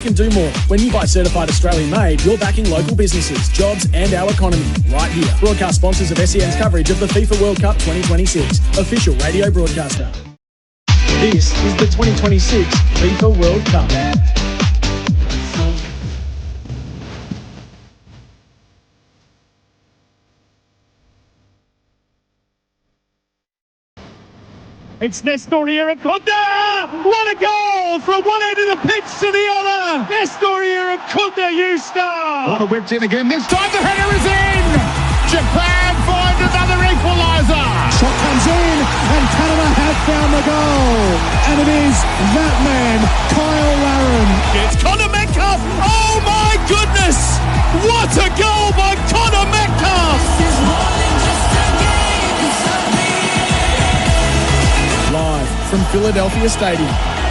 Can do more. When you buy certified Australian made, you're backing local businesses, jobs and our economy right here. Broadcast sponsors of SEN's coverage of the FIFA World Cup 2026. Official radio broadcaster. This is the 2026 FIFA World Cup. It's Nestor here at Kunda! What a goal from one end of the pitch to the other! Nestor here at Kunda, you star! What a whipped in again. This time the header is in! Japan find another equaliser! Shot comes in and Canada have found the goal. And it is that man, Kyle Larin. It's Connor Metcalf! Oh my goodness! What a goal by Connor Metcalf! Live from Philadelphia Stadium,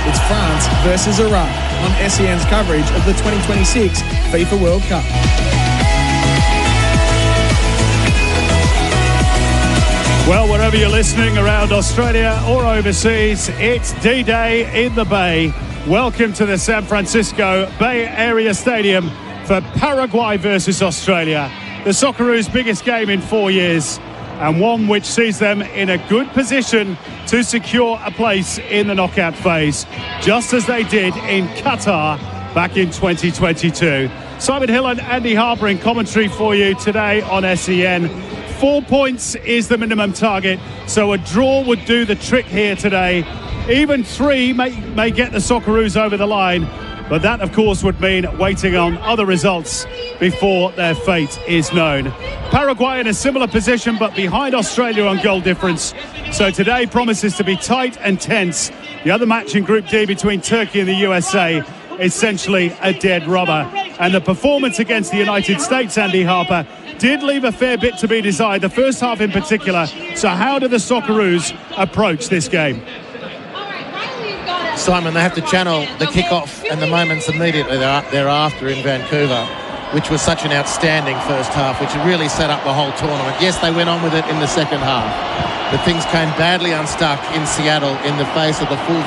it's France versus Iraq on SEN's coverage of the 2026 FIFA World Cup. Well, wherever you're listening around Australia or overseas, it's D-Day in the Bay. Welcome to the San Francisco Bay Area Stadium for Paraguay versus Australia. The Socceroos' biggest game in 4 years, and one which sees them in a good position to secure a place in the knockout phase, just as they did in Qatar back in 2022. Simon Hill and Andy Harper in commentary for you today on SEN. 4 points is the minimum target, so a draw would do the trick here today. Even 3 may get the Socceroos over the line, but that, of course, would mean waiting on other results before their fate is known. Paraguay in a similar position, but behind Australia on goal difference. So today promises to be tight and tense. The other match in Group D between Turkey and the USA, essentially a dead rubber. And the performance against the United States, Andy Harper, did leave a fair bit to be desired, the first half in particular. So how do the Socceroos approach this game? Simon, they have to channel the kick-off and the moments immediately thereafter in Vancouver, which was such an outstanding first half, which really set up the whole tournament. Yes, they went on with it in the second half, but things came badly unstuck in Seattle in the face of the full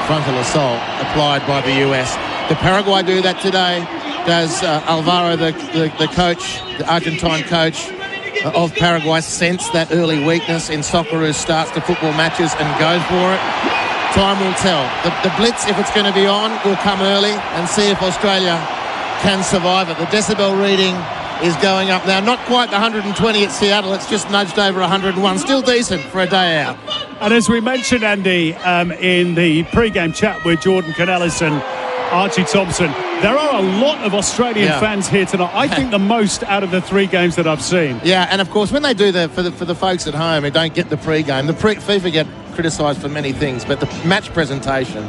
frontal assault applied by the US. Did Paraguay do that today? Does Alvaro, the coach, the Argentine coach of Paraguay, sense that early weakness in Socceroos starts to football matches and go for it? Time will tell. The blitz, if it's going to be on, will come early and see if Australia can survive it. The decibel reading is going up now. Not quite the 120 at Seattle. It's just nudged over 101. Still decent for a day out. And as we mentioned, Andy, in the pre-game chat with Jordan Canellis and Archie Thompson, there are a lot of Australian fans here tonight. I think the most out of the 3 games that I've seen. Yeah, and of course, when they do for the folks at home who don't get the pre-game, FIFA get criticised for many things, but the match presentation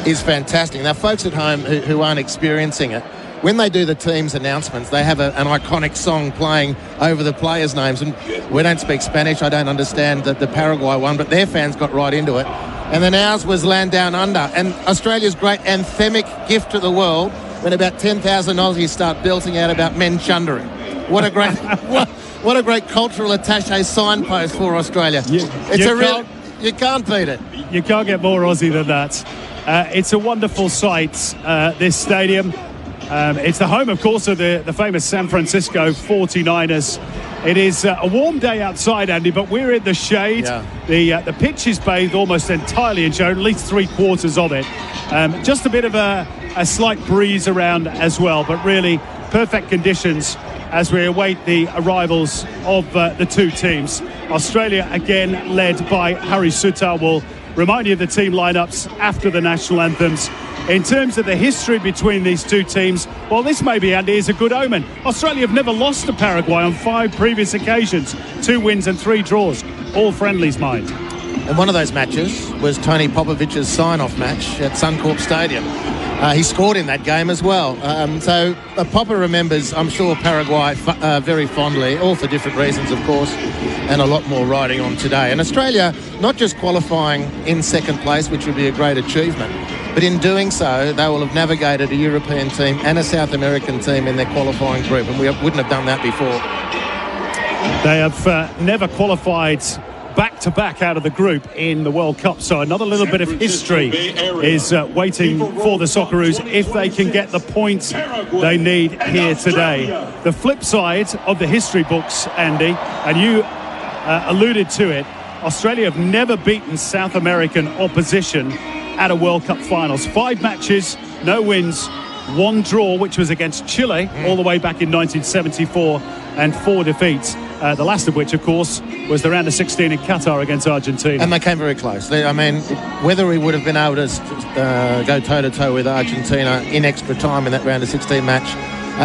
is fantastic. Now, folks at home who aren't experiencing it, when they do the team's announcements, they have an iconic song playing over the players' names. And we don't speak Spanish. I don't understand the Paraguay one, but their fans got right into it. And then ours was Land Down Under. And Australia's great anthemic gift to the world when about 10,000 Aussies start belting out about men chundering. What a great what a great cultural attaché signpost for Australia. You can't beat it. You can't get more Aussie than that. It's a wonderful sight, this stadium. It's the home, of course, of the famous San Francisco 49ers. It is a warm day outside, Andy, but we're in the shade. Yeah. The pitch is bathed almost entirely in shade, at least 3/4 of it. Just a bit of a slight breeze around as well, but really perfect conditions as we await the arrivals of the 2 teams. Australia, again, led by Harry Suter. We'll remind you of the team lineups after the national anthems. In terms of the history between these 2 teams, well, this maybe, Andy, is a good omen. Australia have never lost to Paraguay on 5 previous occasions. 2 wins and 3 draws, all friendlies, mind. And one of those matches was Tony Popovic's sign-off match at Suncorp Stadium. He scored in that game as well. So Popper remembers, I'm sure, Paraguay very fondly, all for different reasons, of course, and a lot more riding on today. And Australia, not just qualifying in second place, which would be a great achievement, but in doing so, they will have navigated a European team and a South American team in their qualifying group, and we wouldn't have done that before. They have never qualified back-to-back out of the group in the World Cup. So another little bit of history is waiting for the Socceroos if they can get the points they need here today. The flip side of the history books, Andy, and you alluded to it, Australia have never beaten South American opposition at a World Cup finals. 5 matches, no wins, 1 draw, which was against Chile all the way back in 1974, and 4 defeats. The last of which, of course, was the round of 16 in Qatar against Argentina. And they came very close. I mean, whether we would have been able to go toe-to-toe with Argentina in extra time in that round of 16 match,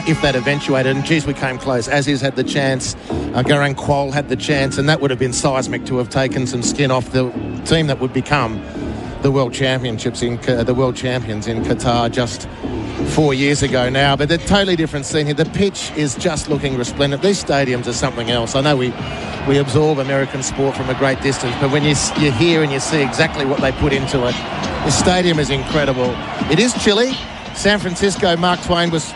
if that eventuated, and geez, we came close. Aziz had the chance, Garang Kuol had the chance, and that would have been seismic to have taken some skin off the team that would become the world champions in Qatar just 4 years ago now. But they're totally different scene here. The pitch is just looking resplendent. These stadiums are something else. I know we absorb American sport from a great distance, but when you hear and you see exactly what they put into it, the stadium is incredible. It is chilly. San Francisco, Mark Twain was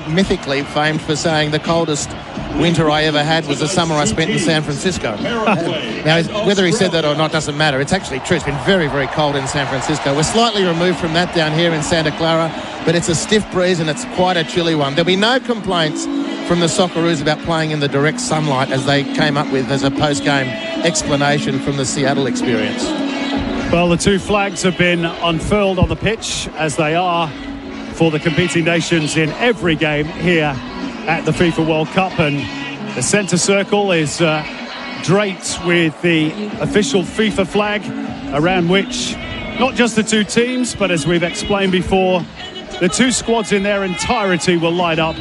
mythically famed for saying the coldest winter I ever had was the summer I spent in San Francisco. Now, whether he said that or not doesn't matter. It's actually true. It's been very, very cold in San Francisco. We're slightly removed from that down here in Santa Clara, but it's a stiff breeze and it's quite a chilly one. There'll be no complaints from the Socceroos about playing in the direct sunlight, as they came up with as a post-game explanation from the Seattle experience. Well, the 2 flags have been unfurled on the pitch, as they are for the competing nations in every game here at the FIFA World Cup, and the centre circle is draped with the official FIFA flag, around which not just the 2 teams, but as we've explained before, the 2 squads in their entirety will line up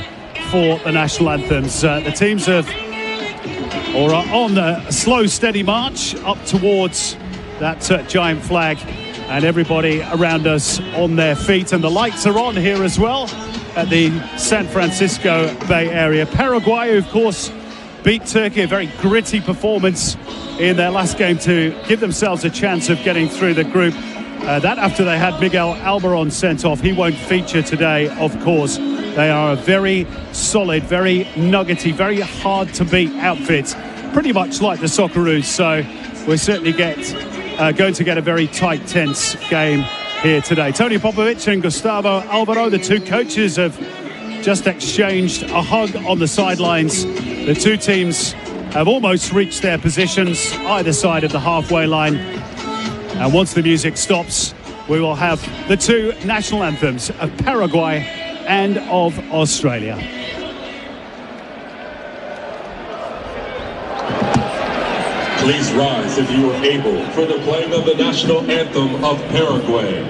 for the national anthems. The teams are on the slow, steady march up towards that giant flag, and everybody around us on their feet, and the lights are on here as well at the San Francisco Bay Area. Paraguay, of course, beat Turkey, a very gritty performance in their last game to give themselves a chance of getting through the group. That after they had Miguel Almiron sent off. He won't feature today, of course. They are a very solid, very nuggety, very hard to beat outfit, pretty much like the Socceroos. So we're certainly going to get a very tight, tense game here today. Tony Popovic and Gustavo Alvaro, the 2 coaches, have just exchanged a hug on the sidelines. The 2 teams have almost reached their positions either side of the halfway line. And once the music stops, we will have the 2 national anthems of Paraguay and of Australia. Please rise if you are able for the playing of the national anthem of Paraguay.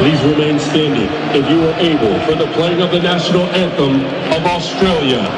Please remain standing if you are able for the playing of the national anthem of Australia.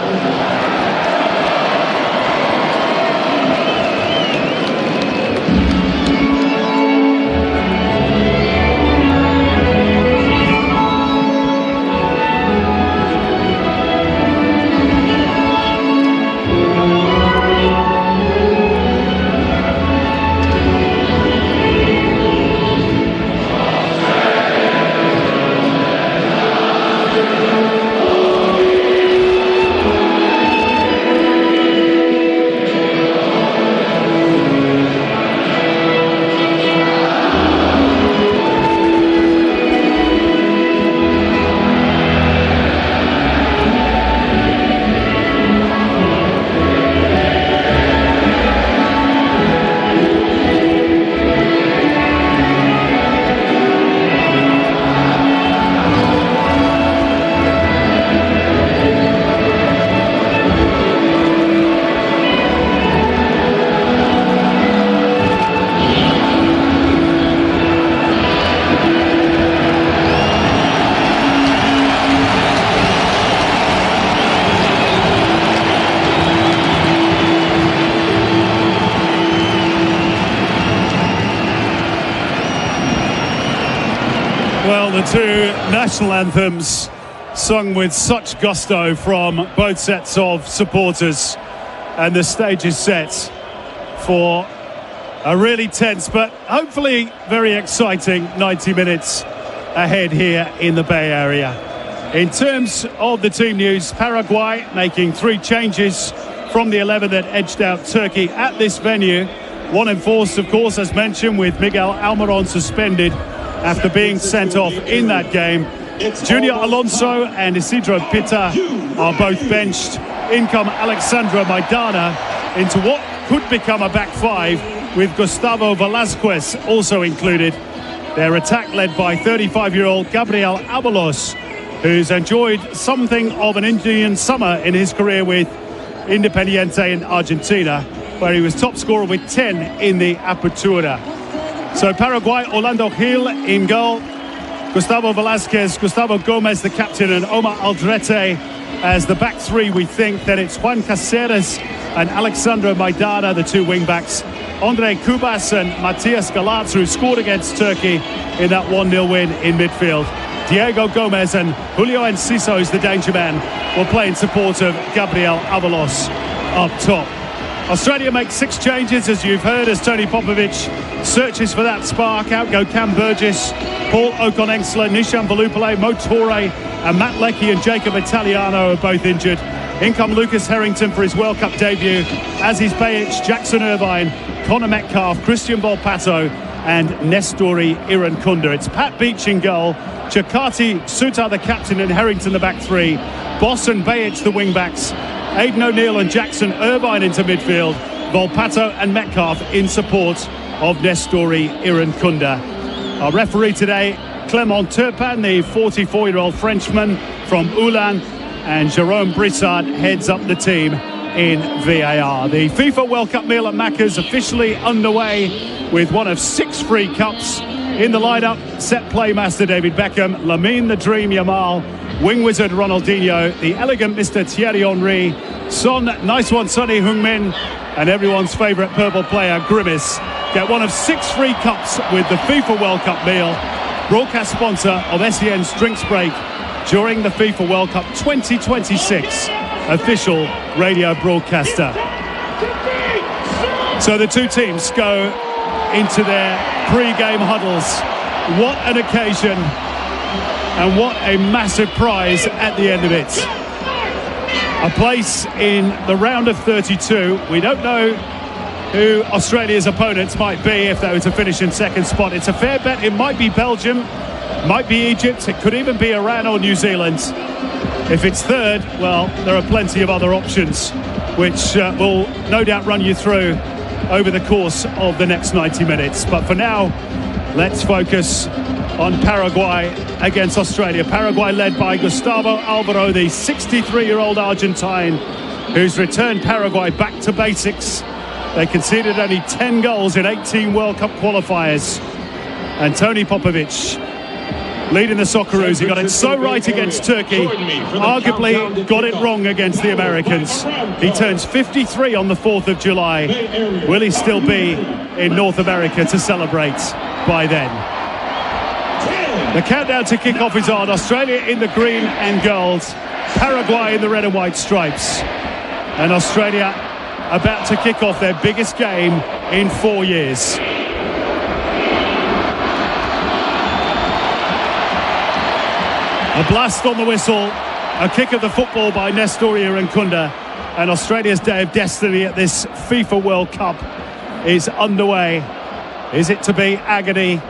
two national anthems sung with such gusto from both sets of supporters, and the stage is set for a really tense but hopefully very exciting 90 minutes ahead here in the Bay Area. In terms of the team news, Paraguay making 3 changes from the 11 that edged out Turkey at this venue. One enforced, of course, as mentioned, with Miguel Almiron suspended after being sent off in that game. Junior Alonso and Isidro Pita are both benched. In come Alexandra Maidana into what could become a back 5 with Gustavo Velasquez also included. Their attack led by 35-year-old Gabriel Avalos, who's enjoyed something of an Indian summer in his career with Independiente in Argentina, where he was top scorer with 10 in the Apertura. So Paraguay, Orlando Gil in goal, Gustavo Velasquez, Gustavo Gomez the captain, and Omar Aldrete as the back 3. We think that it's Juan Caceres and Alexandra Maidana, the 2 wing-backs. Andre Cubas and Matias Galatz, who scored against Turkey in that 1-0 win in midfield. Diego Gomez and Julio Enciso, the danger man, will play in support of Gabriel Avalos up top. Australia makes 6 changes, as you've heard, as Tony Popovic searches for that spark. Out go Cam Burgess, Paul Okonengsler, Nishan Valupale, Mo Torre, and Matt Leckie and Jacob Italiano are both injured. In come Lucas Harrington for his World Cup debut, Aziz Behich, Jackson Irvine, Connor Metcalf, Christian Volpato, and Nestori Irankunda. It's Pat Beach in goal, Chakati Suta the captain, and Harrington the back 3, Boss and Behich the wing-backs, Aidan O'Neill and Jackson Irvine into midfield, Volpato and Metcalf in support of Nestori Irankunda. Our referee today, Clément Turpin, the 44-year-old Frenchman from Ulan, and Jerome Brissard heads up the team in VAR. The FIFA World Cup meal at Macca's officially underway with one of 6 free cups in the lineup. Set play master David Beckham, Lamine the Dream Yamal, wing wizard Ronaldinho, the elegant Mr. Thierry Henry, Son, nice one Sonny Heung-min, and everyone's favourite purple player Grimace get one of 6 free cups with the FIFA World Cup meal. Broadcast sponsor of SEN's Drinks Break during the FIFA World Cup 2026 official radio broadcaster. So the 2 teams go into their pre-game huddles. What an occasion, and what a massive prize at the end of it. A place in the round of 32. We don't know who Australia's opponents might be if they were to finish in second spot. It's a fair bet. It might be Belgium, might be Egypt, it could even be Iran or New Zealand. If it's third, well, there are plenty of other options, which will no doubt run you through over the course of the next 90 minutes. But for now, let's focus on Paraguay against Australia. Paraguay led by Gustavo Alvaro, the 63-year-old Argentine, who's returned Paraguay back to basics. They conceded only 10 goals in 18 World Cup qualifiers. And Tony Popovic leading the Socceroos. He got it so right against Turkey, arguably got it wrong against the Americans. He turns 53 on the 4th of July. Will he still be in North America to celebrate by then? The countdown to kick-off is on. Australia in the green and gold, Paraguay in the red and white stripes. And Australia about to kick off their biggest game in 4 years. A blast on the whistle, a kick of the football by Nestori Irankunda, and Australia's day of destiny at this FIFA World Cup is underway. Is it to be agony,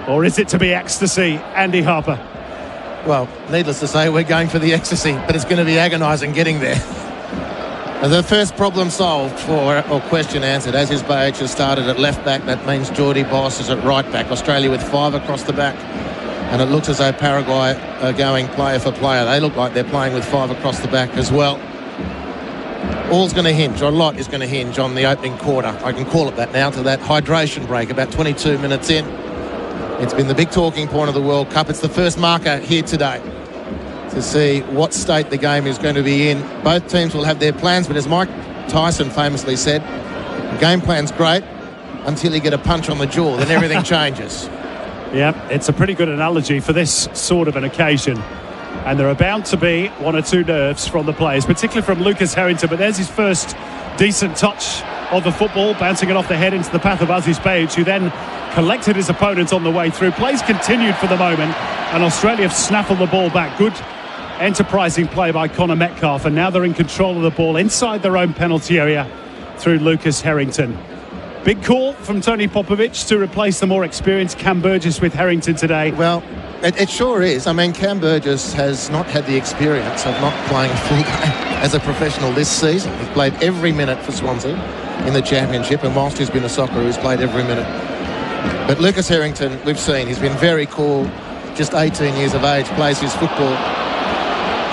or is it to be ecstasy? Andy Harper. Well, needless to say, we're going for the ecstasy, but it's going to be agonising getting there. The first problem solved or question answered. As is Behich has started at left back, that means Geordie Boss is at right back. Australia with 5 across the back. And it looks as though Paraguay are going player for player. They look like they're playing with 5 across the back as well. All's going to hinge, or a lot is going to hinge on the opening quarter. I can call it that now, to that hydration break, about 22 minutes in. It's been the big talking point of the World Cup. It's the first marker here today to see what state the game is going to be in. Both teams will have their plans, but as Mike Tyson famously said, the game plan's great until you get a punch on the jaw, then everything changes. Yeah, it's a pretty good analogy for this sort of an occasion. And there are bound to be one or two nerves from the players, particularly from Lucas Harrington. But there's his first decent touch of the football, bouncing it off the head into the path of Aziz Bejic, who then collected his opponent on the way through. Plays continued for the moment, and Australia have snaffled the ball back. Good enterprising play by Connor Metcalfe, and now they're in control of the ball inside their own penalty area through Lucas Harrington. Big call from Tony Popovic to replace the more experienced Cam Burgess with Harrington today. Well, it sure is. I mean, Cam Burgess has not had the experience of not playing a full game as a professional this season. He's played every minute for Swansea in the Championship, and whilst he's been a Socceroo, he's played every minute. But Lucas Harrington, we've seen, he's been very cool, just 18 years of age, plays his football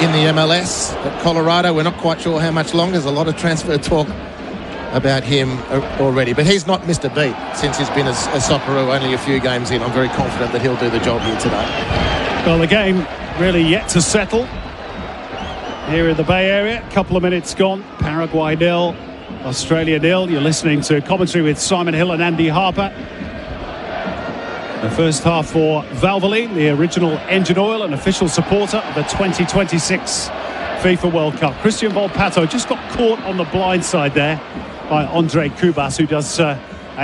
in the MLS at Colorado. We're not quite sure how much longer. There's a lot of transfer talk about him already, but he's not missed a beat since he's been a Socceroo only a few games in. I'm very confident that he'll do the job here today. Well, the game really yet to settle here in the Bay Area. A couple of minutes gone. Paraguay 0, Australia 0. You're listening to commentary with Simon Hill and Andy Harper. The first half for Valvoline, the original engine oil and official supporter of the 2026 FIFA World Cup. Christian Volpato just got caught on the blind side there by Andre Cubas, who does an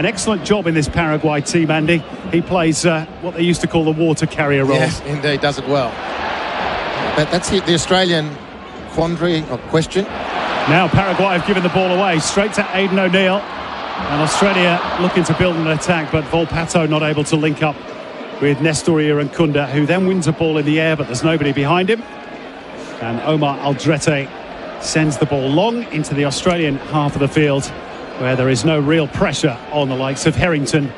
excellent job in this Paraguay team, Andy. He plays what they used to call the water carrier role. Yes, indeed, does it well. But that's the Australian quandary or question. Now Paraguay have given the ball away straight to Aidan O'Neill, and Australia looking to build an attack, but Volpato not able to link up with Nestor Irankunda, who then wins a ball in the air, but there's nobody behind him. And Omar Aldrete sends the ball long into the Australian half of the field, where there is no real pressure on the likes of Harrington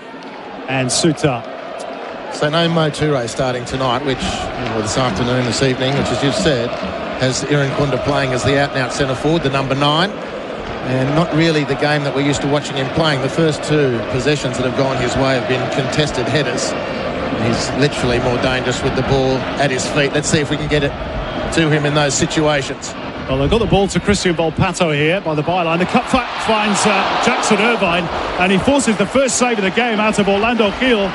and Suter. So no Mo Toure starting tonight, or this afternoon, this evening, which, as you've said, has Irankunda playing as the out-and-out centre forward, the number 9. And not really the game that we're used to watching him playing. The first 2 possessions that have gone his way have been contested headers. He's literally more dangerous with the ball at his feet. Let's see if we can get it to him in those situations. Well, they've got the ball to Christian Volpato here by the byline. The cut finds Jackson Irvine, and he forces the first save of the game out of Orlando Gil.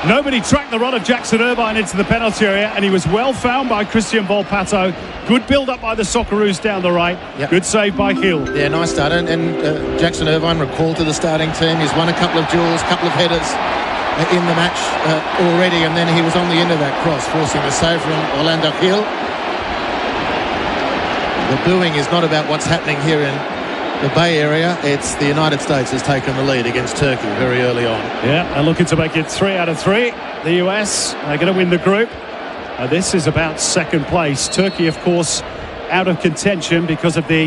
Nobody tracked the run of Jackson Irvine into the penalty area, and he was well found by Christian Volpato. Good build-up by the Socceroos down the right. Yep. Good save by Gil. Yeah, nice start. And Jackson Irvine recalled to the starting team. He's won a couple of duels, a couple of headers in the match already, and then he was on the end of that cross, forcing the save from Orlando Gil. The booing is not about what's happening here in the Bay Area. It's the United States has taken the lead against Turkey very early on. Yeah, they're looking to make it 3 out of 3. The US, they're going to win the group. This is about second place. Turkey, of course, out of contention because of the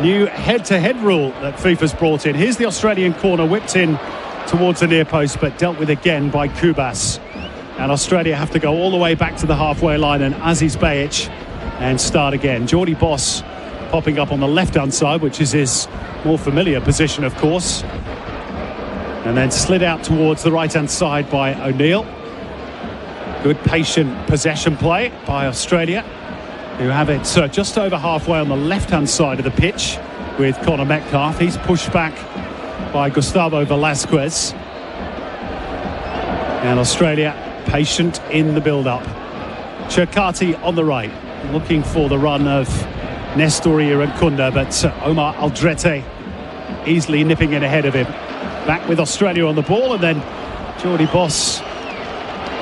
new head-to-head rule that FIFA's brought in. Here's the Australian corner, whipped in towards the near post, but dealt with again by Cubas. And Australia have to go all the way back to the halfway line and Aziz Bejic and start again. Jordy Boss popping up on the left-hand side, which is his more familiar position, of course. And then slid out towards the right-hand side by O'Neill. Good patient possession play by Australia, who have it just over halfway on the left-hand side of the pitch with Connor Metcalfe. He's pushed back by Gustavo Velasquez. And Australia patient in the build-up. Cherkati on the right, looking for the run of Nestor Irankunda, but Omar Aldrete easily nipping in ahead of him. Back with Australia on the ball, and then Jordy Boss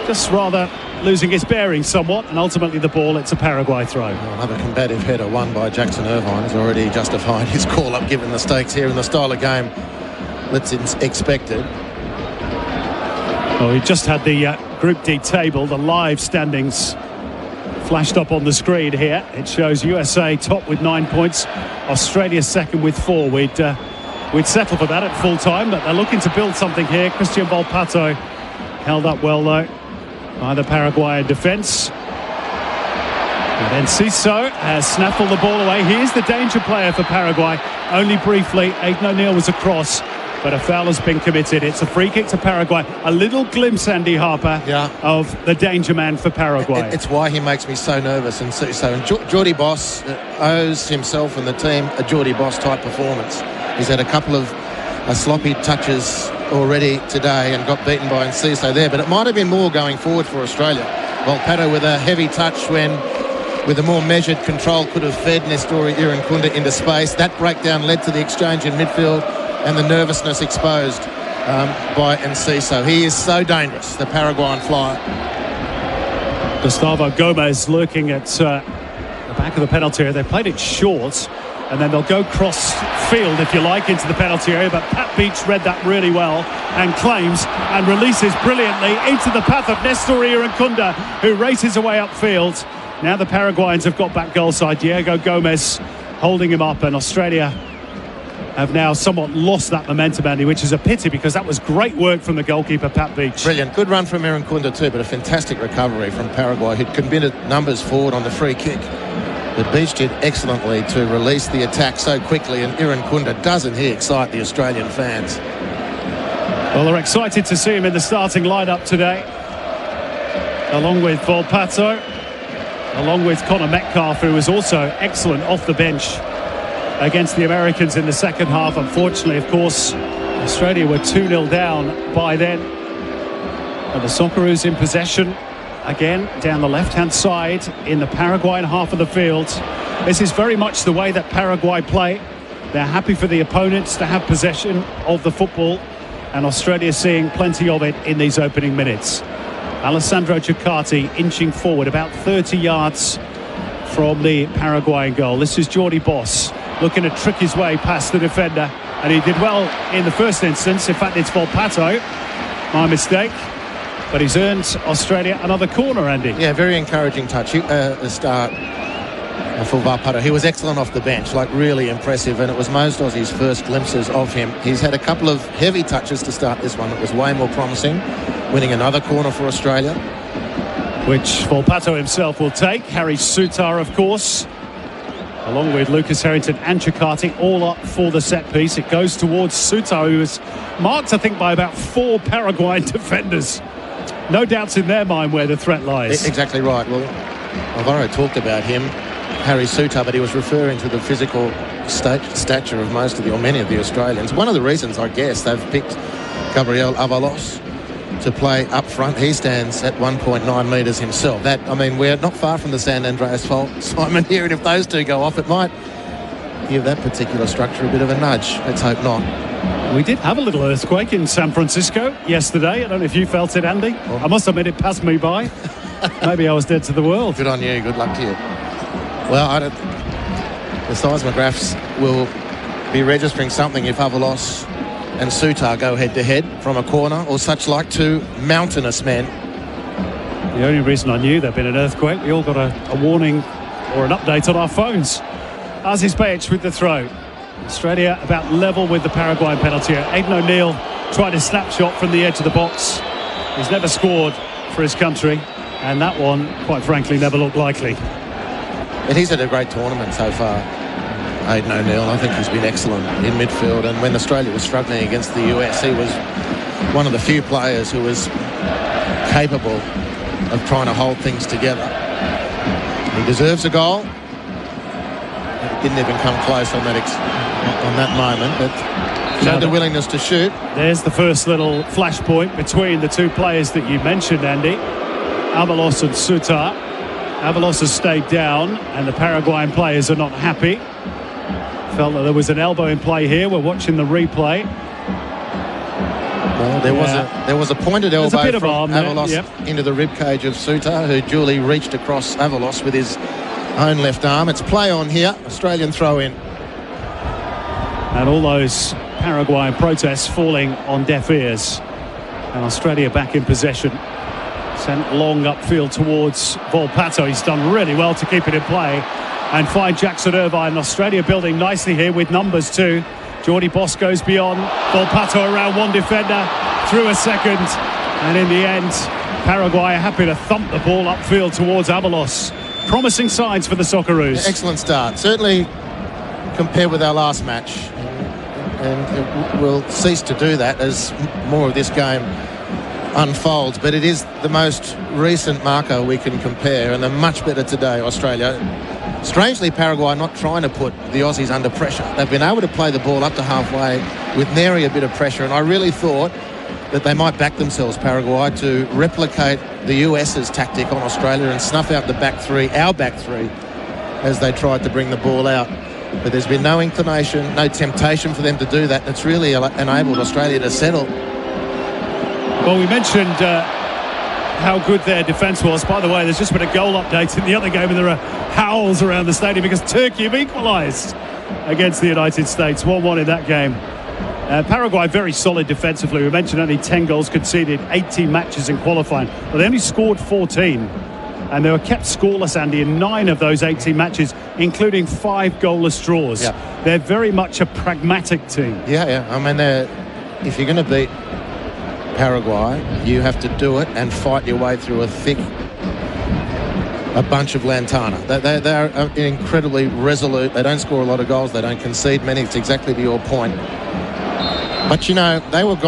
just rather losing his bearings somewhat, and ultimately the ball, it's a Paraguay throw. Another combative header won by Jackson Irvine has already justified his call-up given the stakes here in the style of game that's expected. Well, we just had the Group D table, the live standings flashed up on the screen here. It shows USA top with 9 points, Australia second with 4. We'd settle for that at full time, but they're looking to build something here. Christian Volpato held up well though by the Paraguayan defence. And then Ciso has snaffled the ball away. He is the danger player for Paraguay. Only briefly, Aidan O'Neill was across, but a foul has been committed. It's a free kick to Paraguay. A little glimpse, Andy Harper, of the danger man for Paraguay. It's why he makes me so nervous. And Jordy Boss owes himself and the team a Jordy Boss type performance. He's had a couple of sloppy touches already today and got beaten by Enciso there. But it might have been more going forward for Australia. Volpato with a heavy touch when, with a more measured control, could have fed Nestori Irankunda into space. That breakdown led to the exchange in midfield and the nervousness exposed by Enciso. He is so dangerous, the Paraguayan flyer. Gustavo Gomez lurking at the back of the penalty area. They played it short, and then they'll go cross field, if you like, into the penalty area. But Pat Beach read that really well and claims and releases brilliantly into the path of Nestori Irankunda, who races away upfield. Now the Paraguayans have got back goal side. Diego Gomez holding him up, and Australia have now somewhat lost that momentum, Andy, which is a pity because that was great work from the goalkeeper, Pat Beach. Brilliant. Good run from Irankunda too, but a fantastic recovery from Paraguay, who'd committed numbers forward on the free kick. But Beach did excellently to release the attack so quickly, and Irankunda, doesn't he excite the Australian fans? Well, they're excited to see him in the starting lineup today, along with Volpato, along with Connor Metcalfe, who was also excellent off the bench against the Americans in the second half. Unfortunately, of course, Australia were 2-0 down by then. And the Socceroos in possession again down the left-hand side in the Paraguayan half of the field. This is very much the way that Paraguay play. They're happy for the opponents to have possession of the football, and Australia seeing plenty of it in these opening minutes. Alessandro Giacatti inching forward about 30 yards from the Paraguayan goal. This is Jordi Boss looking to trick his way past the defender, and he did well in the first instance. In fact, it's Volpato, my mistake, but he's earned Australia another corner, Andy. Yeah, very encouraging touch. The start for Volpato. He was excellent off the bench, like really impressive, and it was most Aussies' first glimpses of him. He's had a couple of heavy touches to start this one. It was way more promising, winning another corner for Australia, which Volpato himself will take. Harry Sutar, of course, along with Lucas Harrington and Giacatti, all up for the set piece. It goes towards Sutar, who was marked, I think, by about 4 Paraguayan defenders. No doubts in their mind where the threat lies. Exactly right. Well, Alvaro talked about him, Harry Sutar, but he was referring to the physical stature of most of the, or many of the Australians. One of the reasons, I guess, they've picked Gabriel Avalos to play up front. He stands at 1.9 metres himself. That, I mean, we're not far from the San Andreas fault, Simon, here, and if those two go off, it might give that particular structure a bit of a nudge. Let's hope not. We did have a little earthquake in San Francisco yesterday. I don't know if you felt it, Andy. I must admit it passed me by. Maybe I was dead to the world. Good on you. Good luck to you. Well, the seismographs will be registering something if Avalos and Sutar go head-to-head from a corner or such like, two mountainous men. The only reason I knew there'd been an earthquake, we all got a warning or an update on our phones. Aziz Behich with the throw. Australia about level with the Paraguayan penalty. Aidan O'Neill tried a snapshot from the edge of the box. He's never scored for his country, and that one, quite frankly, never looked likely. And he's had a great tournament so far, Aidan O'Neill. I think he's been excellent in midfield, and when Australia was struggling against the US, he was one of the few players who was capable of trying to hold things together. He deserves a goal. He didn't even come close on that moment, but showed the willingness to shoot. There's the first little flashpoint between the two players that you mentioned, Andy, Avalos and Sutar. Avalos has stayed down, and the Paraguayan players are not happy. Felt that there was an elbow in play here. We're watching the replay. Well, there was a pointed elbow from Avalos into the ribcage of Sutar, who duly reached across Avalos with his own left arm. It's play on here. Australian throw in. And all those Paraguayan protests falling on deaf ears. And Australia back in possession. Sent long upfield towards Volpato. He's done really well to keep it in play and find Jackson Irvine. Australia building nicely here with numbers too. Jordi Boss goes beyond. Volpato around one defender, through a second, and in the end, Paraguay are happy to thump the ball upfield towards Avalos. Promising signs for the Socceroos. Excellent start. Certainly compared with our last match, and it will cease to do that as more of this game unfolds, but it is the most recent marker we can compare, and they're much better today, Australia. Strangely, Paraguay not trying to put the Aussies under pressure. They've been able to play the ball up to halfway with nary a bit of pressure, and I really thought that they might back themselves, Paraguay, to replicate the US's tactic on Australia and snuff out the back three, our back three, as they tried to bring the ball out. But there's been no inclination, no temptation for them to do that. It's really enabled Australia to settle. Well, we mentioned how good their defence was. By the way, there's just been a goal update in the other game, and there are howls around the stadium because Turkey have equalised against the United States. 1-1 in that game. Paraguay very solid defensively. We mentioned only 10 goals conceded, 18 matches in qualifying, but they only scored 14. And they were kept scoreless, Andy, in 9 of those 18 matches, including 5 goalless draws. Yeah. They're very much a pragmatic team. Yeah. I mean, if you're going to beat Paraguay, you have to do it and fight your way through a bunch of lantana. They're incredibly resolute. They don't score a lot of goals. They don't concede many. It's exactly to your point. But, you know, they were not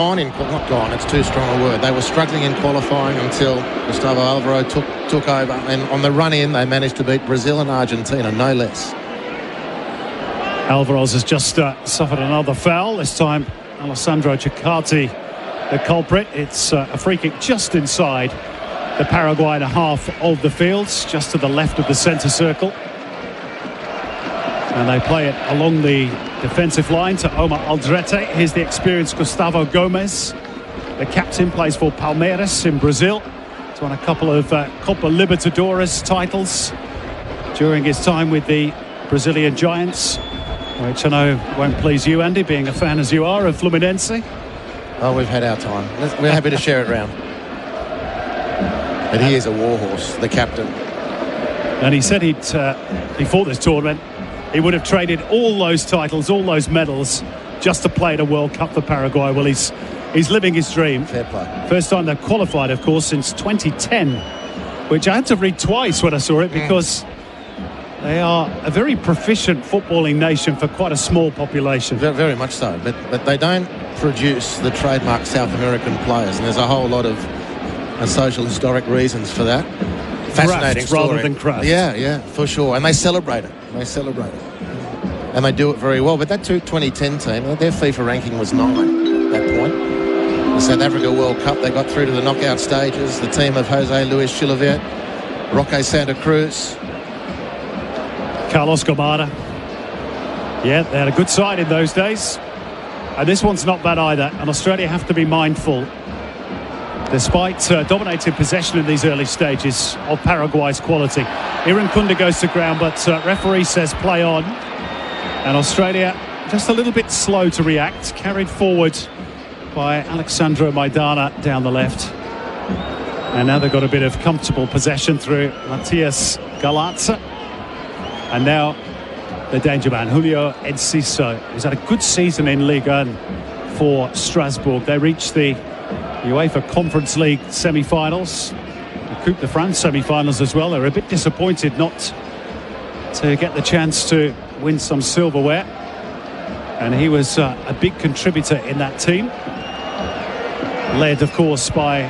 gone, it's too strong a word. They were struggling in qualifying until Gustavo Alvaro took over. And on the run-in, they managed to beat Brazil and Argentina, no less. Alvarez has just suffered another foul. This time, Alessandro Ciccardi, the culprit. It's a free kick just inside the Paraguayan half of the field, just to the left of the centre circle. And they play it along the defensive line to Omar Aldrete. Here's the experienced Gustavo Gomez. The captain plays for Palmeiras in Brazil. He's won a couple of Copa Libertadores titles during his time with the Brazilian Giants, which I know won't please you, Andy, being a fan as you are of Fluminense. Oh, we've had our time. We're happy to share it round. But he is a warhorse, the captain. And he said before this tournament, he would have traded all those titles, all those medals, just to play at a World Cup for Paraguay. Well, he's living his dream. Fair play. First time they've qualified, of course, since 2010, which I had to read twice when I saw it, because they are a very proficient footballing nation for quite a small population. Very, very much so. But they don't produce the trademark South American players, and there's a whole lot of social historic reasons for that. Fascinating story. Rather than craft. Yeah, for sure. And they celebrate it. And they do it very well. But that 2010 team, their FIFA ranking was 9 at that point. The South Africa World Cup, they got through to the knockout stages. The team of Jose Luis Chilavert, Roque Santa Cruz, Carlos Gomara. Yeah, they had a good side in those days. And this one's not bad either. And Australia have to be mindful, despite dominating possession in these early stages, of Paraguay's quality. Irankunda goes to ground, but referee says play on. And Australia just a little bit slow to react, carried forward by Alexandro Maidana down the left. And now they've got a bit of comfortable possession through Matias Galarza. And now the danger man, Julio Enciso, who's had a good season in Ligue 1 for Strasbourg. They reached the UEFA Conference League semi-finals, the Coupe de France semi-finals as well. They were a bit disappointed not to get the chance to win some silverware, and he was a big contributor in that team, led of course by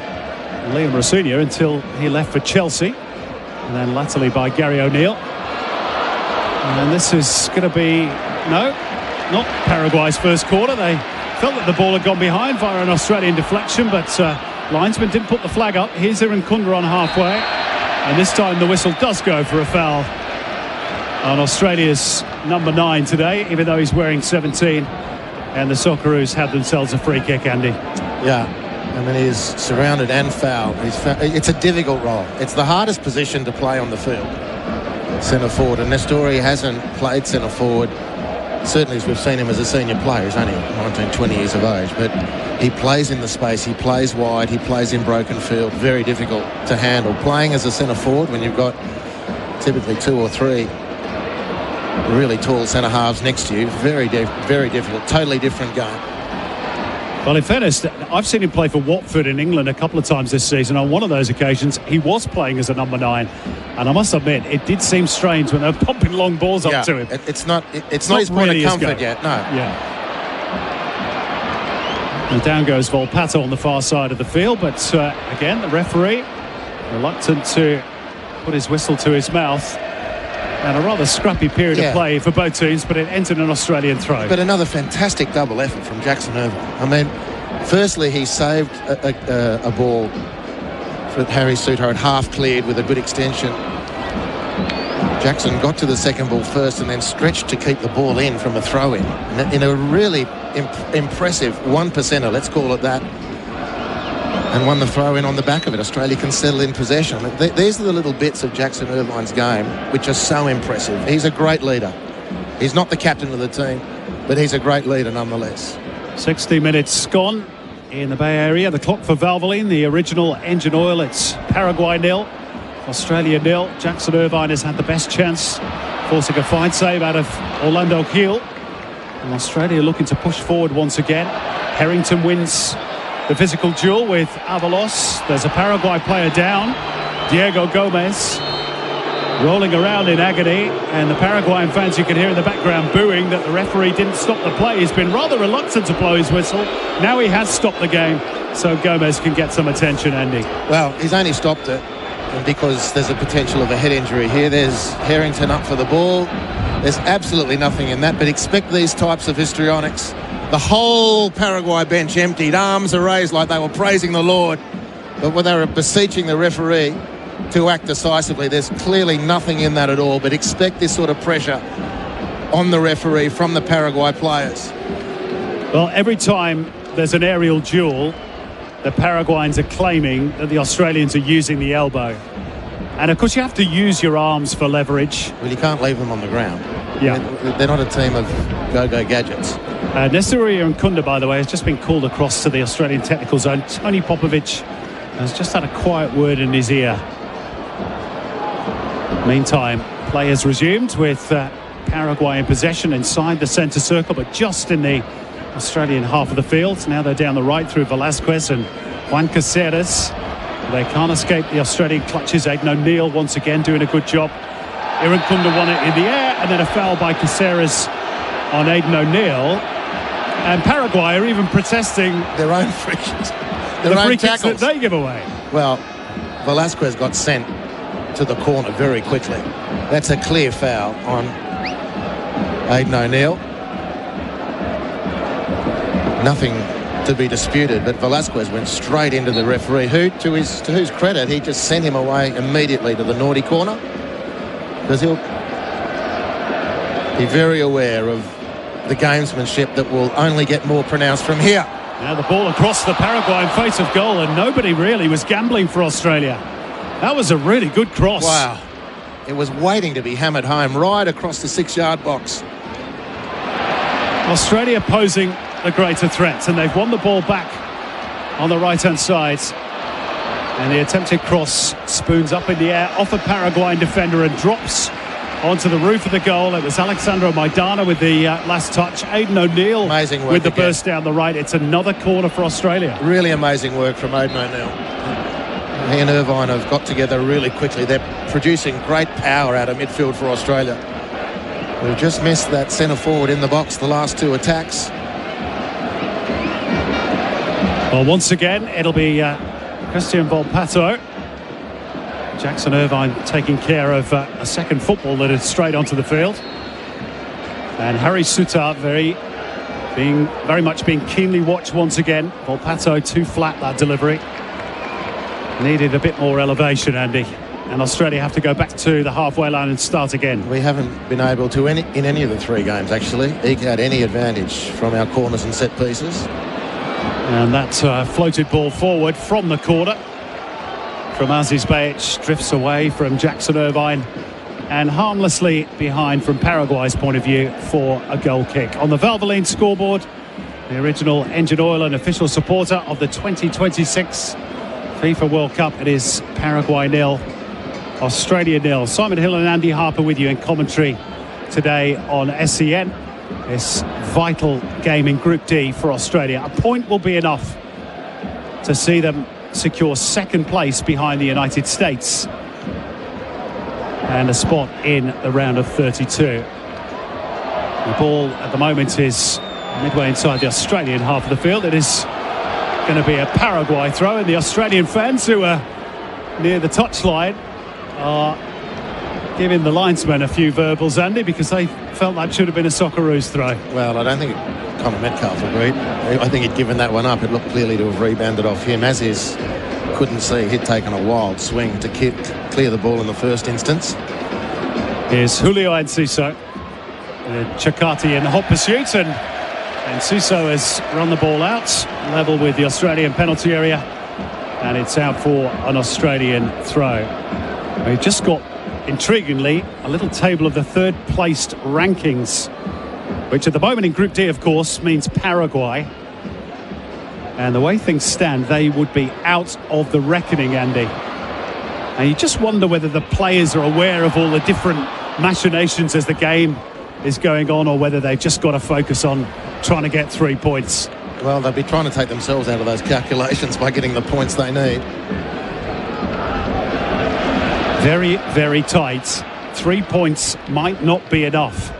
Liam Rosenior until he left for Chelsea, and then latterly by Gary O'Neill. And this is going to be not Paraguay's first quarter. They felt that the ball had gone behind via an Australian deflection, but linesman didn't put the flag up. Here's Irankunda on halfway, and this time the whistle does go for a foul on Australia's number 9 today, even though he's wearing 17. And the Socceroos have themselves a free kick, Andy. Yeah, I mean, he's surrounded and fouled. It's a difficult role. It's the hardest position to play on the field, centre forward. And Nestori hasn't played centre forward, certainly as we've seen him as a senior player. He's only 19, 20 years of age, but he plays in the space, he plays wide, he plays in broken field. Very difficult to handle. Playing as a centre forward when you've got typically 2 or 3 really tall centre halves next to you, very difficult, totally different game. Well, in fairness, I've seen him play for Watford in England a couple of times this season. On one of those occasions, he was playing as a number 9, and I must admit, it did seem strange when they were pumping long balls up to him. It's not his point of comfort yet. No. Yeah. And down goes Volpato on the far side of the field, but again, the referee reluctant to put his whistle to his mouth. And a rather scrappy period of play for both teams, but it entered an Australian throw. But another fantastic double effort from Jackson Irvine. I mean, firstly, he saved a ball that Harry Suter had half cleared with a good extension. Jackson got to the second ball first and then stretched to keep the ball in from a throw-in. In a really impressive 1%er, let's call it that. And won the throw-in on the back of it. Australia can settle in possession. These are the little bits of Jackson Irvine's game which are so impressive. He's a great leader. He's not the captain of the team, but he's a great leader nonetheless. 60 minutes gone in the Bay Area. The clock for Valvoline, the original engine oil. It's Paraguay 0, Australia 0. Jackson Irvine has had the best chance, forcing a fine save out of Orlando Gil. And Australia looking to push forward once again. Harrington wins the physical duel with Avalos. There's a Paraguay player down, Diego Gomez, rolling around in agony, and the Paraguayan fans you can hear in the background booing that the referee didn't stop the play. He's been rather reluctant to blow his whistle. Now he has stopped the game, so Gomez can get some attention, Andy. Well, he's only stopped it because there's a potential of a head injury here. There's Harrington up for the ball. There's absolutely nothing in that, but expect these types of histrionics. The whole Paraguay bench emptied, arms are raised like they were praising the Lord. But when they were beseeching the referee to act decisively, there's clearly nothing in that at all. But expect this sort of pressure on the referee from the Paraguay players. Well, every time there's an aerial duel, the Paraguayans are claiming that the Australians are using the elbow. And of course you have to use your arms for leverage. Well, you can't leave them on the ground. Yeah. They're not a team of go-go gadgets. Nestoria Nkunda, by the way, has just been called across to the Australian technical zone. Tony Popovic has just had a quiet word in his ear. Meantime, play has resumed with Paraguay in possession inside the centre circle, but just in the Australian half of the field. Now they're down the right through Velasquez and Juan Caceres. They can't escape the Australian clutches. Aidan O'Neill once again doing a good job. Nkunda won it in the air, and then a foul by Caceres on Aidan O'Neill. And Paraguay are even protesting their own free kicks, their own free kicks that they give away. Well, Velasquez got sent to the corner very quickly. That's a clear foul on Aidan O'Neill. Nothing to be disputed, but Velasquez went straight into the referee, who, to whose credit, he just sent him away immediately to the naughty corner, because he'll be very aware of the gamesmanship that will only get more pronounced from here. Now the ball across the Paraguayan face of goal, and nobody really was gambling for Australia. That was a really good cross. Wow. It was waiting to be hammered home right across the 6-yard box. Australia posing the greater threat, and they've won the ball back on the right-hand side. And the attempted cross spoons up in the air off a Paraguayan defender and drops onto the roof of the goal. It was Alexandro Maidana with the last touch. Aidan O'Neill with the burst down the right. It's another corner for Australia. Really amazing work from Aidan O'Neill. He and Irvine have got together really quickly. They're producing great power out of midfield for Australia. We've just missed that centre forward in the box the last two attacks. Well, once again, it'll be Christian Volpato. Jackson Irvine taking care of a second football that is straight onto the field. And Harry Suter very much being keenly watched once again. Volpato too flat, that delivery. Needed a bit more elevation, Andy. And Australia have to go back to the halfway line and start again. We haven't been able to, in any of the three games actually, eke out any advantage from our corners and set pieces. And that floated ball forward from the corner from Aziz Bayic, drifts away from Jackson Irvine and harmlessly behind from Paraguay's point of view for a goal kick. On the Valvoline scoreboard, the original engine oil and official supporter of the 2026 FIFA World Cup, it is Paraguay 0, Australia 0. Simon Hill and Andy Harper with you in commentary today on SEN. This vital game in Group D for Australia. A point will be enough to see them secure second place behind the United States and a spot in the round of 32. The ball at the moment is midway inside the Australian half of the field. It is going to be a Paraguay throw, and the Australian fans who are near the touchline are giving the linesman a few verbals, Andy, because they felt that should have been a Socceroos throw. Well, I don't think Connor Metcalf agreed. I think he'd given that one up. It looked clearly to have rebounded off him. As is, couldn't see he'd taken a wild swing to clear the ball in the first instance. Here's Julio Enciso. Chakati in the hot pursuit, and Enciso has run the ball out, level with the Australian penalty area, and it's out for an Australian throw. We've just got, intriguingly, a little table of the third-placed rankings, which at the moment in Group D, of course, means Paraguay. And the way things stand, they would be out of the reckoning, Andy. And you just wonder whether the players are aware of all the different machinations as the game is going on, or whether they've just got to focus on trying to get 3 points. Well, they'll be trying to take themselves out of those calculations by getting the points they need. Very, very tight. 3 points might not be enough.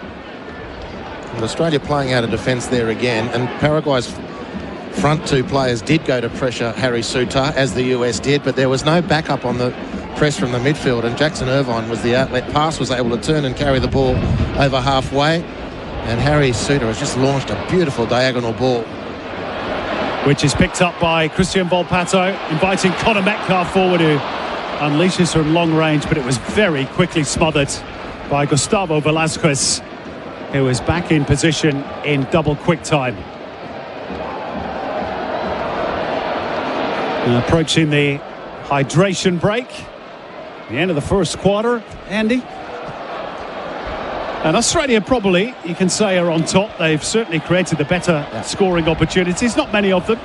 And Australia playing out of defence there again, and Paraguay's front two players did go to pressure Harry Sutar, as the US did, but there was no backup on the press from the midfield, and Jackson Irvine was the outlet pass, was able to turn and carry the ball over halfway, and Harry Sutar has just launched a beautiful diagonal ball, which is picked up by Christian Volpato, inviting Connor Metcalf forward, who unleashes from long range, but it was very quickly smothered by Gustavo Velasquez, who is back in position in double quick time. And approaching the hydration break, the end of the first quarter, Andy. And Australia probably, you can say, are on top. They've certainly created the better scoring opportunities. Not many of them,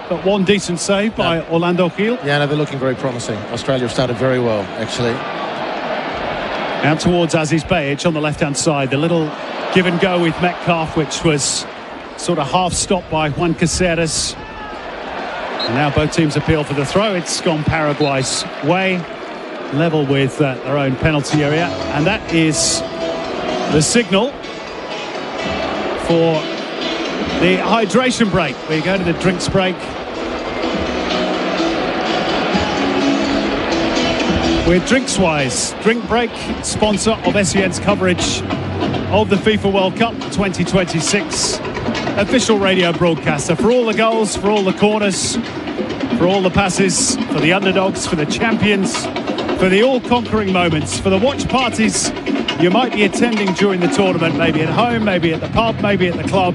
but one decent save by Orlando Gil. Yeah, no, they're looking very promising. Australia have started very well, actually. Out towards Aziz Behich on the left-hand side. The little give and go with Metcalf, which was sort of half stopped by Juan Caceres. And now both teams appeal for the throw. It's gone Paraguay's way, level with their own penalty area. And that is the signal for the hydration break. We go to the drinks break with DrinksWise. Drink Break, sponsor of SEN's coverage of the FIFA World Cup 2026. Official radio broadcaster for all the goals, for all the corners, for all the passes, for the underdogs, for the champions, for the all-conquering moments, for the watch parties you might be attending during the tournament, maybe at home, maybe at the pub, maybe at the club.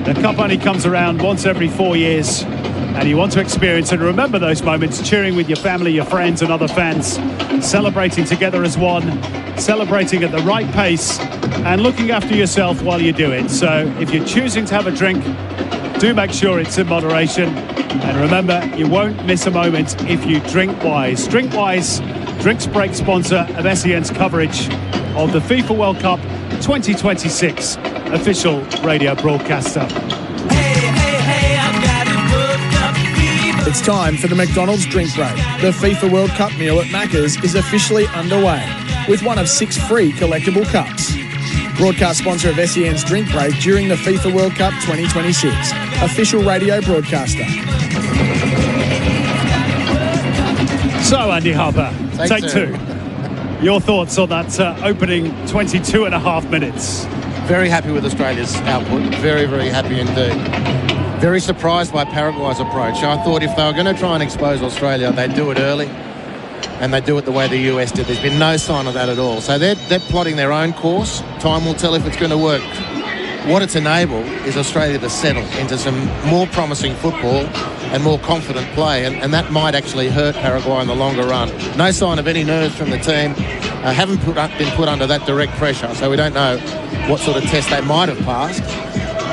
The Cup only comes around once every 4 years, and you want to experience and remember those moments, cheering with your family, your friends and other fans, celebrating together as one, celebrating at the right pace and looking after yourself while you do it. So if you're choosing to have a drink, do make sure it's in moderation. And remember, you won't miss a moment if you drink wise. Drink Wise, drinks break sponsor of SEN's coverage of the FIFA World Cup 2026, official radio broadcaster. It's time for the McDonald's drink break. The FIFA World Cup meal at Macca's is officially underway, with one of 6 free collectible cups. Broadcast sponsor of SEN's drink break during the FIFA World Cup 2026, official radio broadcaster. So, Andy Harper, take two. Your thoughts on that opening 22 and a half minutes? Very happy with Australia's output. Very, very happy indeed. Very surprised by Paraguay's approach. I thought if they were going to try and expose Australia, they'd do it early, and they'd do it the way the US did. There's been no sign of that at all. So they're plotting their own course. Time will tell if it's going to work. What it's enabled is Australia to settle into some more promising football and more confident play, and that might actually hurt Paraguay in the longer run. No sign of any nerves from the team. Haven't been put under that direct pressure, so we don't know what sort of test they might have passed.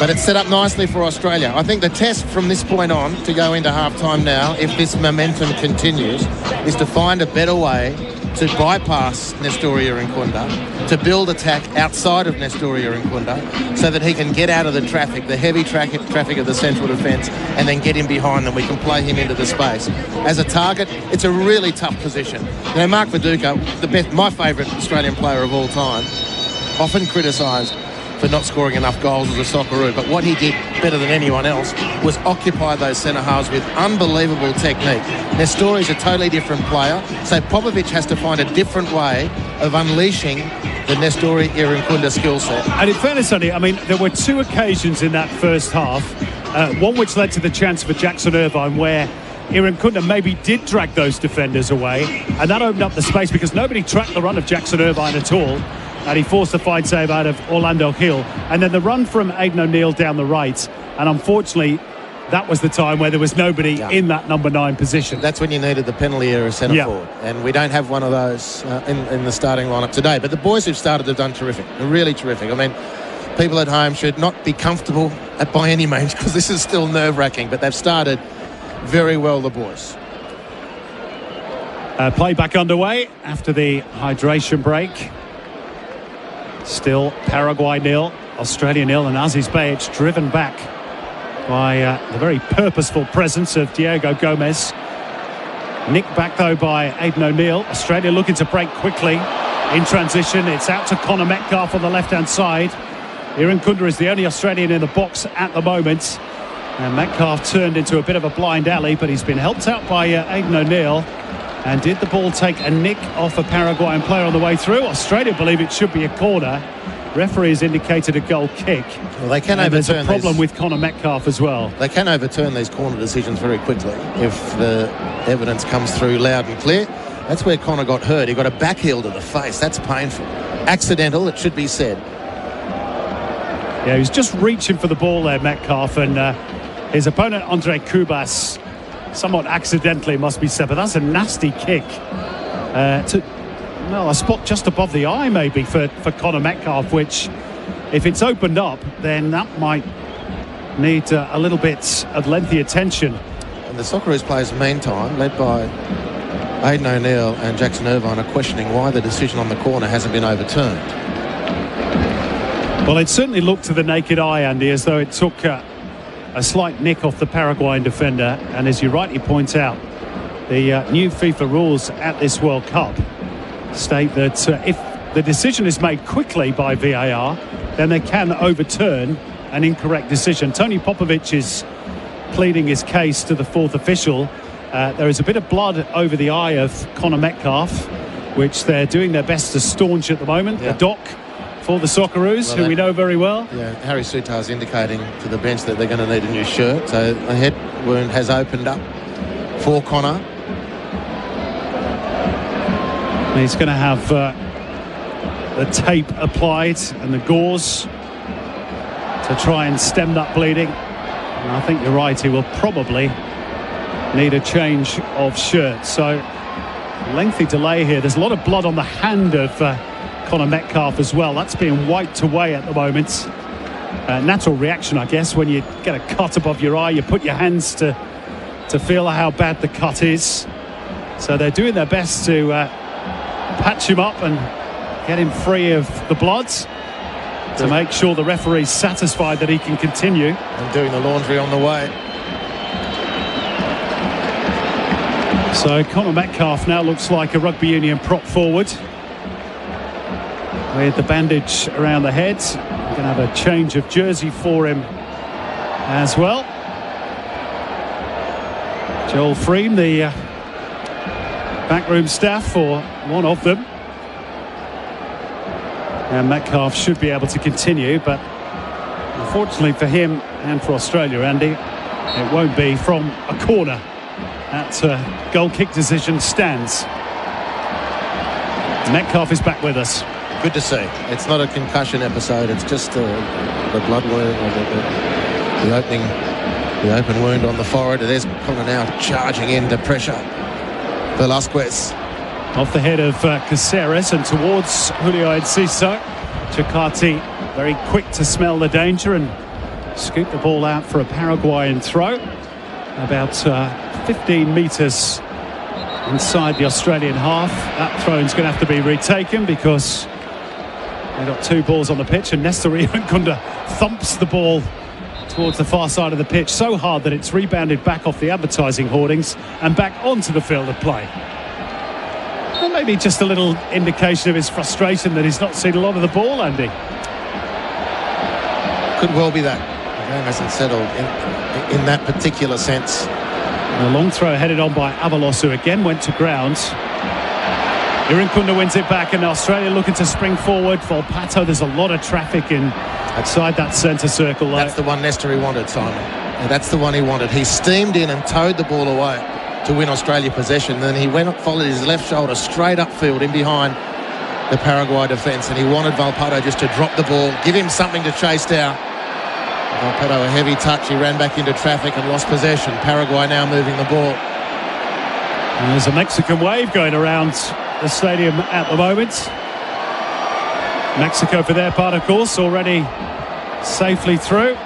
But it's set up nicely for Australia. I think the test from this point on to go into half-time now, if this momentum continues, is to find a better way to bypass Nestoria Nkunda, to build attack outside of Nestoria Nkunda, so that he can get out of the traffic, the heavy traffic of the central defence, and then get in behind them. We can play him into the space. As a target, it's a really tough position. You know, Mark Viduka, my favourite Australian player of all time, often criticised, for not scoring enough goals as a Socceroo. But what he did better than anyone else was occupy those centre halves with unbelievable technique. Nestori's a totally different player, so Popovic has to find a different way of unleashing the Nestori Irankunda skill set. And in fairness, Andy, I mean, there were two occasions in that first half, one which led to the chance for Jackson Irvine, where Irankunda maybe did drag those defenders away, and that opened up the space because nobody tracked the run of Jackson Irvine at all, and he forced a fine save out of Orlando Hill. And then the run from Aidan O'Neill down the right, and unfortunately that was the time where there was nobody in that number 9 position. That's when you needed the penalty area centre forward, and we don't have one of those in the starting lineup today. But the boys who've started have done terrific. They're really terrific. I mean, people at home should not be comfortable by any means, because this is still nerve-wracking, but they've started very well, the boys. Play back underway after the hydration break. Still Paraguay 0, Australia 0, and Aziz Behich driven back by the very purposeful presence of Diego Gomez. Nicked back though by Aidan O'Neill. Australia looking to break quickly in transition. It's out to Connor Metcalf on the left-hand side. Irankunda is the only Australian in the box at the moment. And Metcalf turned into a bit of a blind alley, but he's been helped out by Aidan O'Neill. And did the ball take a nick off a Paraguayan player on the way through? Australia believe it should be a corner. Referee has indicated a goal kick. Well, they can and there's overturn a problem these. with Connor Metcalf as well. They can overturn these corner decisions very quickly if the evidence comes through loud and clear. That's where Connor got hurt. He got a back heel to the face. That's painful. Accidental, it should be said. Yeah, he was just reaching for the ball there, Metcalf, and his opponent, Andre Cubas, somewhat accidentally, must be said, but that's a nasty kick. A spot just above the eye, maybe, for Connor Metcalf, which, if it's opened up, then that might need a little bit of lengthy attention. And the Socceroos players, meantime, led by Aidan O'Neill and Jackson Irvine, are questioning why the decision on the corner hasn't been overturned. Well, it certainly looked to the naked eye, Andy, as though it took a slight nick off the Paraguayan defender. And as you rightly point out, the new FIFA rules at this World Cup state that if the decision is made quickly by VAR, then they can overturn an incorrect decision. Tony Popovic is pleading his case to the fourth official. There is a bit of blood over the eye of Connor Metcalf, which they're doing their best to staunch at the moment. Yeah. The doc for the Socceroos, who we know very well. Yeah, Harry Sutar's indicating to the bench that they're going to need a new shirt. So a head wound has opened up for Connor. He's going to have the tape applied and the gauze to try and stem that bleeding. And I think you're right, he will probably need a change of shirt. So lengthy delay here. There's a lot of blood on the hand of Connor Metcalf as well. That's being wiped away at the moment. Natural reaction, I guess, when you get a cut above your eye, you put your hands to feel how bad the cut is. So they're doing their best to patch him up and get him free of the blood, to make sure the referee's satisfied that he can continue. And doing the laundry on the way. So Connor Metcalf now looks like a rugby union prop forward, with the bandage around the head. We're going to have a change of jersey for him as well. Joel Freem, the backroom staff, or one of them. And Metcalf should be able to continue, but unfortunately for him and for Australia, Andy, it won't be from a corner. That goal kick decision stands. Metcalf is back with us. Good to see. It's not a concussion episode. It's just the blood wound, or the open wound on the forehead. There's Connor now charging into pressure. Velasquez. Off the head of Caceres and towards Julio Enciso. Chakati very quick to smell the danger and scoop the ball out for a Paraguayan throw. About 15 metres inside the Australian half. That throw-in's going to have to be retaken because they've got two balls on the pitch, and Nestor Irankunda thumps the ball towards the far side of the pitch so hard that it's rebounded back off the advertising hoardings and back onto the field of play. And maybe just a little indication of his frustration that he's not seen a lot of the ball, Andy. Could well be that. The game hasn't settled in that particular sense. A long throw headed on by Avalos, who again went to ground. Irankunda wins it back, and Australia looking to spring forward. Volpato, there's a lot of traffic outside that centre circle. That's the one Nestor wanted, Simon. And that's the one he wanted. He steamed in and towed the ball away to win Australia possession. Then he went up, followed his left shoulder straight upfield in behind the Paraguay defence, and he wanted Volpato just to drop the ball, give him something to chase down. Volpato, a heavy touch. He ran back into traffic and lost possession. Paraguay now moving the ball. And there's a Mexican wave going around the stadium at the moment. Mexico, for their part, of course, already safely through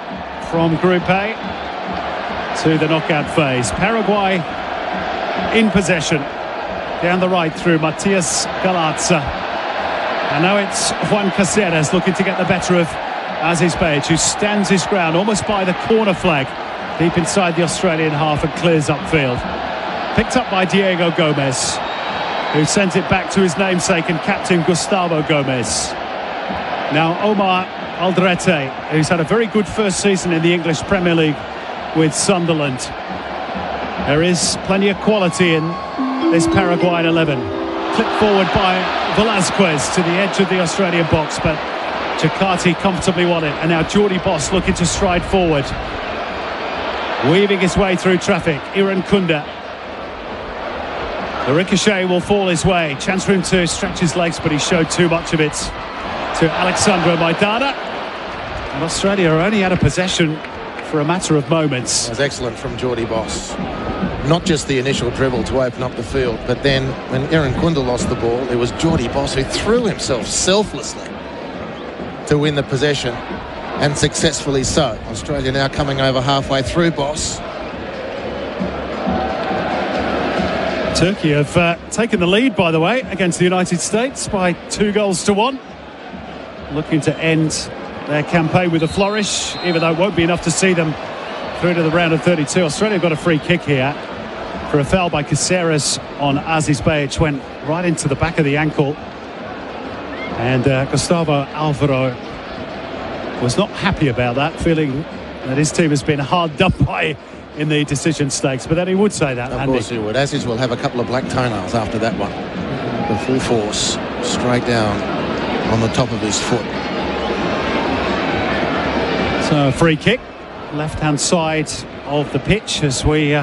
from Group A to the knockout phase. Paraguay in possession down the right through Matias Galazza. And now it's Juan Caceres looking to get the better of Aziz Behich, who stands his ground almost by the corner flag, deep inside the Australian half, and clears upfield. Picked up by Diego Gomez, who sends it back to his namesake and captain Gustavo Gomez. Now Omar Aldrete, who's had a very good first season in the English Premier League with Sunderland. There is plenty of quality in this Paraguayan 11. Flipped forward by Velasquez to the edge of the Australian box, but Chakati comfortably won it. And now Jordi Boss looking to stride forward, weaving his way through traffic. Irankunda. The ricochet will fall his way. Chance for him to stretch his legs, but he showed too much of it to Alexandro Maidana. And Australia are only out of possession for a matter of moments. That was excellent from Jordi Boss. Not just the initial dribble to open up the field, but then when Irankunda lost the ball, it was Jordi Boss who threw himself selflessly to win the possession, and successfully so. Australia now coming over halfway through Boss. Turkey have taken the lead, by the way, against the United States by 2-1. Looking to end their campaign with a flourish, even though it won't be enough to see them through to the round of 32. Australia got a free kick here for a foul by Caceres on Aziz Behich. Went right into the back of the ankle. And Gustavo Alvaro was not happy about that, feeling that his team has been hard done by in the decision stakes. But then he would say that, Of course he would. Aziz will have a couple of black toenails after that one. The full force straight down on the top of his foot. So a free kick, left-hand side of the pitch as we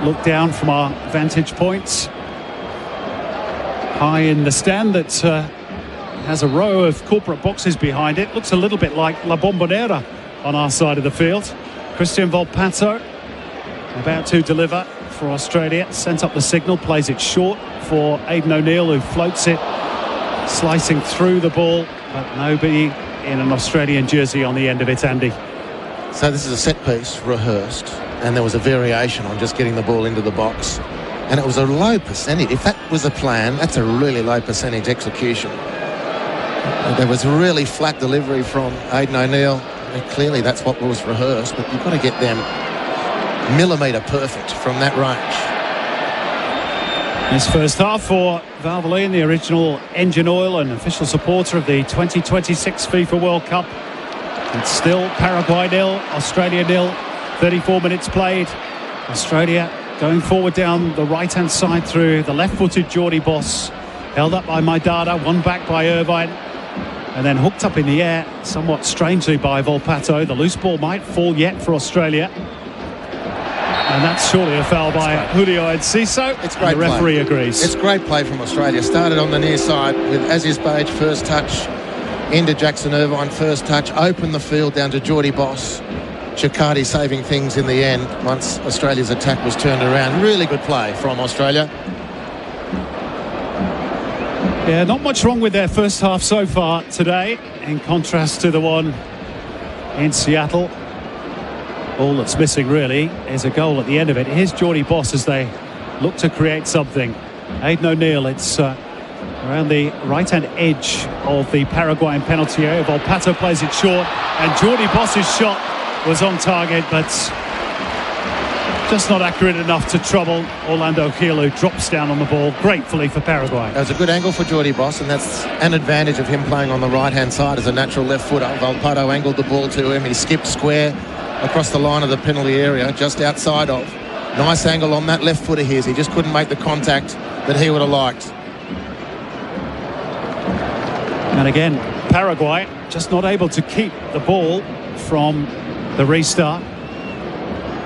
look down from our vantage points. High in the stand that has a row of corporate boxes behind it. Looks a little bit like La Bombonera on our side of the field. Christian Volpato about to deliver for Australia. Sent up the signal, plays it short for Aidan O'Neill, who floats it, slicing through the ball, but nobody in an Australian jersey on the end of it, Andy. So this is a set piece, rehearsed, and there was a variation on just getting the ball into the box. And it was a low percentage. If that was a plan, that's a really low percentage execution. There was really flat delivery from Aidan O'Neill. Clearly that's what was rehearsed, but you've got to get them millimetre perfect from that range. This first half for Valvoline, the original engine oil and official supporter of the 2026 FIFA World Cup. It's still Paraguay 0, Australia 0, 34 minutes played. Australia going forward down the right-hand side through the left-footed Jordi Boss. Held up by Maidana, won back by Irvine. And then hooked up in the air, somewhat strangely, by Volpato. The loose ball might fall yet for Australia. And that's surely a foul by Julio Enciso. It's great. The referee agrees. It's great play from Australia. Started on the near side with Aziz Behich, first touch, into Jackson Irvine, first touch, opened the field down to Jordi Boss. Chakati saving things in the end once Australia's attack was turned around. Really good play from Australia. Yeah, not much wrong with their first half so far today, in contrast to the one in Seattle. All that's missing really is a goal at the end of it. Here's Jordi Boss as they look to create something. Aidan O'Neill, it's around the right-hand edge of the Paraguayan penalty area. Volpato plays it short, and Jordi Boss's shot was on target, but Just not accurate enough to trouble Orlando Gil, who drops down on the ball gratefully for Paraguay. That was a good angle for Geordie Boss, and that's an advantage of him playing on the right-hand side as a natural left footer. Volpato angled the ball to him. He skipped square across the line of the penalty area, just outside of. Nice angle on that left footer here. He just couldn't make the contact that he would have liked. And again, Paraguay just not able to keep the ball from the restart.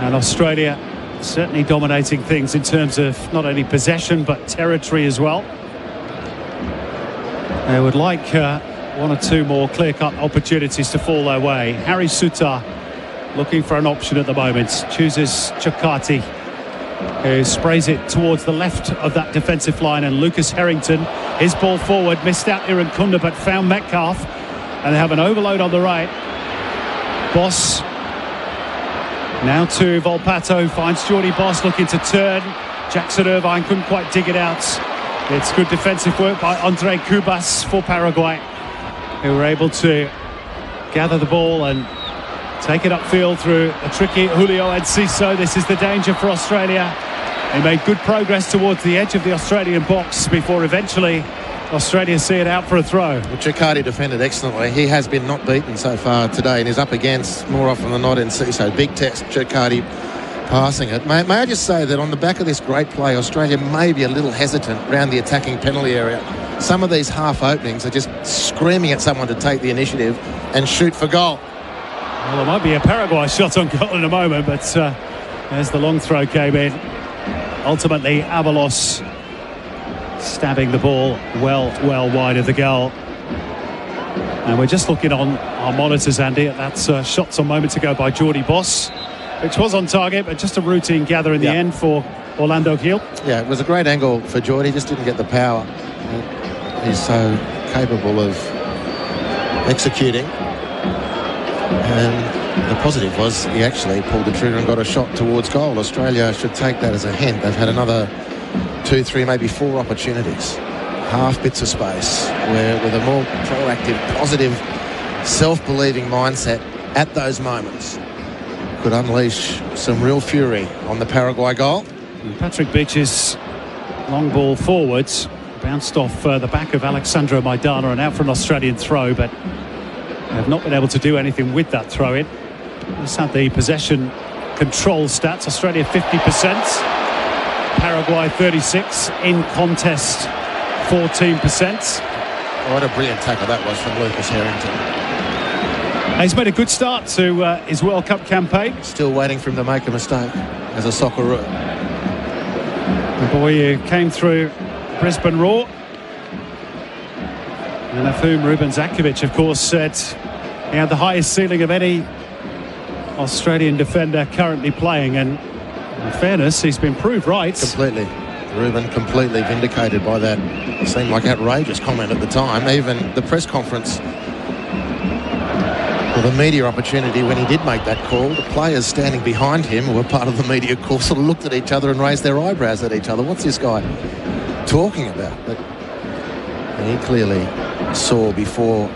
And Australia certainly dominating things in terms of not only possession but territory as well. They would like one or two more clear-cut opportunities to fall their way. Harry Sutar looking for an option at the moment. Chooses Chakati, who sprays it towards the left of that defensive line, and Lucas Harrington, his ball forward, missed out Irankunda but found Metcalf, and they have an overload on the right. Boss now to Volpato, finds Geordie Boss looking to turn. Jackson Irvine couldn't quite dig it out. It's good defensive work by Andre Cubas for Paraguay, who were able to gather the ball and take it upfield through a tricky Julio Enciso. This is the danger for Australia. They made good progress towards the edge of the Australian box before eventually Australia see it out for a throw. Well, Chakati defended excellently. He has been not beaten so far today and is up against, more often than not, Enciso. Big test, Chakati passing it. May I just say that on the back of this great play, Australia may be a little hesitant around the attacking penalty area. Some of these half openings are just screaming at someone to take the initiative and shoot for goal. Well, there might be a Paraguay shot on goal in a moment, but as the long throw came in, ultimately Avalos stabbing the ball well wide of the goal. And we're just looking on our monitors, Andy, at that shot some moments ago by Geordie Boss, which was on target, but just a routine gather in the end for Orlando Gil. Yeah, it was a great angle for Geordie, just didn't get the power. He's so capable of executing. And the positive was he actually pulled the trigger and got a shot towards goal. Australia should take that as a hint. They've had another 2, 3, maybe 4 opportunities, half bits of space, where with a more proactive, positive, self-believing mindset at those moments could unleash some real fury on the Paraguay goal. And Patrick Beach's long ball forwards bounced off the back of Alexandro Maidana and out for an Australian throw, but have not been able to do anything with that throw-in. Let's have the possession control stats. Australia 50%, Paraguay 36%, in contest 14%. What a brilliant tackle that was from Lucas Harrington. He's made a good start to his World Cup campaign. Still waiting for him to make a mistake as a Socceroo. The boy who came through Brisbane Roar, and of whom Ruben Zakovic, of course, said he had the highest ceiling of any Australian defender currently playing, and in fairness, he's been proved right. Completely. Ruben completely vindicated by that. It seemed like outrageous comment at the time. Even the press conference, or the media opportunity when he did make that call, the players standing behind him who were part of the media call sort of looked at each other and raised their eyebrows at each other. What's this guy talking about? But he clearly saw before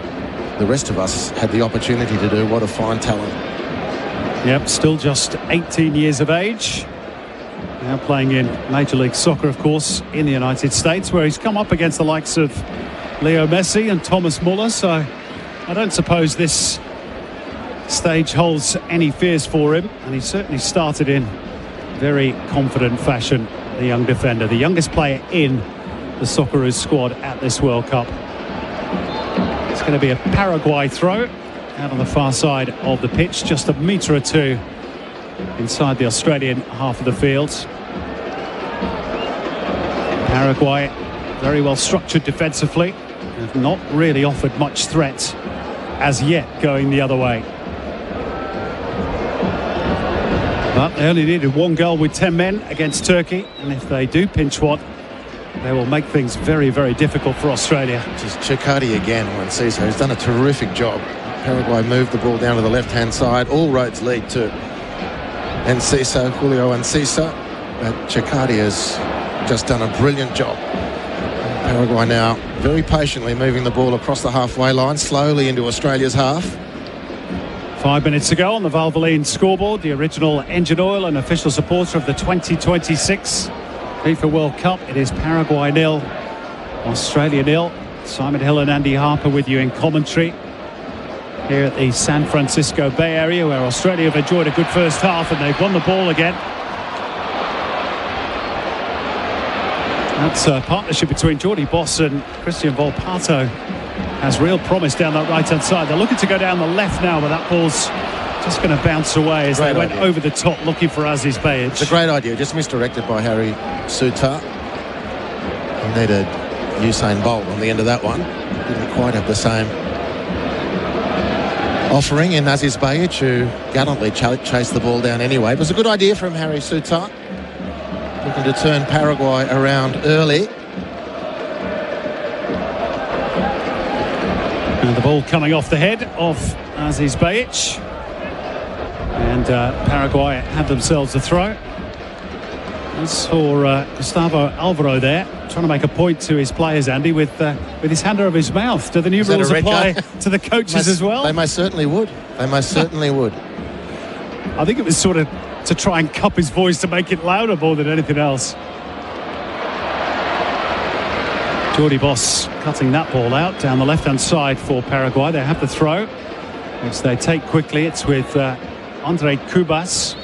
the rest of us had the opportunity to do. What a fine talent. Yep, still just 18 years of age. Now playing in Major League Soccer, of course, in the United States, where he's come up against the likes of Leo Messi and Thomas Muller. So I don't suppose this stage holds any fears for him. And he certainly started in very confident fashion, the young defender, the youngest player in the Socceroos squad at this World Cup. It's going to be a Paraguay throw out on the far side of the pitch, just a metre or two inside the Australian half of the field. Paraguay very well structured defensively, have not really offered much threat as yet going the other way. But they only needed 1 goal with 10 men against Turkey, and if they do pinch one, they will make things very difficult for Australia. Just Chakati again, Enciso, who's done a terrific job. Paraguay moved the ball down to the left-hand side. All roads lead to Enciso, Julio Enciso. But Chakati has just done a brilliant job. Paraguay now very patiently moving the ball across the halfway line, slowly into Australia's half. 5 minutes ago on the Valvoline scoreboard, the original engine oil and official supporter of the 2026 FIFA World Cup. It is Paraguay 0, Australia 0. Simon Hill and Andy Harper with you in commentary here at the San Francisco Bay Area, where Australia have enjoyed a good first half and they've won the ball again. That's a partnership between Jordi Boss and Christian Volpato. Has real promise down that right-hand side. They're looking to go down the left now, but that ball's just going to bounce away as they went over the top looking for Aziz Bayic. It's a great idea, just misdirected by Harry Sutar. He needed Usain Bolt on the end of that one. Didn't quite have the same offering in Aziz Bayic, who gallantly chased the ball down anyway. It was a good idea from Harry Sutar, looking to turn Paraguay around early. And the ball coming off the head of Aziz Bayic. And Paraguay have themselves a throw. As for Gustavo Alvaro there, trying to make a point to his players, Andy, with his hand over his mouth. Do the new rules apply to the coaches as well? They most certainly would. They most certainly would. I think it was sort of to try and cup his voice to make it louder more than anything else. Jordi Boss cutting that ball out down the left-hand side for Paraguay. They have the throw, which they take quickly. It's with Andre Cubas,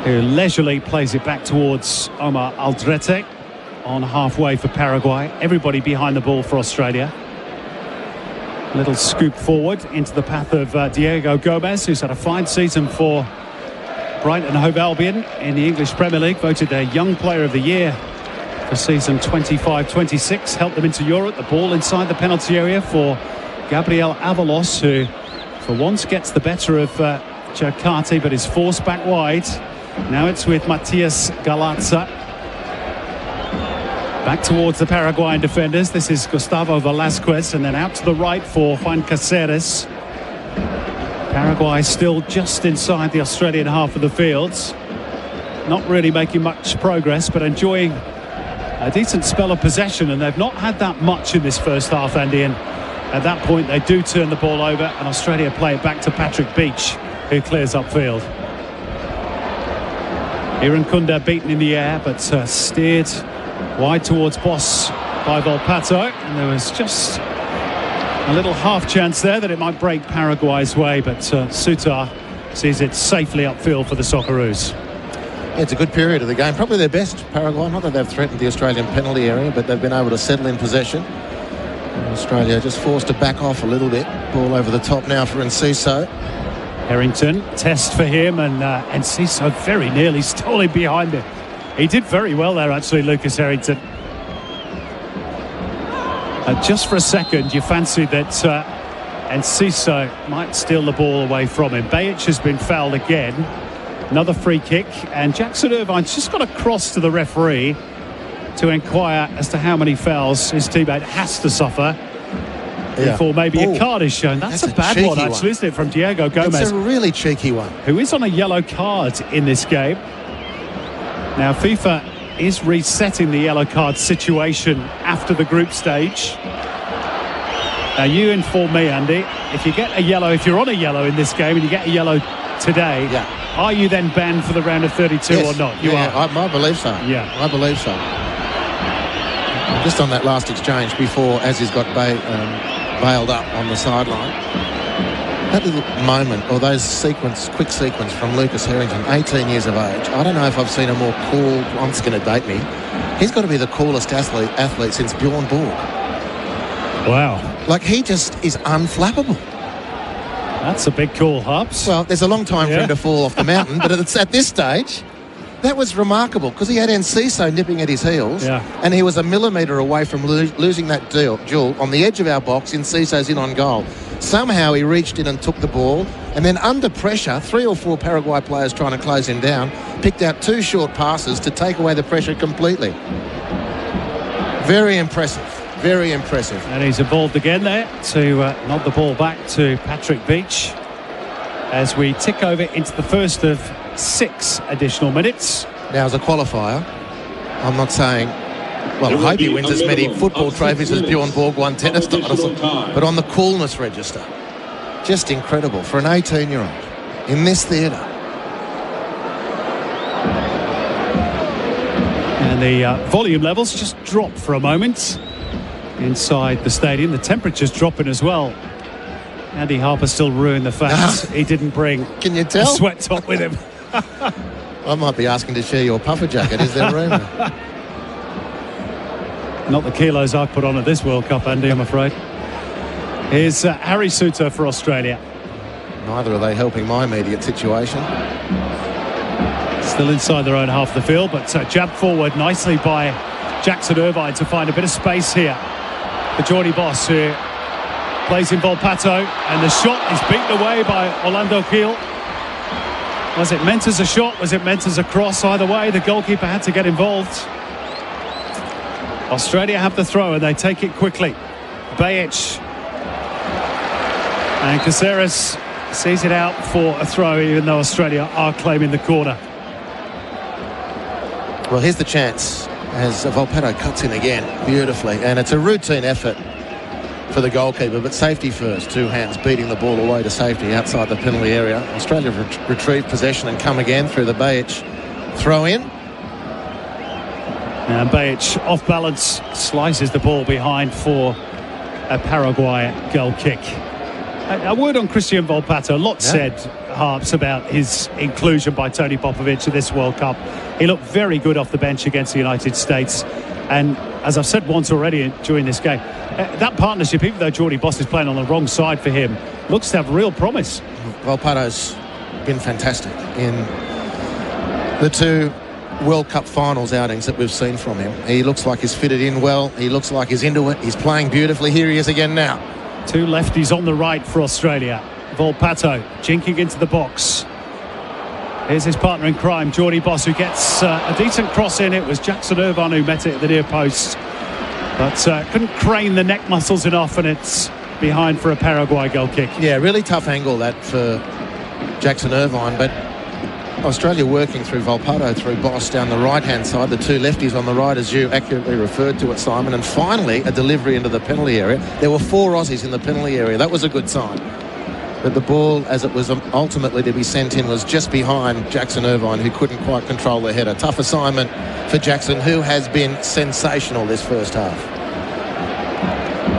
who leisurely plays it back towards Omar Aldrete on halfway for Paraguay. Everybody behind the ball for Australia. Little scoop forward into the path of Diego Gomez, who's had a fine season for Brighton and Hove Albion in the English Premier League. Voted their Young Player of the Year for season 25-26. Helped them into Europe. The ball inside the penalty area for Gabriel Avalos, who for once gets the better of Cherkati, but is forced back wide. Now it's with Matias Galarza. Back towards the Paraguayan defenders. This is Gustavo Velasquez, and then out to the right for Juan Caceres. Paraguay still just inside the Australian half of the fields. Not really making much progress, but enjoying a decent spell of possession, and they've not had that much in this first half, Andy. And at that point, they do turn the ball over, and Australia play it back to Patrick Beach, who clears upfield. Irankunda beaten in the air, but steered wide towards Boss by Volpato, and there was just a little half chance there that it might break Paraguay's way, but Sutar sees it safely upfield for the Socceroos. Yeah, it's a good period of the game, probably their best, Paraguay. Not that they've threatened the Australian penalty area, but they've been able to settle in possession. And Australia just forced to back off a little bit. Ball over the top now for Enciso. Harrington, test for him, and Enciso very nearly stole him behind it. He did very well there, actually, Lucas Harrington. Just for a second, you fancied that Enciso might steal the ball away from him. Bayic has been fouled again. Another free kick, and Jackson Irvine's just got across to the referee to inquire as to how many fouls his teammate has to suffer before maybe a card is shown. That's a bad one, actually, isn't it, from Diego Gomez? It's a really cheeky one. Who is on a yellow card in this game. Now, FIFA is resetting the yellow card situation after the group stage. Now, you inform me, Andy, if you're on a yellow in this game and you get a yellow today, are you then banned for the round of 32 or not? You are. I believe so. Yeah. I believe so. Just on that last exchange before Aziz got bailed up on the sideline. That little moment, or quick sequence from Lucas Harrington, 18 years of age. I don't know if I've seen a more cool, I'm just going to date me. He's got to be the coolest athlete since Bjorn Borg. Wow. Like, he just is unflappable. That's a big call, Hubs. Well, there's a long time for him to fall off the mountain, but it's at this stage, that was remarkable because he had Enciso nipping at his heels, and he was a millimetre away from losing that duel on the edge of our box. Enciso's in on goal. Somehow he reached in and took the ball, and then under pressure, 3 or 4 Paraguay players trying to close him down, picked out 2 short passes to take away the pressure completely. Very impressive. Very impressive. And he's involved again there to nod the ball back to Patrick Beach as we tick over into the first of 6 additional minutes. Now, as a qualifier, I'm not saying, well, I hope he wins as many football trophies as Bjorn Borg won tennis titles, but on the coolness register, Just incredible for an 18-year-old in this theatre. And the volume levels just drop for a moment inside the stadium. The temperature's dropping as well. Andy Harper still ruined the fact he didn't bring Can you tell? a sweat top with him. I might be asking to share your puffer jacket. Is there room? Not the kilos I put on at this World Cup, Andy, I'm afraid. Here's Harry Souttar for Australia. Neither are they helping my immediate situation. Still inside their own half of the field, but jabbed forward nicely by Jackson Irvine to find a bit of space here for Geordie Boss, who plays in Volpato, and the shot is beaten away by Orlando Keel. Was it meant as a shot? Was it meant as a cross? Either way, the goalkeeper had to get involved. Australia have the throw and they take it quickly. Bajic. And Caceres sees it out for a throw, even though Australia are claiming the corner. Well, here's the chance as Volpato cuts in again beautifully, and it's a routine effort for the goalkeeper, but safety first. Two hands beating the ball away to safety outside the penalty area. Australia retrieve possession and come again through the Bajic throw in. And Bajic off balance slices the ball behind for a Paraguay goal kick. A word on Christian Volpato. A lot said, Harps, about his inclusion by Tony Popovich in this World Cup. He looked very good off the bench against the United States. And as I've said once already during this game, that partnership, even though Geordie Boss is playing on the wrong side for him, looks to have real promise. Volpato's been fantastic in the two World Cup finals outings that we've seen from him. He looks like he's fitted in well. He looks like he's into it. He's playing beautifully. Here he is again now. Two lefties on the right for Australia. Volpato jinking into the box. Here's his partner in crime, Geordie Boss, who gets a decent cross in. It was Jackson Irvine who met it at the near post, but couldn't crane the neck muscles enough, and it's behind for a Paraguay goal kick. Yeah, really tough angle that for Jackson Irvine, but Australia working through Volpato, through Boss down the right-hand side, the two lefties on the right, as you accurately referred to it, Simon, and finally a delivery into the penalty area. There were 4 Aussies in the penalty area. That was a good sign. But the ball, as it was ultimately to be sent in, was just behind Jackson Irvine, who couldn't quite control the header. Tough assignment for Jackson, who has been sensational this first half.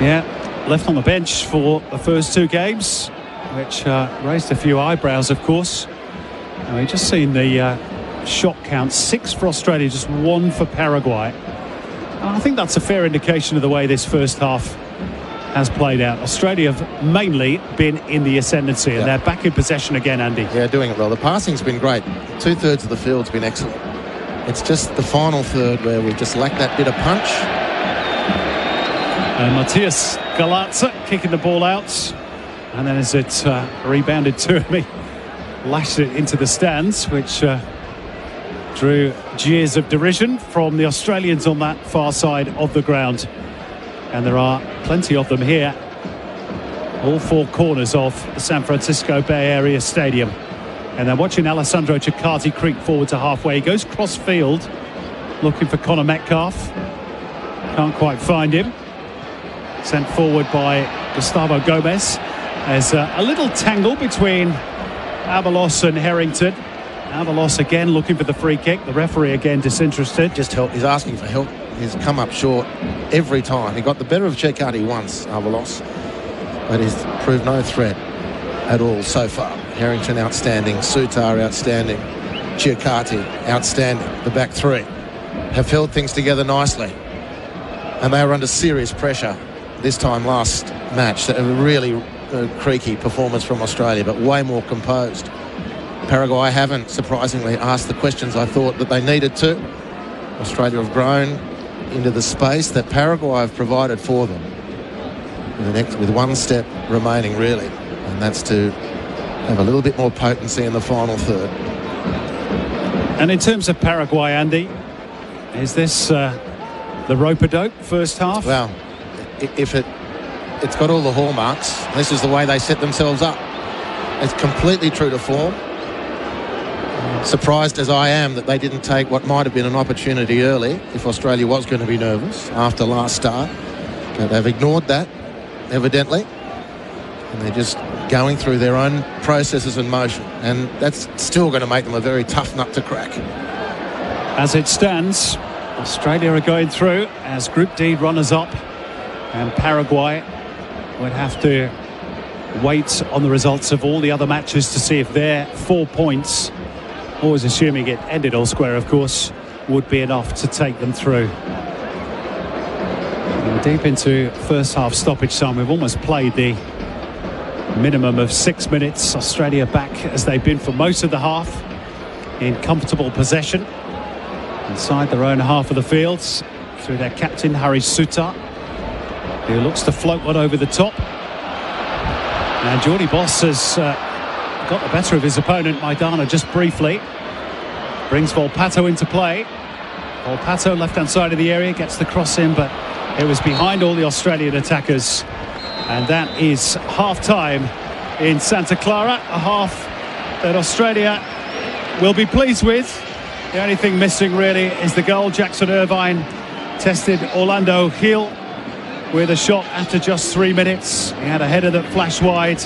Yeah, left on the bench for the first 2 games, which raised a few eyebrows, of course. We've just seen the shot count, 6 for Australia, just 1 for Paraguay. And I think that's a fair indication of the way this first half has played out. Australia have mainly been in the ascendancy, and they're back in possession again, Andy. Yeah, doing it well. The passing's been great. 2/3 of the field's been excellent. It's just the final third where we've just lacked that bit of punch. And Matthias Galatza kicking the ball out, and then as it rebounded to him, he lashed it into the stands, which drew jeers of derision from the Australians on that far side of the ground. And there are plenty of them here, all 4 corners of the San Francisco Bay Area Stadium. And they're watching Alessandro Ciccati creep forward to halfway. He goes cross field looking for Connor Metcalf. Can't quite find him. Sent forward by Gustavo Gomez. There's a little tangle between Avalos and Harrington. Avalos again looking for the free kick. The referee again disinterested. Just help. He's asking for help. He's come up short every time. He got the better of Ciccati once, Avalos, but he's proved no threat at all so far. Harrington outstanding, Souttar outstanding, Ciccati outstanding. The back 3 have held things together nicely, and they were under serious pressure this time last match. A really creaky performance from Australia, but way more composed. Paraguay haven't, surprisingly, asked the questions I thought that they needed to. Australia have grown into the space that Paraguay have provided for them, with one step remaining, really, and that's to have a little bit more potency in the final third. And in terms of Paraguay, Andy, is this the rope-a-dope first half? Well, if it's got all the hallmarks. This is the way they set themselves up. It's completely true to form. Surprised as I am that they didn't take what might have been an opportunity early if Australia was going to be nervous after last start. But they've ignored that, evidently. And they're just going through their own processes and motion, and that's still going to make them a very tough nut to crack. As it stands, Australia are going through as Group D runners-up, and Paraguay would have to wait on the results of all the other matches to see if their 4 points, always assuming it ended all square, of course, would be enough to take them through. We're deep into first half stoppage time. We've almost played the minimum of 6 minutes. Australia back as they've been for most of the half, in comfortable possession inside their own half of the fields through their captain Harry Suter, who looks to float one over the top. And Geordie Boss has got the better of his opponent Maidana just briefly. Brings Volpato into play. Volpato left hand side of the area, gets the cross in, but it was behind all the Australian attackers. And that is half-time in Santa Clara, a half that Australia will be pleased with. The only thing missing really is the goal. Jackson Irvine tested Orlando Gil with a shot after just 3 minutes. He had a header that flashed wide.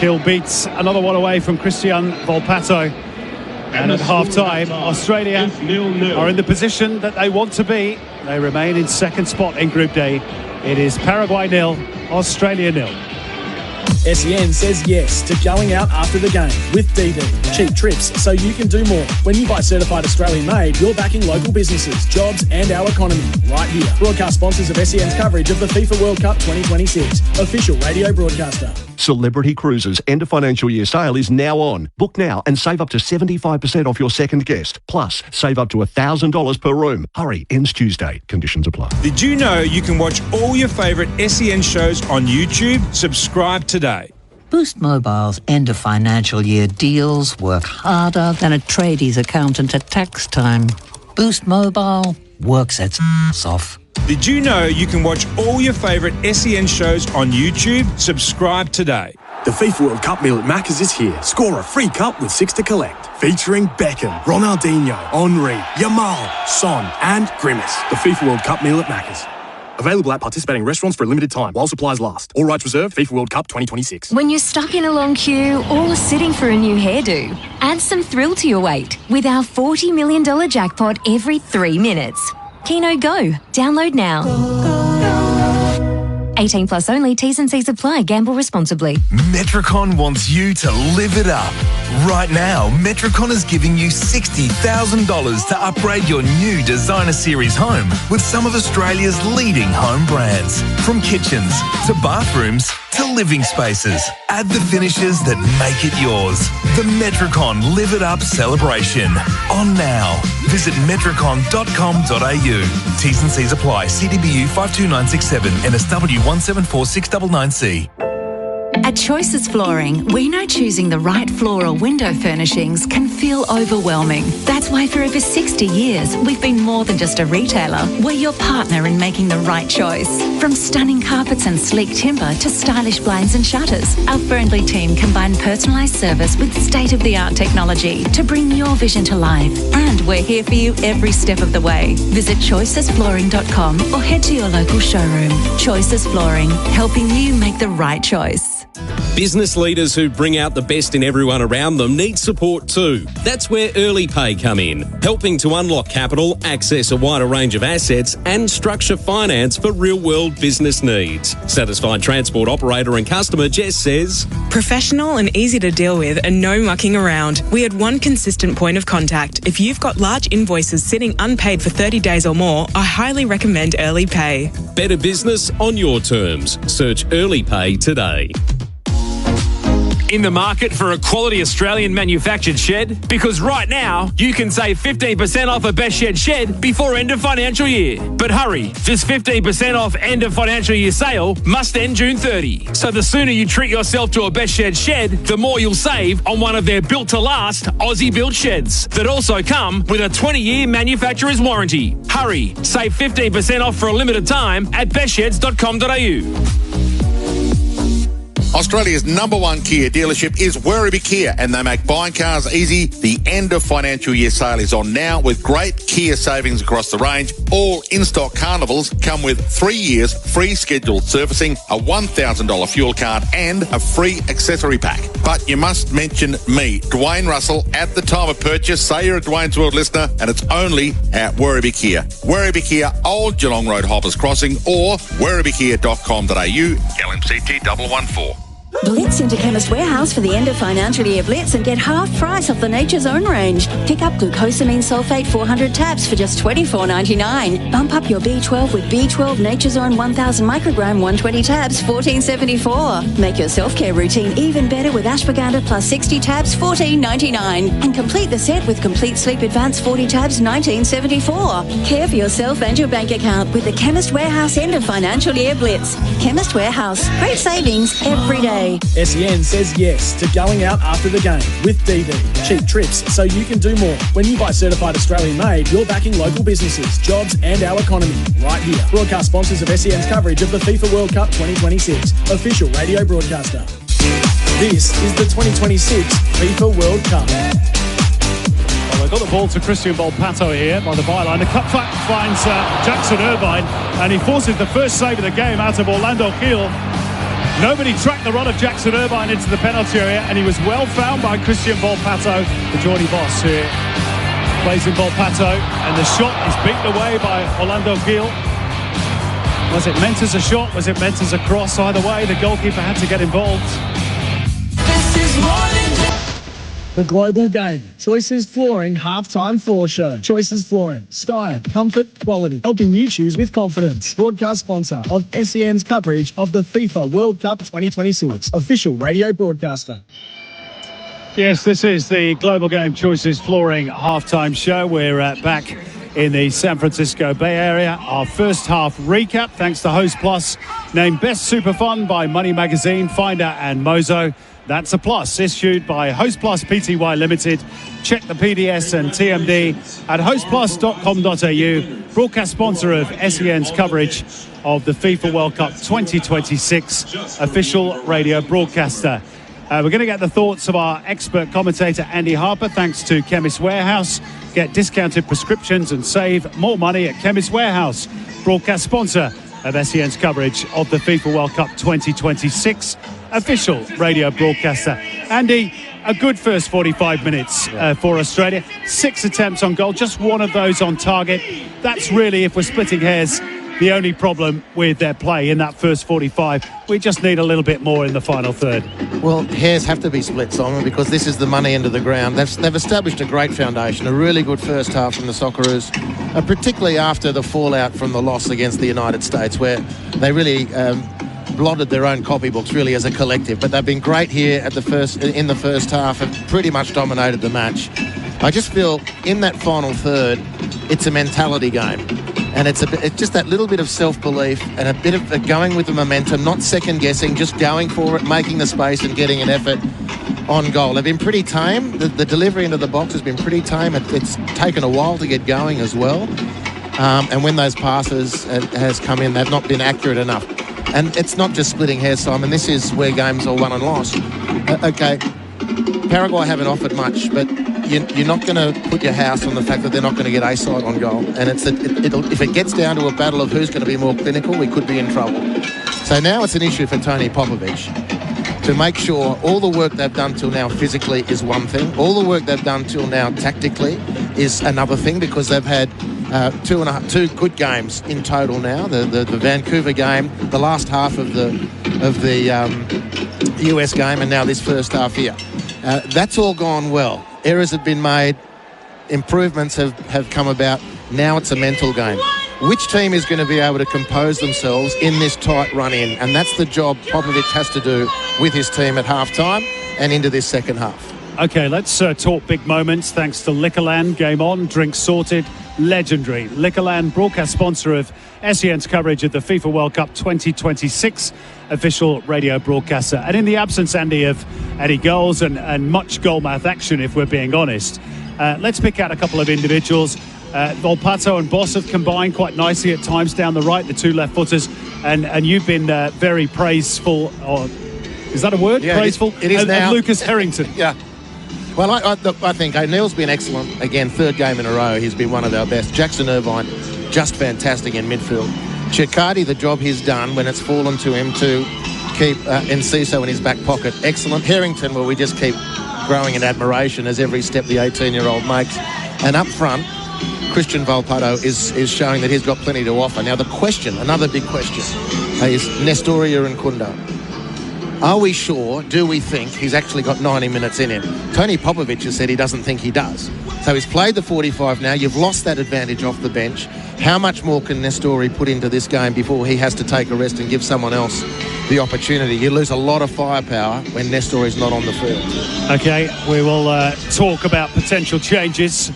Gil beats another one away from Christian Volpato. And at half-time, Australia are in the position that they want to be. They remain in second spot in Group D. It is Paraguay 0, Australia 0. SEN says yes to going out after the game with DD. Cheap trips so you can do more. When you buy certified Australian made, you're backing local businesses, jobs and our economy right here. Broadcast sponsors of SEN's coverage of the FIFA World Cup 2026. Official radio broadcaster. Celebrity Cruises' end of financial year sale is now on. Book now and save up to 75% off your second guest. Plus, save up to $1,000 per room. Hurry, ends Tuesday. Conditions apply. Did you know you can watch all your favourite SEN shows on YouTube? Subscribe today. Boost Mobile's end of financial year deals work harder than a tradies accountant at tax time. Boost Mobile works its ass off. Did you know you can watch all your favourite SEN shows on YouTube? Subscribe today. The FIFA World Cup meal at Macca's is here. Score a free cup with 6 to collect. Featuring Beckham, Ronaldinho, Henry, Yamal, Son and Grimace. The FIFA World Cup meal at Macca's. Available at participating restaurants for a limited time while supplies last. All rights reserved. FIFA World Cup 2026. When you're stuck in a long queue or sitting for a new hairdo, add some thrill to your wait with our $40 million jackpot every 3 minutes. Keno Go. Download now. 18 plus only. T's and C's apply. Gamble responsibly. Metricon wants you to live it up. Right now, Metricon is giving you $60,000 to upgrade your new designer series home with some of Australia's leading home brands. From kitchens to bathrooms to living spaces. Add the finishes that make it yours. The Metricon Live It Up celebration. On now. Visit metricon.com.au. T's and C's apply. CDBU 52967 NSW 174699C. At Choices Flooring, we know choosing the right floor or window furnishings can feel overwhelming. That's why for over 60 years, we've been more than just a retailer. We're your partner in making the right choice. From stunning carpets and sleek timber to stylish blinds and shutters, our friendly team combine personalised service with state-of-the-art technology to bring your vision to life. And we're here for you every step of the way. Visit choicesflooring.com or head to your local showroom. Choices Flooring, helping you make the right choice. Business leaders who bring out the best in everyone around them need support too. That's where Early Pay come in, helping to unlock capital, access a wider range of assets and structure finance for real-world business needs. Satisfied transport operator and customer Jess says, professional and easy to deal with and no mucking around. We had one consistent point of contact. If you've got large invoices sitting unpaid for 30 days or more, I highly recommend Early Pay. Better business on your terms. Search Early Pay today. In the market for a quality Australian manufactured shed? Because right now, you can save 15% off a Best Shed shed before end of financial year. But hurry, this 15% off end of financial year sale must end June 30. So the sooner you treat yourself to a Best Shed shed, the more you'll save on one of their built-to-last Aussie-built sheds that also come with a 20-year manufacturer's warranty. Hurry, save 15% off for a limited time at bestsheds.com.au. Australia's #1 Kia dealership is Werribee Kia, and they make buying cars easy. The end of financial year sale is on now with great Kia savings across the range. All in-stock Carnivals come with 3 years free scheduled servicing, a $1,000 fuel card and a free accessory pack. But you must mention me, Dwayne Russell, at the time of purchase. Say you're a Dwayne's World listener, and it's only at Werribee Kia. Werribee Kia, Old Geelong Road, Hoppers Crossing, or werribeekia.com.au, LMCT 114. Blitz into Chemist Warehouse for the end of financial year Blitz and get half price off the Nature's Own range. Pick up glucosamine sulfate 400 tabs for just $24.99. Bump up your B12 with B12 Nature's Own 1000 microgram 120 tabs, $14.74. Make your self-care routine even better with ashwagandha plus 60 tabs, $14.99. And complete the set with Complete Sleep Advance 40 tabs, $19.74. Care for yourself and your bank account with the Chemist Warehouse end of financial year Blitz. Chemist Warehouse. Great savings every day. SEN says yes to going out after the game with DD. Cheap trips so you can do more. When you buy certified Australian made, you're backing local businesses, jobs and our economy right here. Broadcast sponsors of SEN's coverage of the FIFA World Cup 2026. Official radio broadcaster. This is the 2026 FIFA World Cup. Well, they've got the ball to Christian Volpato here by the byline. The cutback finds Jackson Irvine, and he forces the first save of the game out of Orlando Gil. Nobody tracked the run of Jackson Irvine into the penalty area, and he was well found by Christian Volpato, the Geordie boss, who plays in Volpato, and the shot is beaten away by Orlando Gil. Was it meant as a shot? Was it meant as a cross? Either way, the goalkeeper had to get involved. The Global Game. Choices Flooring Halftime Floor Show. Choices Flooring. Style, comfort, quality. Helping you choose with confidence. Broadcast sponsor of SEN's coverage of the FIFA World Cup 2026. Official radio broadcaster. Yes, this is the Global Game Choices Flooring Halftime Show. We're back in the San Francisco Bay Area. Our first half recap, thanks to Host Plus, named Best Super Fun by Money Magazine, Finder and Mozo. That's a plus, issued by Host Plus Pty Limited. Check the PDS and TMD at hostplus.com.au. Broadcast sponsor of SEN's coverage of the FIFA World Cup 2026. Official radio broadcaster. We're going to get the thoughts of our expert commentator Andy Harper, thanks to Chemist Warehouse. Get discounted prescriptions and save more money at Chemist Warehouse. Broadcast sponsor of SEN's coverage of the FIFA World Cup 2026. Official radio broadcaster. Andy, a good first 45 minutes for Australia. 6 attempts on goal, just one of those on target. That's really, if we're splitting hairs, the only problem with their play in that first 45. We just need a little bit more in the final third. Well, hairs have to be split, Simon, because this is the money end of the ground. They've established a great foundation, a really good first half from the Socceroos, particularly after the fallout from the loss against the United States, where they really blotted their own copybooks really as a collective. But they've been great here in the first half, and pretty much dominated the match. I just feel in that final third, it's a mentality game. And it's just that little bit of self-belief and a bit of going with the momentum, not second-guessing, just going for it, making the space and getting an effort on goal. They've been pretty tame. The delivery into the box has been pretty tame. It's taken a while to get going as well. And when those passes has come in, they've not been accurate enough. And it's not just splitting hairs, Simon. This is where games are won and lost. Okay, Paraguay haven't offered much, but you're not going to put your house on the fact that they're not going to get a side on goal. And if it gets down to a battle of who's going to be more clinical, we could be in trouble. So now it's an issue for Tony Popovic to make sure all the work they've done till now physically is one thing. All the work they've done till now tactically is another thing, because they've had two good games in total now. The Vancouver game, the last half of the US game, and now this first half here. That's all gone well. Errors have been made. Improvements have come about. Now it's a mental game. Which team is going to be able to compose themselves in this tight run-in? And that's the job Popovic has to do with his team at half-time and into this second half. OK, let's talk big moments. Thanks to Liquorland. Game on, drinks sorted. Legendary. Liquorland, broadcast sponsor of SEN's coverage of the FIFA World Cup 2026. Official radio broadcaster. And in the absence, Andy, of any goals and much goal-mouth action, if we're being honest, let's pick out a couple of individuals. Volpato and Boss have combined quite nicely at times down the right, the two left-footers. And you've been very praiseful Is that a word? Yeah, Praiseful? It is now. And Lucas Harrington. Yeah. Well, I think O'Neill's been excellent. Again, third game in a row, he's been one of our best. Jackson Irvine, just fantastic in midfield. Chikati, the job he's done when it's fallen to him to keep Enciso in his back pocket, excellent. Harrington, well, we just keep growing in admiration as every step the 18-year-old makes. And up front, Christian Volpato is showing that he's got plenty to offer. Now, the question, another big question, is Nestoria and Kunda. Are we sure, do we think he's actually got 90 minutes in him? Tony Popovic has said he doesn't think he does. So he's played the 45 now. You've lost that advantage off the bench. How much more can Nestori put into this game before he has to take a rest and give someone else the opportunity? You lose a lot of firepower when Nestori's not on the field. OK, we will talk about potential changes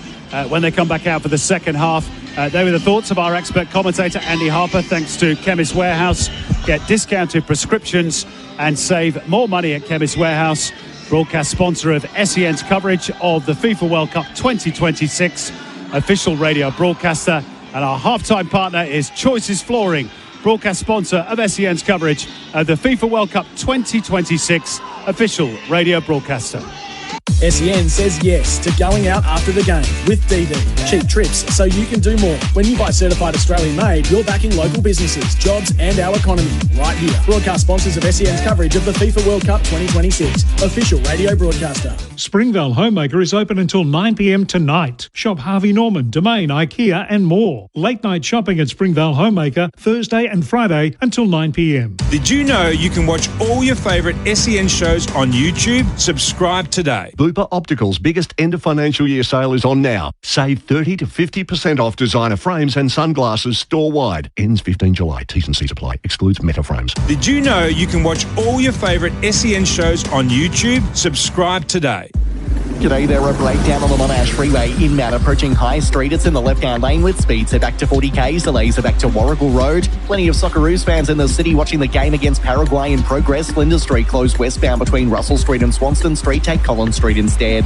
when they come back out for the second half. They were the thoughts of our expert commentator, Andy Harper. Thanks to Chemist Warehouse. Get discounted prescriptions and save more money at Chemist Warehouse. Broadcast sponsor of SEN's coverage of the FIFA World Cup 2026. Official radio broadcaster. And our halftime partner is Choices Flooring. Broadcast sponsor of SEN's coverage of the FIFA World Cup 2026. Official radio broadcaster. SEN says yes to going out after the game with DD. Cheap trips so you can do more. When you buy certified Australian made, you're backing local businesses, jobs and our economy right here. Broadcast sponsors of SEN's coverage of the FIFA World Cup 2026. Official radio broadcaster. Springvale Homemaker is open until 9 p.m. tonight. Shop Harvey Norman, Domain, IKEA and more. Late night shopping at Springvale Homemaker Thursday and Friday until 9 p.m. Did you know you can watch all your favourite SEN shows on YouTube? Subscribe today. Bupa Optical's biggest end of financial year sale is on now. Save 30 to 50% off designer frames and sunglasses store-wide. Ends 15 July. T's and C's apply. Excludes Meta frames. Did you know you can watch all your favourite SEN shows on YouTube? Subscribe today. G'day there, a breakdown on the Monash Freeway inbound approaching High Street. It's in the left-hand lane with speeds back to 40 k's. Delays are back to Warrigal Road. Plenty of Socceroos fans in the city watching the game against Paraguay in progress. Flinders Street closed westbound between Russell Street and Swanston Street. Take Collins Street instead.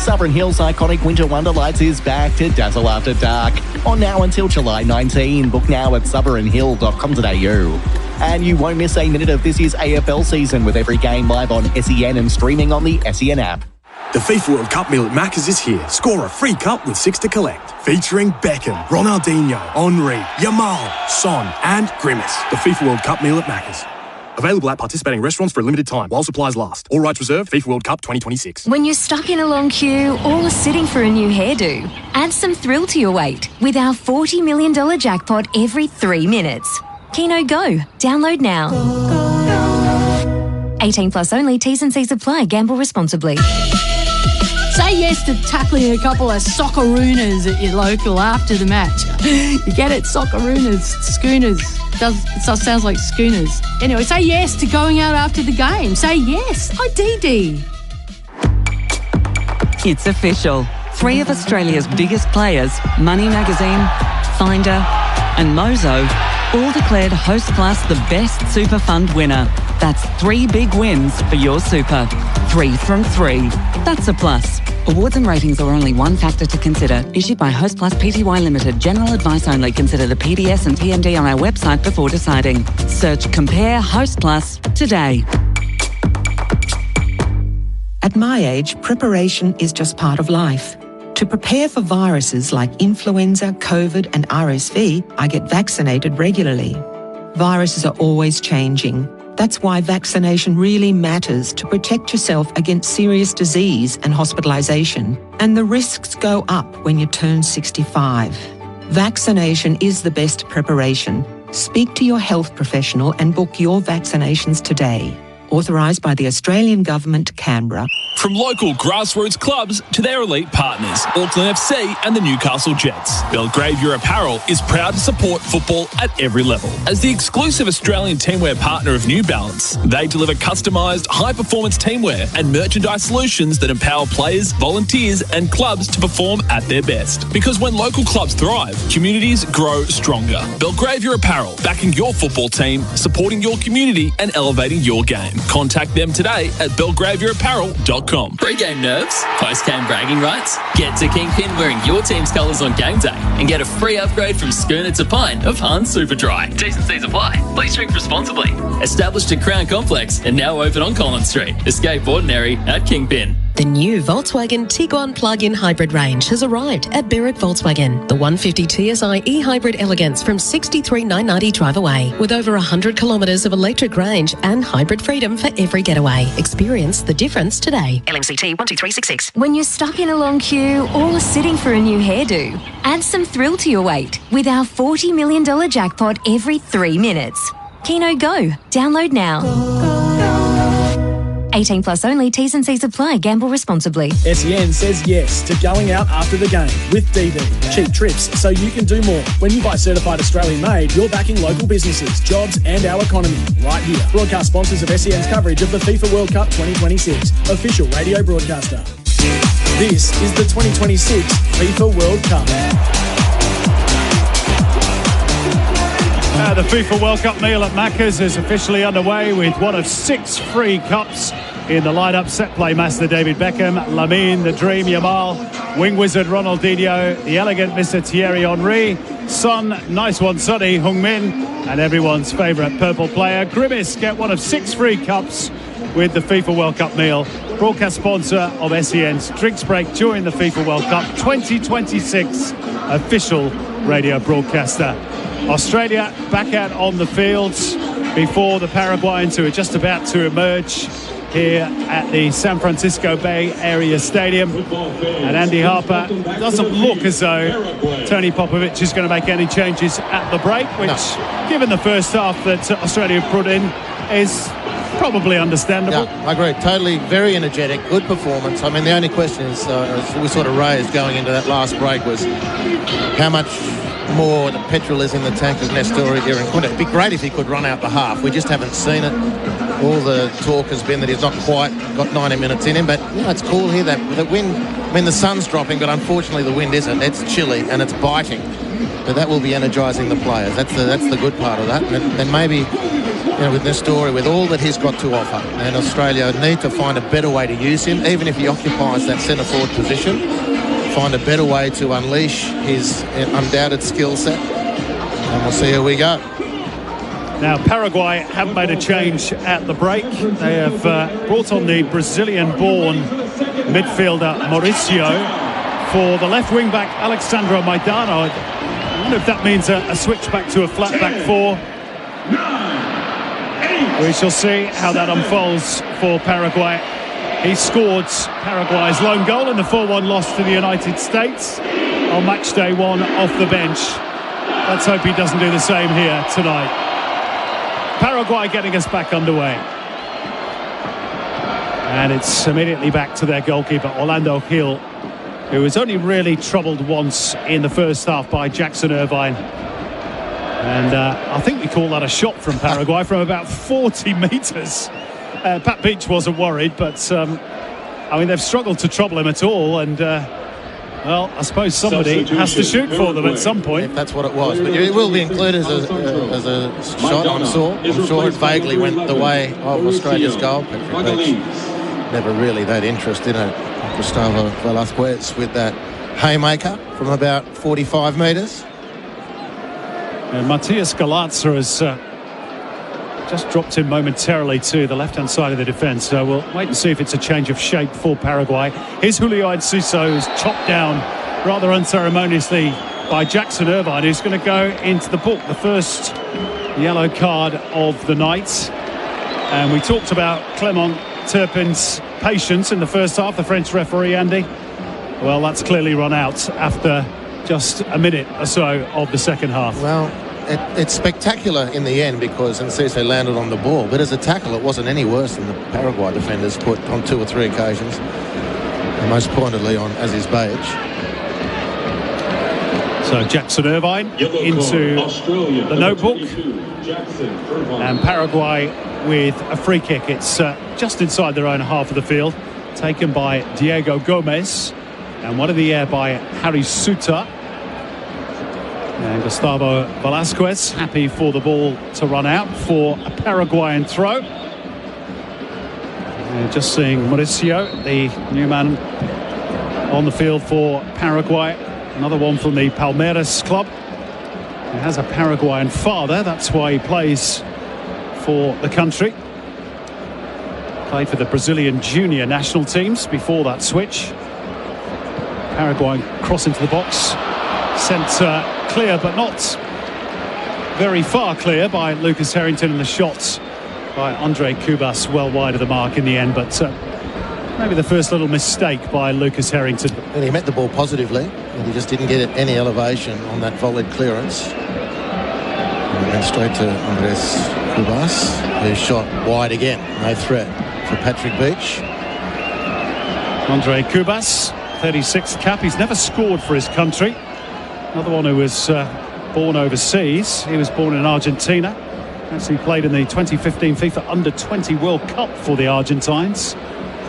Sovereign Hills' iconic Winter Wonderlights is back to dazzle after dark. On now until July 19. Book now at sovereignhill.com.au. And you won't miss a minute of this year's AFL season with every game live on SEN and streaming on the SEN app. The FIFA World Cup meal at Macca's is here. Score a free cup with 6 to collect. Featuring Beckham, Ronaldinho, Henry, Yamal, Son and Grimace. The FIFA World Cup meal at Macca's. Available at participating restaurants for a limited time while supplies last. All rights reserved. FIFA World Cup 2026. When you're stuck in a long queue or sitting for a new hairdo, add some thrill to your wait with our $40 million jackpot every 3 minutes. Keno Go. Download now. 18 plus only. T's and C's apply. Gamble responsibly. Say yes to tackling a couple of soccerooners at your local after the match. You get it? Soccerooners, schooners. It sounds like schooners. Anyway, say yes to going out after the game. Say yes. Hi, Dee. It's official. 3 of Australia's biggest players, Money Magazine, Finder and Mozo, all declared Host Plus the best super fund winner. That's 3 big wins for your super. 3 from 3. That's a plus. Awards and ratings are only one factor to consider. Issued by Host Plus Pty Limited. General advice only. Consider the PDS and TMD on our website before deciding. Search Compare Host Plus today. At my age, preparation is just part of life. To prepare for viruses like influenza, COVID and RSV, I get vaccinated regularly. Viruses are always changing. That's why vaccination really matters to protect yourself against serious disease and hospitalisation. And the risks go up when you turn 65. Vaccination is the best preparation. Speak to your health professional and book your vaccinations today. Authorised by the Australian Government, Canberra. From local grassroots clubs to their elite partners, Auckland FC and the Newcastle Jets, Belgravia Apparel is proud to support football at every level. As the exclusive Australian teamwear partner of New Balance, they deliver customised, high-performance teamwear and merchandise solutions that empower players, volunteers and clubs to perform at their best. Because when local clubs thrive, communities grow stronger. Belgravia Apparel, backing your football team, supporting your community and elevating your game. Contact them today at belgraviaapparel.com. kingpin.com. Pre-game nerves? Post-game bragging rights? Get to Kingpin wearing your team's colours on game day and get a free upgrade from schooner to pint of Hans Super Dry. T's and C's apply. Please drink responsibly. Established at Crown Complex and now open on Collins Street. Escape ordinary at Kingpin. The new Volkswagen Tiguan plug-in hybrid range has arrived at Berwick Volkswagen. The 150 TSI e-hybrid elegance from $63,990 drive away, with over 100 kilometres of electric range and hybrid freedom for every getaway. Experience the difference today. LMCT 12366. When you're stuck in a long queue or sitting for a new hairdo, add some thrill to your wait with our $40 million jackpot every 3 minutes. Keno Go. Download now. 18 plus only. T's and C's apply. Gamble responsibly. SEN says yes to going out after the game with DD. Cheap trips so you can do more. When you buy certified Australian made, you're backing local businesses, jobs and our economy right here. Broadcast sponsors of SEN's coverage of the FIFA World Cup 2026. Official radio broadcaster. This is the 2026 FIFA World Cup. The FIFA World Cup meal at Macca's is officially underway with one of 6 free cups in the lineup. Set play master David Beckham, Lamine, the Dream Yamal, wing wizard Ronaldinho, the elegant Mr. Thierry Henry, Son, nice one Sonny, Heung-min, and everyone's favourite purple player Grimace get one of 6 free cups with the FIFA World Cup meal. Broadcast sponsor of SEN's Drinks Break during the FIFA World Cup 2026 official radio broadcaster. Australia back out on the fields before the Paraguayans, who are just about to emerge here at the San Francisco Bay Area Stadium. And Andy Harper doesn't look as though Tony Popovich is going to make any changes at the break, which, given the first half that Australia put in, is probably understandable. Yeah, I agree. Totally very energetic, good performance. I mean, the only question is, we sort of raised going into that last break, was how much more the petrol is in the tank of Nestori here in Quinta. It'd be great if he could run out the half. We just haven't seen it. All the talk has been that he's not quite got 90 minutes in him, but you know, it's cool here. That the wind, I mean, the sun's dropping, but unfortunately the wind isn't. It's chilly and it's biting, but that will be energising the players. That's the good part of that. And maybe, you know, with Nestori, with all that he's got to offer, and Australia need to find a better way to use him, even if he occupies that centre forward position. Find a better way to unleash his undoubted skill set, and we'll see how we go. Now, Paraguay have made a change at the break. They have brought on the Brazilian-born midfielder Mauricio for the left wing-back Alexandro Maidana. I wonder if that means a switch back to a flat-back 4. We shall see how that unfolds for Paraguay. He scored Paraguay's lone goal in the 4-1 loss to the United States on match day 1 off the bench. Let's hope he doesn't do the same here tonight. Paraguay getting us back underway. And it's immediately back to their goalkeeper, Orlando Gil, who was only really troubled once in the first half by Jackson Irvine. And I think we call that a shot from Paraguay from about 40 metres. Pat Beach wasn't worried, but I mean, they've struggled to trouble him at all, and well, I suppose somebody has to shoot for them at some point. If that's what it was, but it will be included as a shot. I'm sure it vaguely went the way of Australia's goal. Patrick Beach never really that interested in it. Gustavo Velasquez with that haymaker from about 45 metres. And Matias Galazza has just dropped in momentarily to the left-hand side of the defence, so we'll wait and see if it's a change of shape for Paraguay. Here's Julio Enciso, who's chopped down rather unceremoniously by Jackson Irvine, who's going to go into the book, the first yellow card of the night. And we talked about Clement Turpin's patience in the first half, the French referee, Andy. Well, that's clearly run out after just a minute or so of the second half. Well, it's spectacular in the end because Enciso landed on the ball, but as a tackle it wasn't any worse than the Paraguay defenders put on 2 or 3 occasions, and most pointedly on Aziz Baic. So Jackson Irvine into the notebook, and Paraguay with a free kick. It's just inside their own half of the field, taken by Diego Gomez, and one in the air by Harry Suter. And Gustavo Velasquez happy for the ball to run out for a Paraguayan throw. Just seeing Mauricio, the new man on the field for Paraguay. Another one from the Palmeiras club. He has a Paraguayan father, that's why he plays for the country. Played for the Brazilian junior national teams before that switch. Paraguay cross into the box. Sent clear, but not very far clear by Lucas Harrington, and the shots by Andre Cubas well wide of the mark in the end, but maybe the first little mistake by Lucas Harrington. And he met the ball positively, and he just didn't get any elevation on that volleyed clearance. And went straight to Andres Cubas, who shot wide again. No threat for Patrick Beach. Andre Cubas, 36th cap. He's never scored for his country. Another one who was born overseas. He was born in Argentina. Actually played in the 2015 FIFA Under-20 World Cup for the Argentines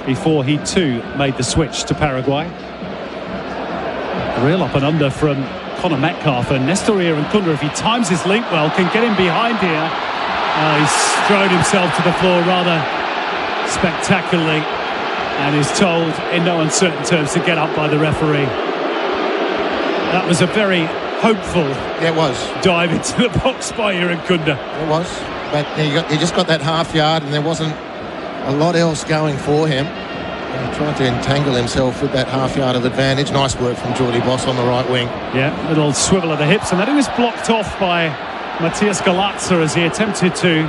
before he too made the switch to Paraguay. A real up and under from Conor Metcalf, and Nestor Irankunda, if he times his leap well, can get him behind here. He's thrown himself to the floor rather spectacularly and is told in no uncertain terms to get up by the referee. That was a very hopeful dive into the box by Irankunda. It was, but he just got that half yard and there wasn't a lot else going for him. He tried to entangle himself with that half yard of advantage. Nice work from Jordi Boss on the right wing. Yeah, little swivel of the hips, and then he was blocked off by Matias Galazza as he attempted to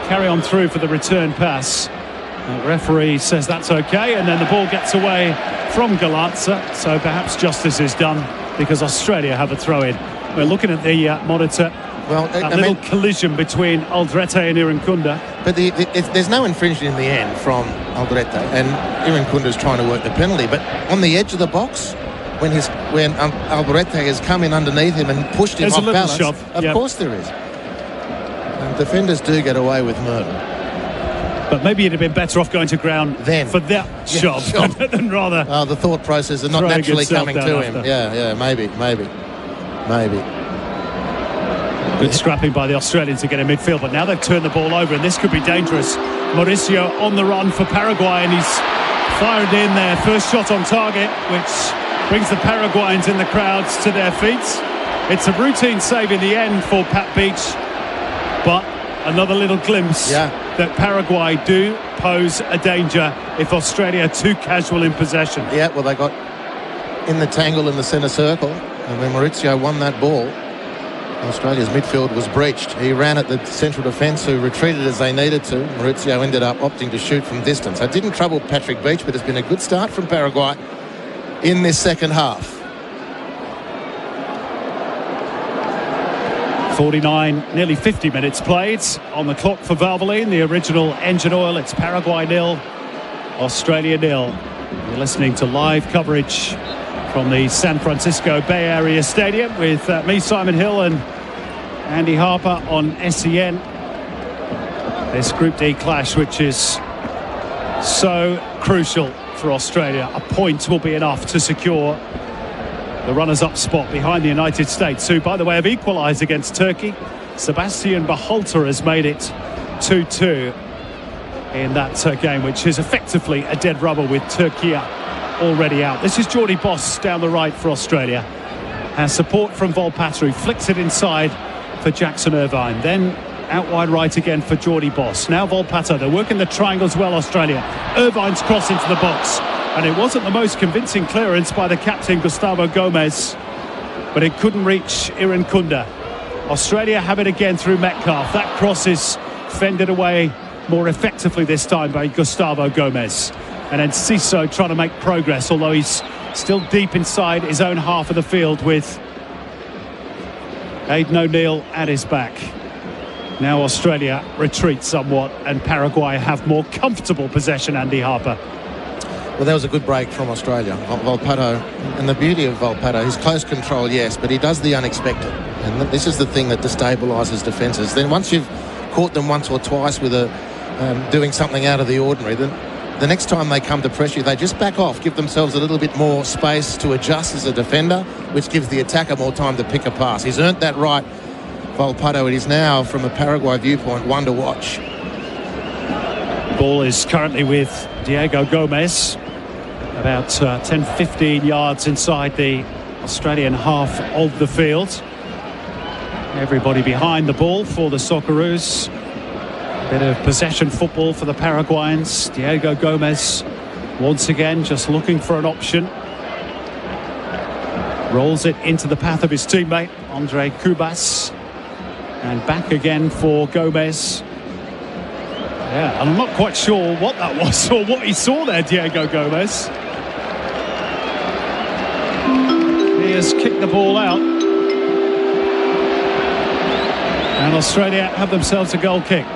carry on through for the return pass. The referee says that's okay, and then the ball gets away from Galazza, so perhaps justice is done because Australia have a throw-in. We're looking at the monitor. Well, a little collision between Aldrete and Irankunda. But there's no infringement in the end from Aldrete, and Irankunda's trying to work the penalty. But on the edge of the box, when Aldrete has come in underneath him and pushed him off balance, shove. Of course there is. And defenders do get away with murder. But maybe it'd have been better off going to ground for that shove than rather. The thought process is not naturally coming to him. Yeah, maybe. Good scrapping by the Australians to get in midfield, but now they've turned the ball over and this could be dangerous. Mauricio on the run for Paraguay, and he's fired in their first shot on target, which brings the Paraguayans in the crowds to their feet. It's a routine save in the end for Pat Beach, but another little glimpse that Paraguay do pose a danger if Australia are too casual in possession. Yeah, well, they got in the tangle in the centre circle, and when Mauricio won that ball, Australia's midfield was breached. He ran at the central defence, who retreated as they needed to. Mauricio ended up opting to shoot from distance. It didn't trouble Patrick Beach, but it's been a good start from Paraguay in this second half. 49, nearly 50 minutes played on the clock for Valvoline, the original engine oil. It's Paraguay 0, Australia 0. You're listening to live coverage from the San Francisco Bay Area Stadium with me, Simon Hill, and Andy Harper on SEN. This Group D clash, which is so crucial for Australia. A point will be enough to secure the runners-up spot behind the United States, who, by the way, have equalised against Turkey. Sebastian Berhalter has made it 2-2 in that game, which is effectively a dead rubber with Turkey already out. This is Jordi Boss down the right for Australia. Has support from Volpato, who flicks it inside for Jackson Irvine. Then out wide right again for Jordi Boss. Now Volpato, they're working the triangles well, Australia. Irvine's cross into the box. And it wasn't the most convincing clearance by the captain, Gustavo Gomez. But it couldn't reach Irankunda. Australia have it again through Metcalf. That cross is fended away more effectively this time by Gustavo Gomez. And then Siso trying to make progress, although he's still deep inside his own half of the field with Aidan O'Neill at his back. Now Australia retreat somewhat and Paraguay have more comfortable possession, Andy Harper. Well, that was a good break from Australia. Volpato, and the beauty of Volpato, his close control, yes, but he does the unexpected. And this is the thing that destabilises defences. Then once you've caught them once or twice with doing something out of the ordinary, then the next time they come to pressure, they just back off, give themselves a little bit more space to adjust as a defender, which gives the attacker more time to pick a pass. He's earned that right, Volpato. It is now, from a Paraguay viewpoint, one to watch. Ball is currently with Diego Gomez, about 10-15 yards inside the Australian half of the field. Everybody behind the ball for the Socceroos. Bit of possession football for the Paraguayans. Diego Gomez once again just looking for an option. Rolls it into the path of his teammate Andre Cubas, and back again for Gomez. Yeah, I'm not quite sure what that was or what he saw there, Diego Gomez. He has kicked the ball out. And Australia have themselves a goal kick.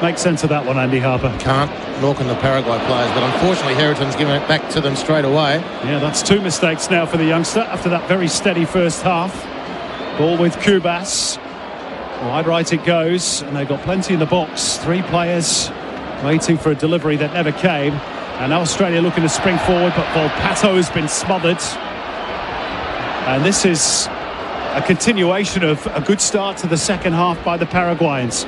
Make sense of that one, Andy Harper. Can't knock on the Paraguay players, but unfortunately Harrington's given it back to them straight away. Yeah, that's 2 mistakes now for the youngster after that very steady first half. Ball with Cubas. Wide right it goes, and they've got plenty in the box. 3 players waiting for a delivery that never came. And now Australia looking to spring forward, but Volpato has been smothered. And this is a continuation of a good start to the second half by the Paraguayans.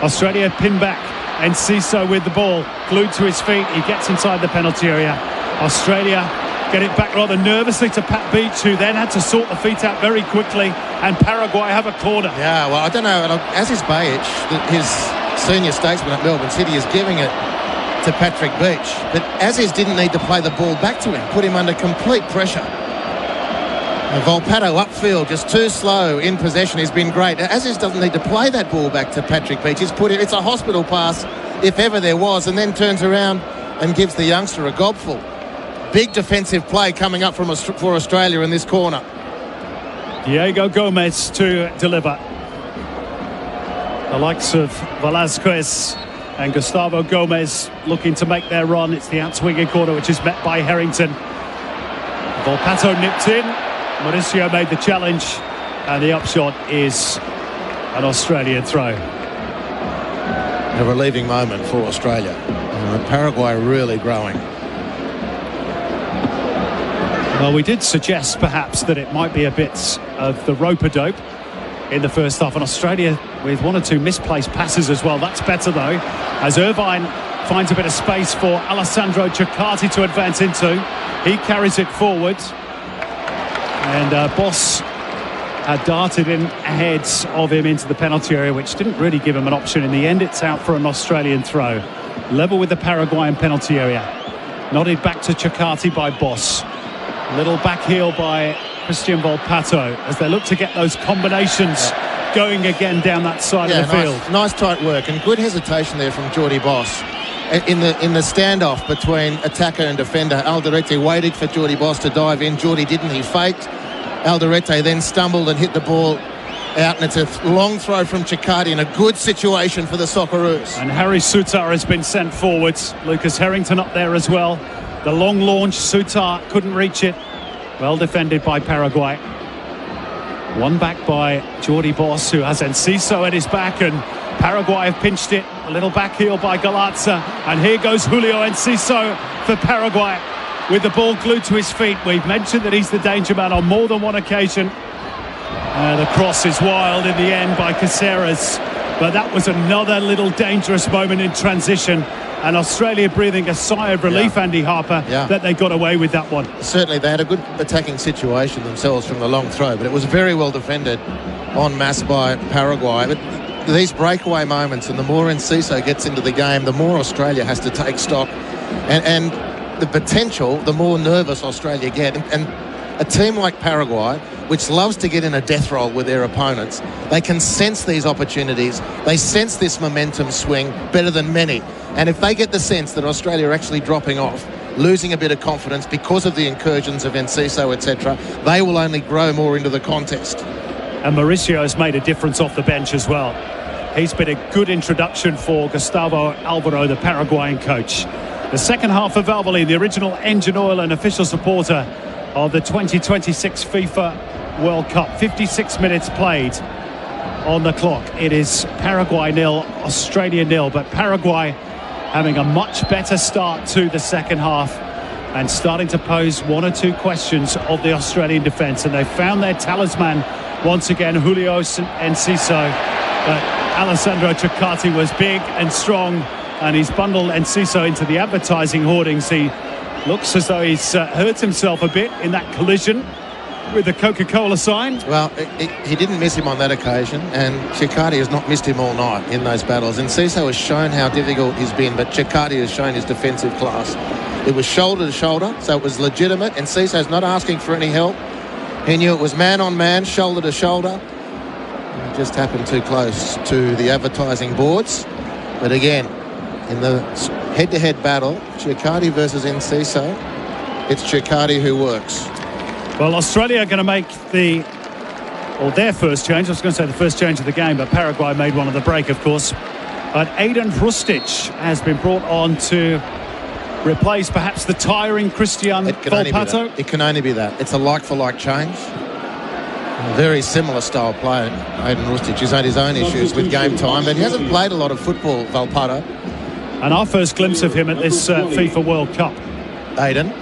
Australia pinned back, and Ciso with the ball, glued to his feet. He gets inside the penalty area. Australia get it back rather nervously to Pat Beach, who then had to sort the feet out very quickly, and Paraguay have a corner. Yeah, well, I don't know. Aziz Bajic, his senior statesman at Melbourne City, is giving it to Patrick Beach. But Aziz didn't need to play the ball back to him, put him under complete pressure. And Volpato upfield, just too slow in possession. He's been great. Aziz doesn't need to play that ball back to Patrick Beach. It's a hospital pass, if ever there was, and then turns around and gives the youngster a gobful. Big defensive play coming up for Australia in this corner. Diego Gomez to deliver. The likes of Velasquez and Gustavo Gomez looking to make their run. It's the outswinging corner, which is met by Harrington. Volpato nipped in. Mauricio made the challenge, and the upshot is an Australian throw. A relieving moment for Australia. Paraguay really growing. Well, we did suggest perhaps that it might be a bit of the rope-a-dope in the first half, and Australia with 1 or 2 misplaced passes as well. That's better though, as Irvine finds a bit of space for Alessandro Ciccati to advance into. He carries it forward, and Boss had darted in ahead of him into the penalty area, which didn't really give him an option. In the end, it's out for an Australian throw. Level with the Paraguayan penalty area. Nodded back to Ciccati by Boss. Little back heel by Christian Volpato as they look to get those combinations going again down that side of the field. Nice tight work and good hesitation there from Jordi Boss. In the standoff between attacker and defender, Alderete waited for Jordi Boss to dive in. Jordi didn't, he faked. Alderete then stumbled and hit the ball out, and it's a long throw from Ciccati in a good situation for the Socceroos. And Harry Sutar has been sent forward. Lucas Harrington up there as well. The long launch, Sutar couldn't reach it. Well defended by Paraguay. One back by Jordi Boss, who has Enciso at his back, and Paraguay have pinched it. A little back heel by Galazza, and here goes Julio Enciso for Paraguay with the ball glued to his feet. We've mentioned that he's the danger man on more than one occasion. The cross is wild in the end by Caceres, but that was another little dangerous moment in transition. And Australia breathing a sigh of relief, Andy Harper, that they got away with that one. Certainly, they had a good attacking situation themselves from the long throw, but it was very well defended en masse by Paraguay. But these breakaway moments, and the more Enciso gets into the game, the more Australia has to take stock. And the potential, the more nervous Australia get. And a team like Paraguay, which loves to get in a death roll with their opponents, they can sense these opportunities. They sense this momentum swing better than many. And if they get the sense that Australia are actually dropping off, losing a bit of confidence because of the incursions of Enciso, etc., they will only grow more into the contest. And Mauricio has made a difference off the bench as well. He's been a good introduction for Gustavo Alvaro, the Paraguayan coach. The second half of Valvoline, the original engine oil and official supporter of the 2026 FIFA World Cup. 56 minutes played on the clock. It is Paraguay 0, Australia 0, but Paraguay having a much better start to the second half and starting to pose 1 or 2 questions of the Australian defence. And they found their talisman once again, Julio Enciso. But Alessandro Ciccati was big and strong and he's bundled Enciso into the advertising hoardings. He looks as though he's hurt himself a bit in that collision with the Coca-Cola sign. Well, he didn't miss him on that occasion, and Chicati has not missed him all night in those battles. And Enciso has shown how difficult he's been, but Chicati has shown his defensive class. It was shoulder to shoulder, so it was legitimate. And Enciso's not asking for any help. He knew it was man on man, shoulder to shoulder. He just happened too close to the advertising boards. But again, in the head-to-head battle, Chicati versus Enciso, it's Chicati who works. Well, Australia are going to make their first change. I was going to say the first change of the game, but Paraguay made one of the break, of course. But Aiden Hrustic has been brought on to replace perhaps the tiring Christian Volpato. It can only be that. It's a like-for-like change. A very similar style player, Aiden Hrustic. He's had his own issues with game time, but he hasn't played a lot of football, Volpato. And our first glimpse of him at this FIFA World Cup. Aiden?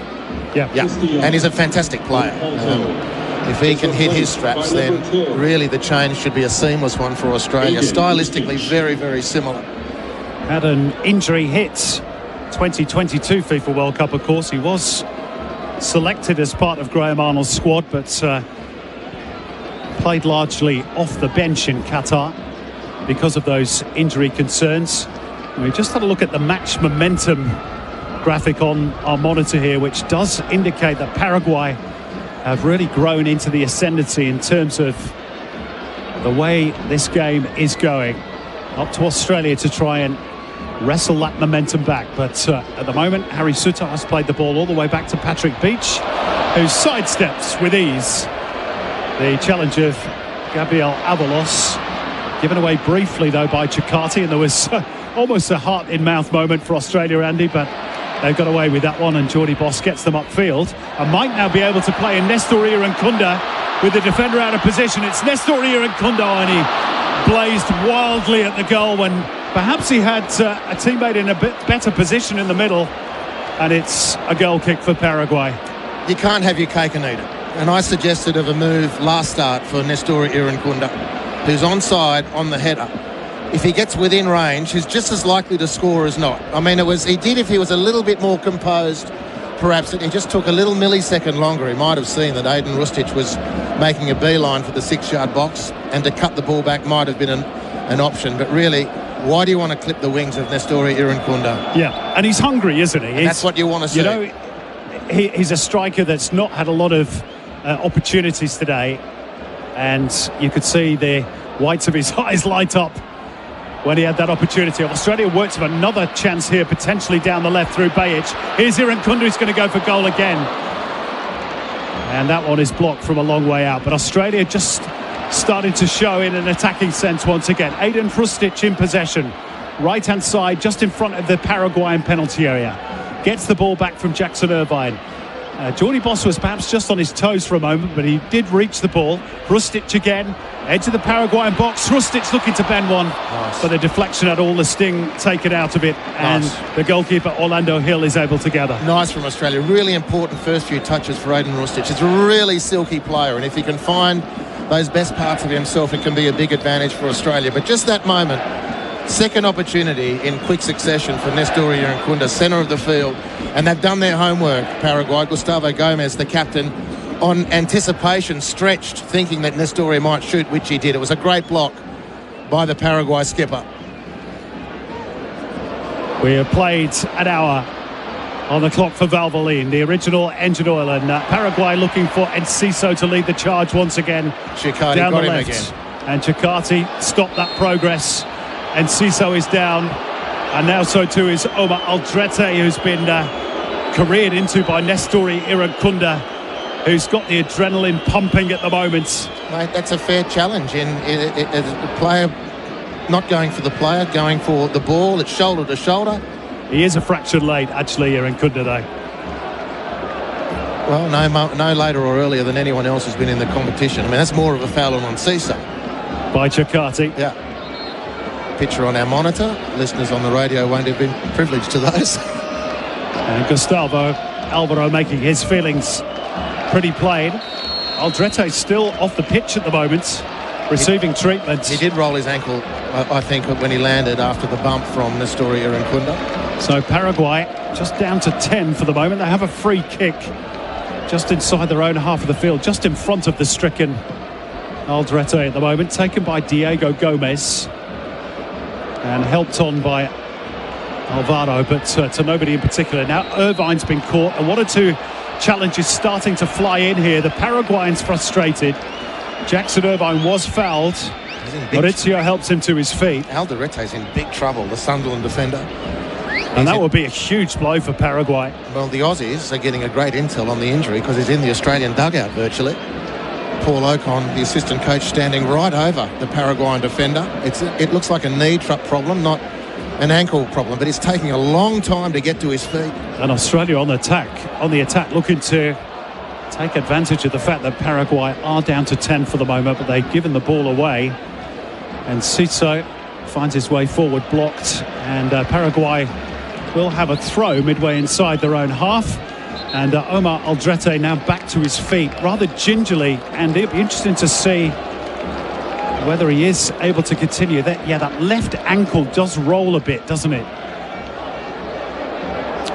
Yeah. And he's a fantastic player. If he can hit his straps, then really the change should be a seamless one for Australia. Stylistically, very, very similar. Had an injury hit 2022 FIFA World Cup, of course. He was selected as part of Graham Arnold's squad, but played largely off the bench in Qatar because of those injury concerns. We just had a look at the match momentum graphic on our monitor here, which does indicate that Paraguay have really grown into the ascendancy in terms of the way this game is going. Up to Australia to try and wrestle that momentum back, but at the moment Harry Suter has played the ball all the way back to Patrick Beach, who sidesteps with ease the challenge of Gabriel Avalos, given away briefly though by Chicati, and there was almost a heart-in-mouth moment for Australia, Andy, but they've got away with that one, and Jordi Boss gets them upfield and might now be able to play in Nestor Irankunda with the defender out of position. It's Nestor Irankunda, and he blazed wildly at the goal when perhaps he had a teammate in a bit better position in the middle, and it's a goal kick for Paraguay. You can't have your cake and eat it. And I suggested of a move last start for Nestor Irankunda, who's onside on the header. If he gets within range, he's just as likely to score as not. I mean, he did if he was a little bit more composed, perhaps. He just took a little millisecond longer. He might have seen that Aiden Hrustic was making a beeline for the 6-yard box, and to cut the ball back might have been an option. But really, why do you want to clip the wings of Nestor Irankunda? Yeah, and he's hungry, isn't he? That's what you want to see. You know, he's a striker that's not had a lot of opportunities today, and you could see the whites of his eyes light up when he had that opportunity. Australia works with another chance here, potentially down the left through Bajic. Here's Irankunda, who's going to go for goal again. And that one is blocked from a long way out. But Australia just started to show in an attacking sense once again. Aiden Hrustic in possession. Right-hand side, just in front of the Paraguayan penalty area. Gets the ball back from Jackson Irvine. Jordi Boss was perhaps just on his toes for a moment, but he did reach the ball. Hrustic again, edge of the Paraguayan box. Hrustic looking to bend one, but the deflection had all the sting taken out of it, and the goalkeeper Orlando Hill is able to gather. Nice from Australia. Really important first few touches for Aiden Hrustic. He's a really silky player, and if he can find those best parts of himself, it can be a big advantage for Australia. But just that moment, second opportunity in quick succession for Nestor Irankunda, centre of the field, and they've done their homework, Paraguay. Gustavo Gomez, the captain, on anticipation, stretched, thinking that Nestor might shoot, which he did. It was a great block by the Paraguay skipper. We have played an hour on the clock for Valvoline, the original engine oil, and Paraguay looking for Enciso to lead the charge once again. Chicati down got the him left. again. And Chicati stopped that progress. Enciso is down, and now so too is Omar Aldrete, who's been careered into by Nestor Irankunda, who's got the adrenaline pumping at the moment. Mate, that's a fair challenge. A player not going for the player, going for the ball. It's shoulder to shoulder. He is a fraction late, actually, Irankunda, though. Well, no later or earlier than anyone else who's been in the competition. I mean, that's more of a foul on Enciso. By Chicati. Yeah. Picture on our monitor. Listeners on the radio won't have been privileged to those. And Gustavo Alvaro making his feelings pretty plain. Aldrete still off the pitch at the moment. receiving treatment. He did roll his ankle, I think, when he landed after the bump from Nestori Irankunda. So Paraguay just down to 10 for the moment. They have a free kick just inside their own half of the field, just in front of the stricken Aldrete at the moment, taken by Diego Gomez and helped on by Alvaro, but to nobody in particular. Now Irvine's been caught, and 1 or 2 challenges starting to fly in here. The Paraguayans frustrated. Jackson Irvine was fouled. Maurizio helps him to his feet. Alderete's in big trouble, the Sunderland defender. And that would be a huge blow for Paraguay. Well, the Aussies are getting a great intel on the injury because he's in the Australian dugout virtually. Paul Ocon, the assistant coach, standing right over the Paraguayan defender. It looks like a knee problem, not an ankle problem, but it's taking a long time to get to his feet. And Australia on the attack, looking to take advantage of the fact that Paraguay are down to 10 for the moment, but they've given the ball away. And Ciso finds his way forward, blocked, and Paraguay will have a throw midway inside their own half. And Omar Aldrete now back to his feet rather gingerly, and it'll be interesting to see whether he is able to continue. That left ankle does roll a bit, doesn't it?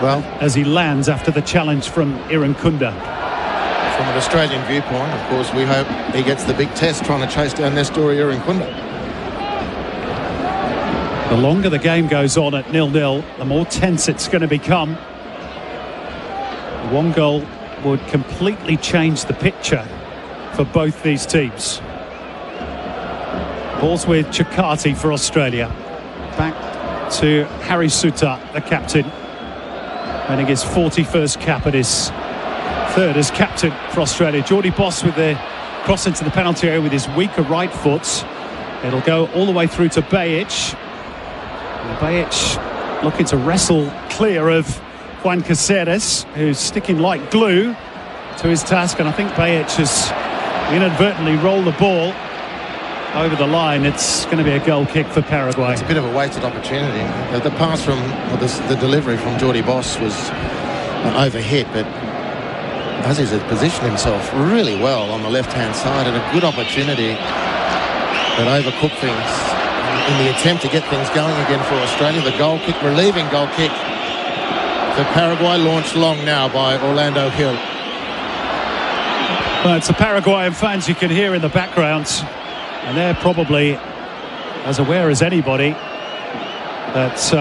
Well, as he lands after the challenge from Irankunda. From an Australian viewpoint, of course, we hope he gets the big test trying to chase down Nestori Irankunda. The longer the game goes on at 0-0, the more tense it's going to become. One goal would completely change the picture for both these teams. Ball's with Chakati for Australia. Back to Harry Suter, the captain, earning his 41st cap and his 3rd as captain for Australia. Geordie Boss with the cross into the penalty area with his weaker right foot. It'll go all the way through to Bajic. And Bajic looking to wrestle clear of Juan Caceres, who's sticking like glue to his task, and I think Bajic has inadvertently rolled the ball over the line. It's going to be a goal kick for Paraguay. It's a bit of a wasted opportunity. The pass from, or the delivery from Geordie Boss was overhit, but Aziz has positioned himself really well on the left-hand side, and a good opportunity that overcooked things in the attempt to get things going again for Australia. The goal kick, relieving goal kick for Paraguay, launched long now by Orlando Hill. Well, it's the Paraguayan fans you can hear in the background, and they're probably as aware as anybody that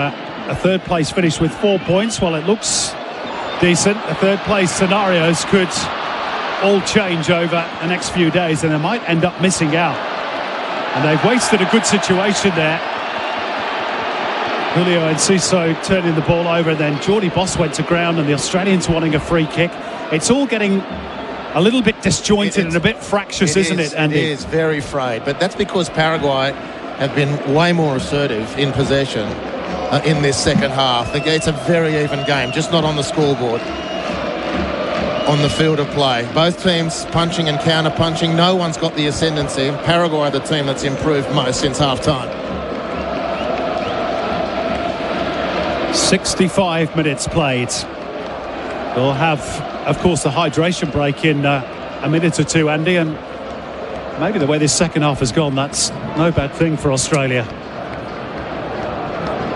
a third place finish with 4 points, while it looks decent, the third place scenarios could all change over the next few days, and they might end up missing out. And they've wasted a good situation there. Julio Enciso turning the ball over, and then Geordie Boss went to ground, and the Australians wanting a free kick. It's all getting a little bit disjointed and a bit fractious, isn't it, Andy? It is very frayed, but that's because Paraguay have been way more assertive in possession in this second half. It's a very even game, just not on the scoreboard, on the field of play. Both teams punching and counter-punching. No one's got the ascendancy. Paraguay are the team that's improved most since half-time. 65 minutes played. We'll have, of course, the hydration break in a minute or two, Andy, and maybe the way this second half has gone, that's no bad thing for Australia.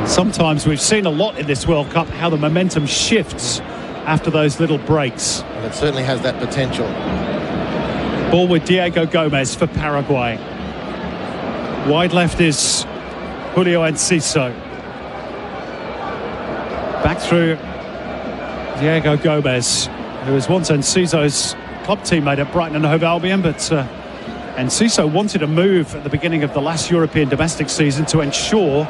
Sometimes we've seen a lot in this World Cup, how the momentum shifts after those little breaks. And it certainly has that potential. Ball with Diego Gomez for Paraguay. Wide left is Julio Enciso. Back through Diego Gomez, who was once Enciso's club teammate at Brighton and Hove Albion, but Enciso wanted a move at the beginning of the last European domestic season to ensure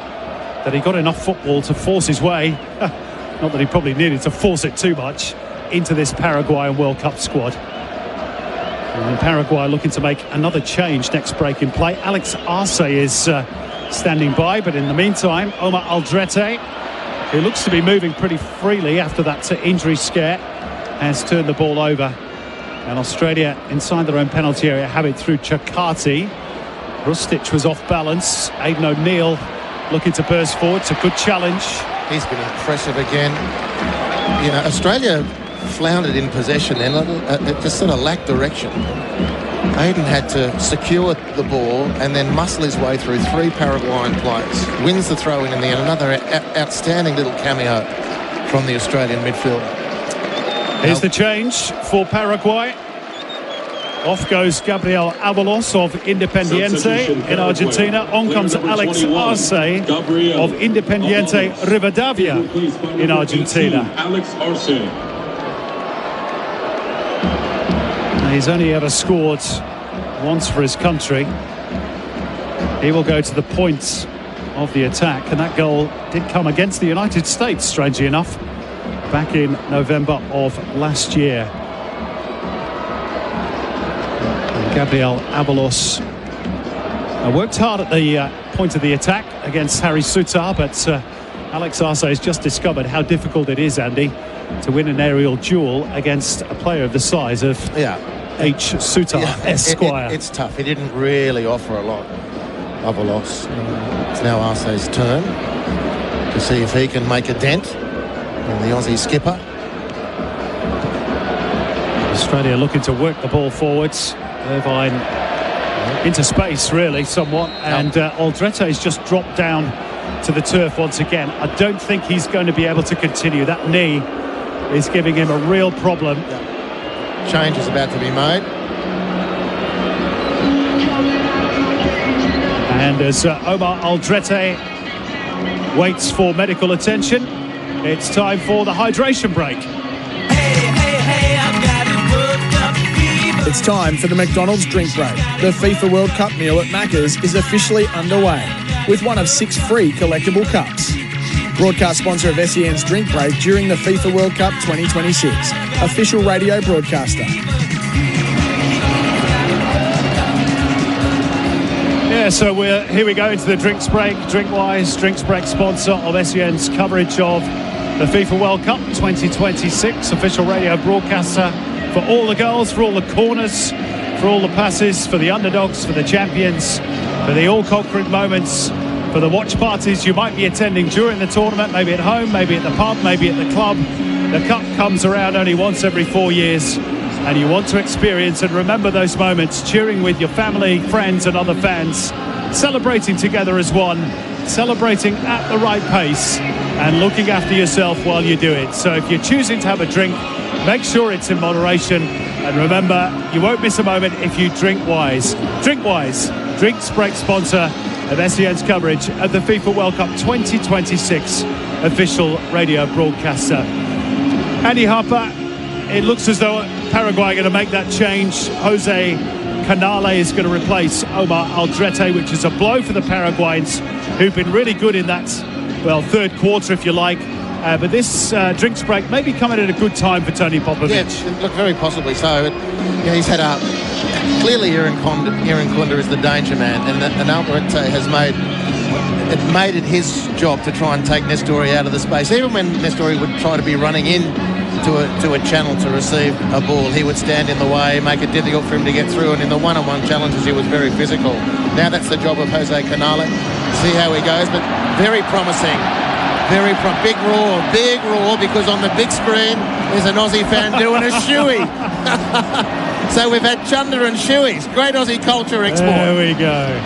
that he got enough football to force his way, not that he probably needed to force it too much, into this Paraguayan World Cup squad. And Paraguay looking to make another change next break in play. Alex Arce is standing by, but in the meantime, Omar Aldrete, who looks to be moving pretty freely after that injury scare, has turned the ball over. And Australia, inside their own penalty area, have it through Chakati. Rustic was off balance. Aidan O'Neill looking to burst forward. It's a good challenge. He's been impressive again. You know, Australia floundered in possession then. It just sort of lacked direction. Aiden had to secure the ball and then muscle his way through 3 Paraguayan players. Wins the throw-in the end. Another outstanding little cameo from the Australian midfielder. Here's the change for Paraguay. Off goes Gabriel Avalos of Independiente in Argentina. On comes Alex Arce of Independiente Rivadavia in Argentina. Alex Arce. He's only ever scored once for his country. He will go to the points of the attack, and that goal did come against the United States, strangely enough, back in November of last year. And Gabriel Avalos worked hard at the point of the attack against Harry Sutar, but Alex Arce has just discovered how difficult it is, Andy, to win an aerial duel against a player of the size of H. Sutar, Esquire. It's tough. He didn't really offer a lot of a loss. It's now Arce's turn to see if he can make a dent. And the Aussie skipper. Australia looking to work the ball forwards. Irvine into space, really, somewhat. And Aldrete has just dropped down to the turf once again. I don't think he's going to be able to continue. That knee is giving him a real problem. Change is about to be made. And as Omar Aldrete waits for medical attention, it's time for the hydration break. It's time for the McDonald's drink break. The FIFA World Cup meal at Macca's is officially underway with one of 6 free collectible cups. Broadcast sponsor of SEN's drink break during the FIFA World Cup 2026. Official radio broadcaster. Yeah, so here we go into the drinks break. Drinks break sponsor of SEN's coverage of the FIFA World Cup 2026. Official radio broadcaster for all the goals, for all the corners, for all the passes, for the underdogs, for the champions, for the all-conquering moments, for the watch parties you might be attending during the tournament, maybe at home, maybe at the pub, maybe at the club. The cup comes around only once every 4 years, and you want to experience and remember those moments, cheering with your family, friends and other fans, celebrating together as one, celebrating at the right pace and looking after yourself while you do it. So if you're choosing to have a drink, make sure it's in moderation, and remember, you won't miss a moment if you drink wise. Drink wise, drinks break sponsor of SEN's coverage of the FIFA World Cup 2026 official radio broadcaster. Andy Harper, it looks as though Paraguay are going to make that change. Jose Canale is going to replace Omar Aldrete, which is a blow for the Paraguayans, who've been really good in that, well, third quarter, if you like. But this drinks break may be coming at a good time for Tony Popovic. Yeah, look, very possibly so. But, he's had a... Clearly, Aaron Kunda is the danger man, and Aldrete has made it his job to try and take Nestori out of the space. Even when Nestori would try to be running in to a channel to receive a ball, he would stand in the way, make it difficult for him to get through, and in the one-on-one challenges he was very physical. Now that's the job of Jose Canale. See how he goes, but very promising. Big roar, because on the big screen there's an Aussie fan doing a shoey. So we've had Chunder and shoeys. Great Aussie culture export. There we go.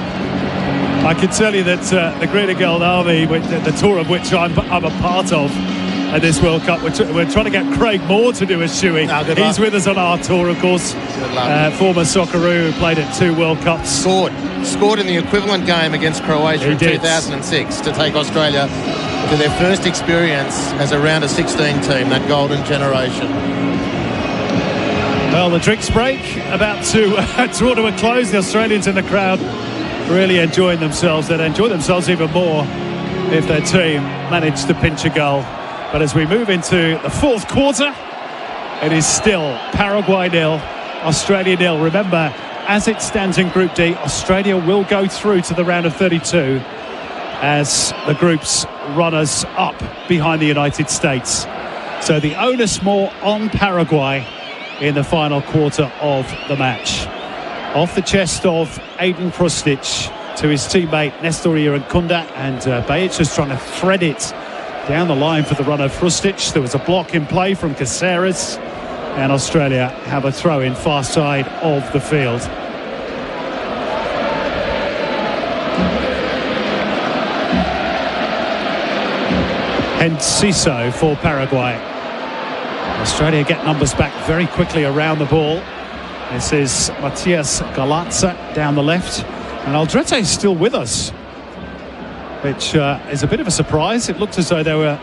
I can tell you that the Greta Gold Army, the tour of which I'm a part of at this World Cup, we're trying to get Craig Moore to do a shoey. He's with us on our tour, of course. Former Socceroo who played at 2 World Cups. Scored in the equivalent game against Croatia in 2006 to take Australia to their first experience as a round of 16 team, that golden generation. Well, the drinks break about to draw to a close. The Australians in the crowd really enjoying themselves. They'd enjoy themselves even more if their team managed to pinch a goal. But as we move into the fourth quarter, it is still Paraguay 0, Australia 0. Remember, as it stands in Group D, Australia will go through to the round of 32 as the group's runners up behind the United States. So the onus more on Paraguay in the final quarter of the match. Off the chest of Aiden Krustic to his teammate Nestor Irankunda, and Bajic just trying to thread it down the line for the run of Krustic. There was a block in play from Caceres, and Australia have a throw in far side of the field. Enciso for Paraguay. Australia get numbers back very quickly around the ball. This is Matias Galarza down the left. And Aldrete is still with us, which is a bit of a surprise. It looked as though they were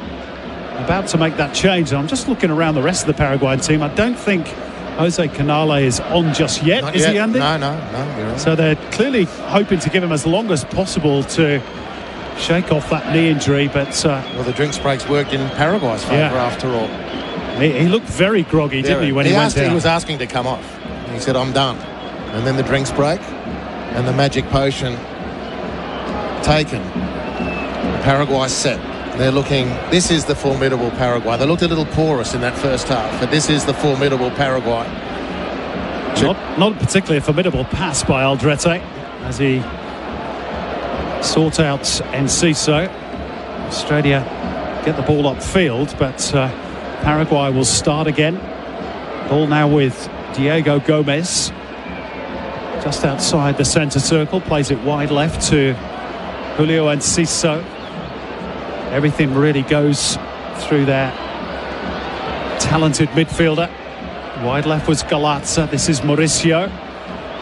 about to make that change. And I'm just looking around the rest of the Paraguayan team. I don't think Jose Canale is on just yet. Not is yet. he, Andy? No, you're right. So they're clearly hoping to give him as long as possible to shake off that knee injury. But well, the drinks breaks worked in Paraguay's favour after all. He looked very groggy, didn't he, when he went down? He was asking to come off. He said, I'm done. And then the drinks break and the magic potion taken. Paraguay set. They're looking, this is the formidable Paraguay. They looked a little porous in that first half, but this is the formidable Paraguay. Not particularly a formidable pass by Aldrete as he sought out Enciso. Australia get the ball upfield, but Paraguay will start again. Ball now with Diego Gomez. Just outside the centre circle, plays it wide left to Julio Enciso. Everything really goes through their talented midfielder. Wide left was Galarza. This is Mauricio.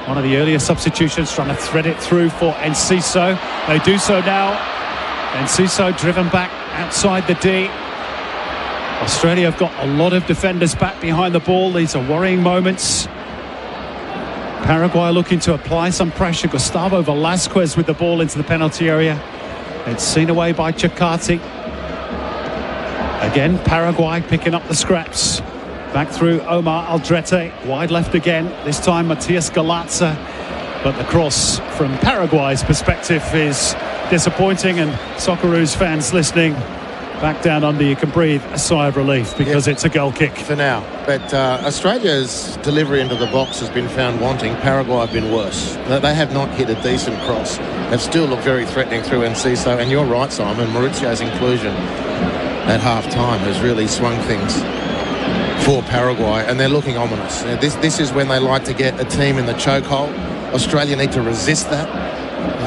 One of the earlier substitutions, trying to thread it through for Enciso. They do so now. Enciso driven back outside the D. Australia have got a lot of defenders back behind the ball. These are worrying moments. Paraguay looking to apply some pressure. Gustavo Velasquez with the ball into the penalty area. It's seen away by Chakati. Again, Paraguay picking up the scraps. Back through Omar Aldrete. Wide left again. This time Matias Galarza. But the cross from Paraguay's perspective is disappointing. And Socceroos fans listening back down under, you can breathe a sigh of relief because it's a goal kick. For now. But Australia's delivery into the box has been found wanting. Paraguay have been worse. They have not hit a decent cross. They've still looked very threatening through Enciso. And you're right, Simon. Mauricio's inclusion at half-time has really swung things for Paraguay. And they're looking ominous. This is when they like to get a team in the chokehold. Australia need to resist that.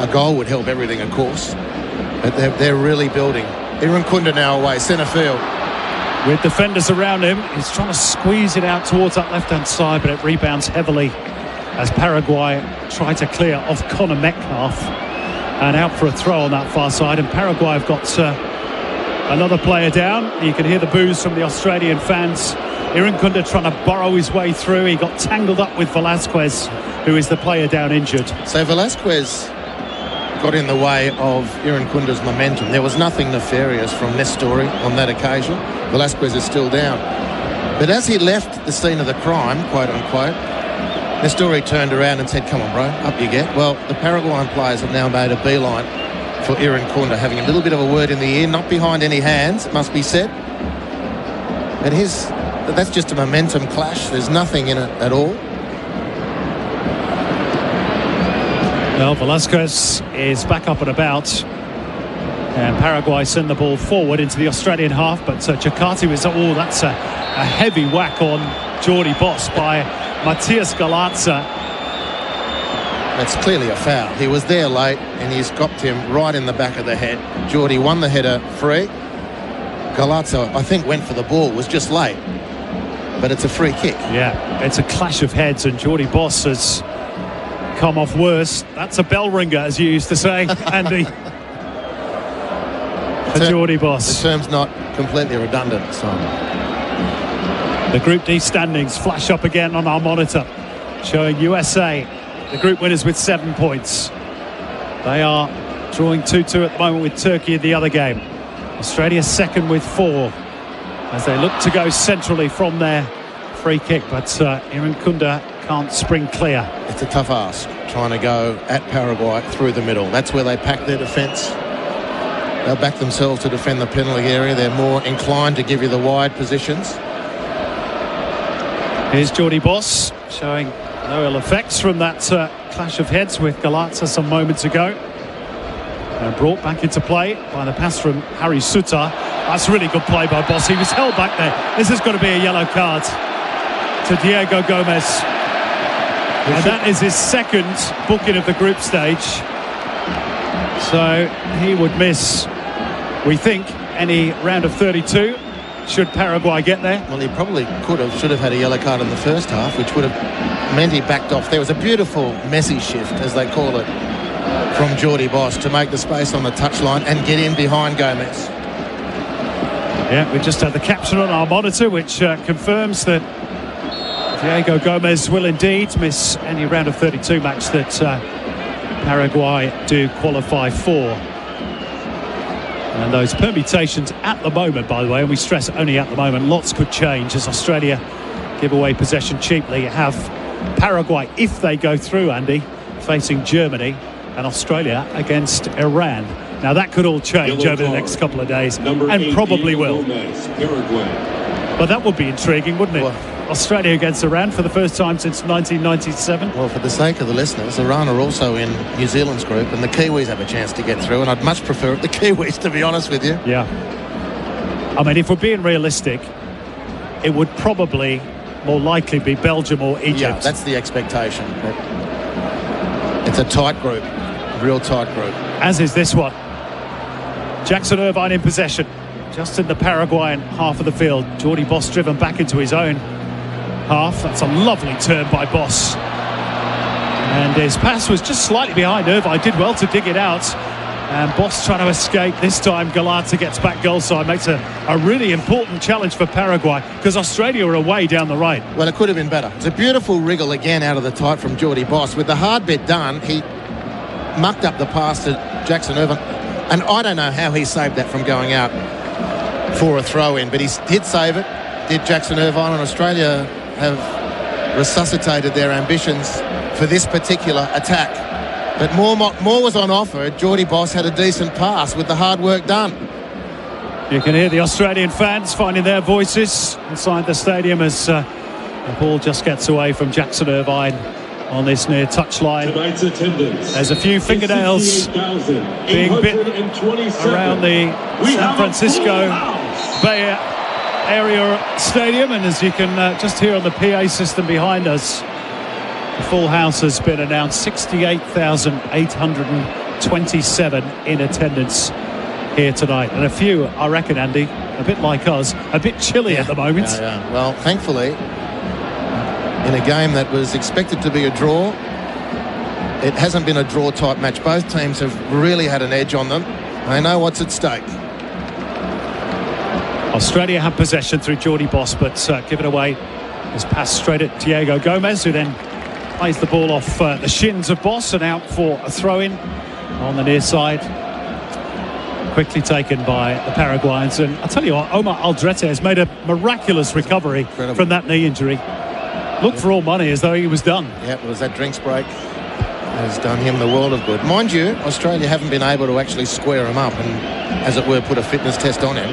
A goal would help everything, of course. But they're really building. Irankunda now away, centre field. With defenders around him, he's trying to squeeze it out towards that left-hand side, but it rebounds heavily as Paraguay try to clear off Conor Metcalf and out for a throw on that far side. And Paraguay have got another player down. You can hear the boos from the Australian fans. Irankunda trying to burrow his way through. He got tangled up with Velasquez, who is the player down injured. So Velasquez got in the way of Irankunda's momentum. There was nothing nefarious from Nestori on that occasion. Velasquez is still down. But as he left the scene of the crime, quote unquote, Nestori turned around and said, come on, bro, up you get. Well, the Paraguayan players have now made a beeline for Irankunda, having a little bit of a word in the ear, not behind any hands, it must be said. But that's just a momentum clash. There's nothing in it at all. Well, Velasquez is back up and about. And Paraguay send the ball forward into the Australian half. But Chakati was, that's a heavy whack on Jordi Boss by Matias Galarza. That's clearly a foul. He was there late and he's copped him right in the back of the head. Jordi won the header free. Galarza, I think, went for the ball, was just late. But it's a free kick. Yeah, it's a clash of heads and Jordi Boss has come off worse. That's a bell ringer, as you used to say, Andy. For Jordi Boss. The term's not completely redundant, Simon. The Group D standings flash up again on our monitor, showing USA, the group winners, with 7 points. They are drawing 2-2 at the moment with Turkey in the other game. Australia second with 4 as they look to go centrally from their free kick, but Irankunda can't spring clear. It's a tough ask, trying to go at Paraguay through the middle. That's where they pack their defence. They'll back themselves to defend the penalty area. They're more inclined to give you the wide positions. Here's Jordi Boss showing no ill effects from that clash of heads with Galarza some moments ago. And brought back into play by the pass from Harry Suter. That's really good play by Boss. He was held back there. This has got to be a yellow card to Diego Gomez. And that is his second booking of the group stage. So he would miss, we think, any round of 32 should Paraguay get there. Well, he probably should have had a yellow card in the first half, which would have meant he backed off. There was a beautiful Messi shift, as they call it, from Jordi Bosch to make the space on the touchline and get in behind Gomez. Yeah, we just had the caption on our monitor, which confirms that Diego Gomez will indeed miss any round of 32 match that Paraguay do qualify for. And those permutations at the moment, by the way, and we stress only at the moment, lots could change as Australia give away possession cheaply. You have Paraguay, if they go through, Andy, facing Germany, and Australia against Iran. Now that could all change over the next couple of days, and probably will. But that would be intriguing, wouldn't it? Well, Australia against Iran for the first time since 1997. Well, for the sake of the listeners, Iran are also in New Zealand's group, and the Kiwis have a chance to get through, and I'd much prefer the Kiwis, to be honest with you. Yeah. I mean, if we're being realistic, it would probably more likely be Belgium or Egypt. Yeah, that's the expectation. It's a tight group, a real tight group. As is this one. Jackson Irvine in possession, just in the Paraguayan half of the field. Jordi Bosch driven back into his own half. That's a lovely turn by Bosch. And his pass was just slightly behind Irvine. Did well to dig it out. And Bosch trying to escape. This time Galata gets back goal side. Makes a really important challenge for Paraguay, because Australia are away down the right. Well, it could have been better. It's a beautiful wriggle again out of the tight from Jordi Bosch. With the hard bit done, he mucked up the pass to Jackson Irvine. And I don't know how he saved that from going out for a throw-in, but he did save it, did Jackson Irvine, and Australia have resuscitated their ambitions for this particular attack. But more was on offer. Jordi Bosch had a decent pass with the hard work done. You can hear the Australian fans finding their voices inside the stadium as the ball just gets away from Jackson Irvine on this near touchline. There's a few fingernails being bit around the San Francisco Bay Area Stadium, and as you can just hear on the PA system behind us, the full house has been announced. 68,827 in attendance here tonight, and a few, I reckon, Andy, a bit like us, a bit chilly at the moment. Yeah. Well, thankfully, in a game that was expected to be a draw, it hasn't been a draw type match. Both teams have really had an edge on them. They know what's at stake. Australia have possession through Jordi Bosch, but give it away. It's passed straight at Diego Gomez, who then plays the ball off the shins of Bosch and out for a throw-in on the near side. Quickly taken by the Paraguayans. And I'll tell you what, Omar Aldrete has made a miraculous recovery from that knee injury. Looked for all money as though he was done. Yeah, it was that drinks break has done him the world of good. Mind you, Australia haven't been able to actually square him up and, as it were, put a fitness test on him.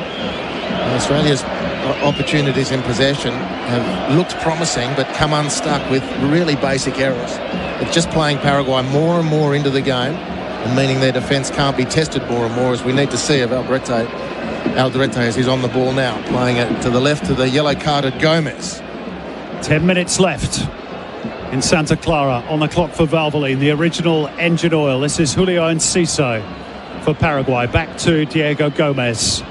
Australia's opportunities in possession have looked promising, but come unstuck with really basic errors. It's just playing Paraguay more and more into the game, and meaning their defence can't be tested more and more, as we need to see of Aldrete as he's on the ball now, playing it to the left to the yellow-carded Gomez. 10 minutes left in Santa Clara on the clock for Valvoline, the original engine oil. This is Julio Enciso for Paraguay. Back to Diego Gomez,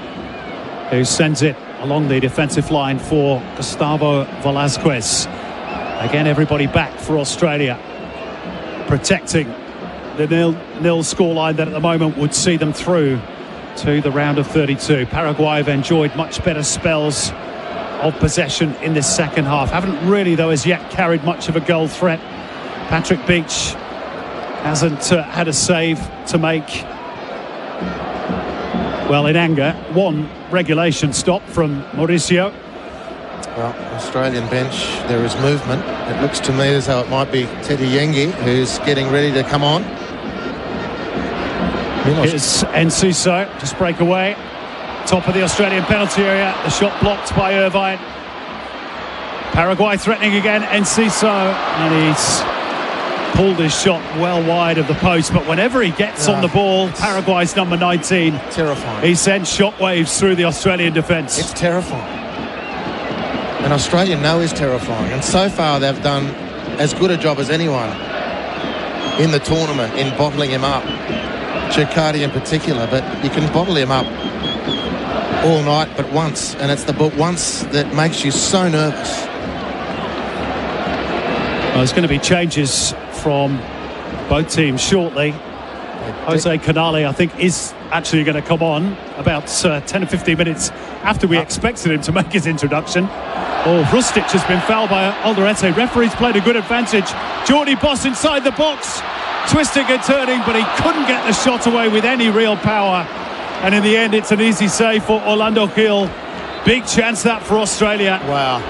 who sends it along the defensive line for Gustavo Velasquez. Again, everybody back for Australia, protecting the nil scoreline that at the moment would see them through to the round of 32. Paraguay have enjoyed much better spells of possession in this second half. Haven't really, though, as yet carried much of a goal threat. Patrick Beach hasn't had a save to make. Well, in anger, one regulation stop from Mauricio. Well, Australian bench, there is movement. It looks to me as though it might be Teddy Yengi who's getting ready to come on. Here's Enciso, just break away. Top of the Australian penalty area. The shot blocked by Irvine. Paraguay threatening again. Enciso, and he's pulled his shot well wide of the post, but whenever he gets on the ball, Paraguay's number 19, terrifying. He sends shockwaves through the Australian defence. It's terrifying. And Australia know is terrifying, and so far they've done as good a job as anyone in the tournament in bottling him up. Chircardi in particular, but you can bottle him up all night but once, and it's the but once that makes you so nervous. Well, there's going to be changes from both teams shortly. Jose Canale, I think, is actually going to come on about 10 or 15 minutes after we expected him to make his introduction. Oh, Rustic has been fouled by Alderete. Referee's played a good advantage. Jordy Boss inside the box, twisting and turning, but he couldn't get the shot away with any real power. And in the end, it's an easy save for Orlando Gil. Big chance that for Australia. Wow.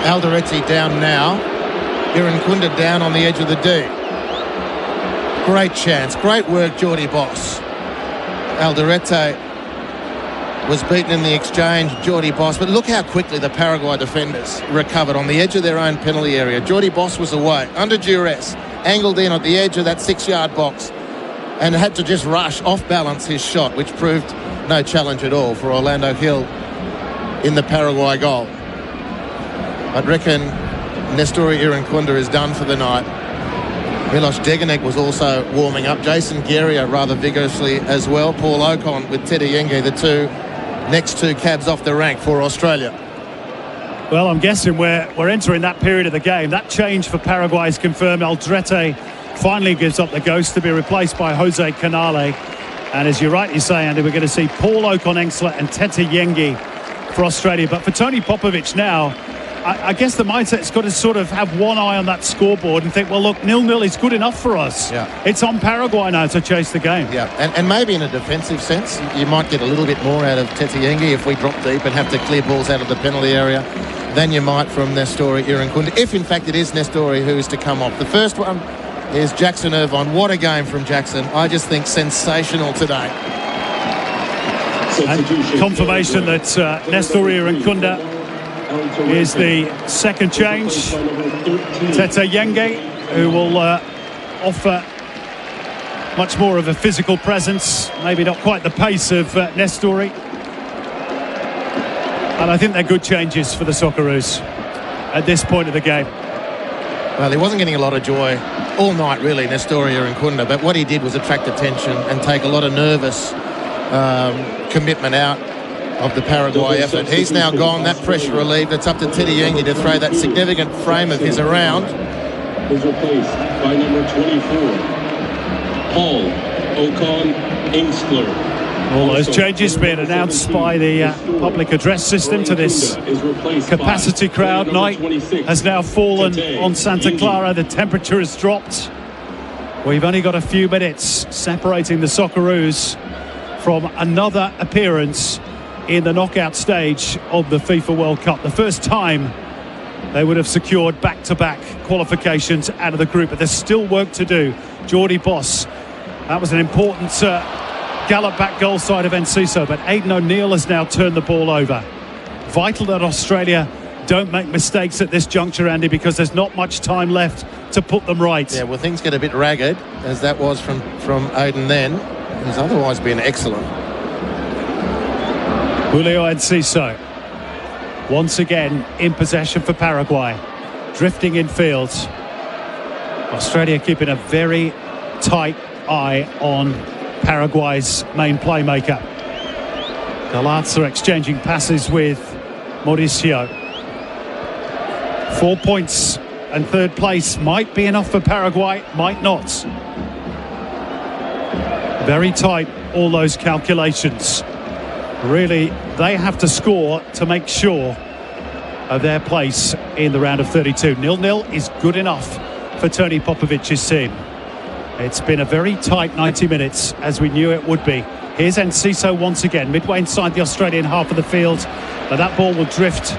Alderete down now. Irankunda down on the edge of the D. Great chance. Great work, Jordy Boss. Alderete was beaten in the exchange, Jordy Boss. But look how quickly the Paraguay defenders recovered on the edge of their own penalty area. Jordy Boss was away, under duress, angled in at the edge of that 6-yard box, and had to just rush, off-balance his shot, which proved no challenge at all for Orlando Gil in the Paraguay goal. I'd reckon Nestori Irankunda is done for the night. Milos Degenek was also warming up. Jason Guerrier rather vigorously as well. Paul Ocon with Tete Yenge, the next two cabs off the rank for Australia. Well, I'm guessing we're entering that period of the game. That change for Paraguay is confirmed. Alderete finally gives up the ghost to be replaced by Jose Canale. And as you rightly say, Andy, we're going to see Paul Ocon-Engsler and Tete Yenge for Australia. But for Tony Popovic now, I guess the mindset's got to sort of have one eye on that scoreboard and think, well, look, 0-0 is good enough for us. Yeah. It's on Paraguay now to chase the game. Yeah, and maybe in a defensive sense, you might get a little bit more out of Tete Yenge if we drop deep and have to clear balls out of the penalty area than you might from Nestori Irankunda, if in fact it is Nestori who is to come off. The first one is Jackson Irvine. What a game from Jackson. I just think sensational today. And confirmation that Nestori Irankunda is the second change. Tete Yenge, who will offer much more of a physical presence, maybe not quite the pace of Nestori. And I think they're good changes for the Socceroos at this point of the game. Well, he wasn't getting a lot of joy all night, really, Nestori Irankunda, but what he did was attract attention and take a lot of nervous commitment out of the Paraguay effort. He's now gone, that pressure relieved. It's up to Tete Yenge to throw that significant frame of his around. Is replaced by number 24, Paul Ocon-Engsler. All those changes being announced by the public address system to this capacity crowd. Night has now fallen on Santa Clara. The temperature has dropped. We've only got a few minutes separating the Socceroos from another appearance in the knockout stage of the FIFA World Cup. The first time they would have secured back-to-back qualifications out of the group, but there's still work to do. Jordy Boss, that was an important gallop back goal side of Enciso, but Aidan O'Neill has now turned the ball over. Vital that Australia don't make mistakes at this juncture, Andy, because there's not much time left to put them right. Yeah, well, things get a bit ragged, as that was from Aidan then. He's otherwise been excellent. Julio Enciso, once again in possession for Paraguay, drifting in field. Australia keeping a very tight eye on Paraguay's main playmaker. Galazza exchanging passes with Mauricio. 4 points and third place might be enough for Paraguay, might not. Very tight, all those calculations. Really, they have to score to make sure of their place in the round of 32. 0-0 is good enough for Tony Popovic's team. It's been a very tight 90 minutes, as we knew it would be. Here's Enciso once again, midway inside the Australian half of the field. But that ball will drift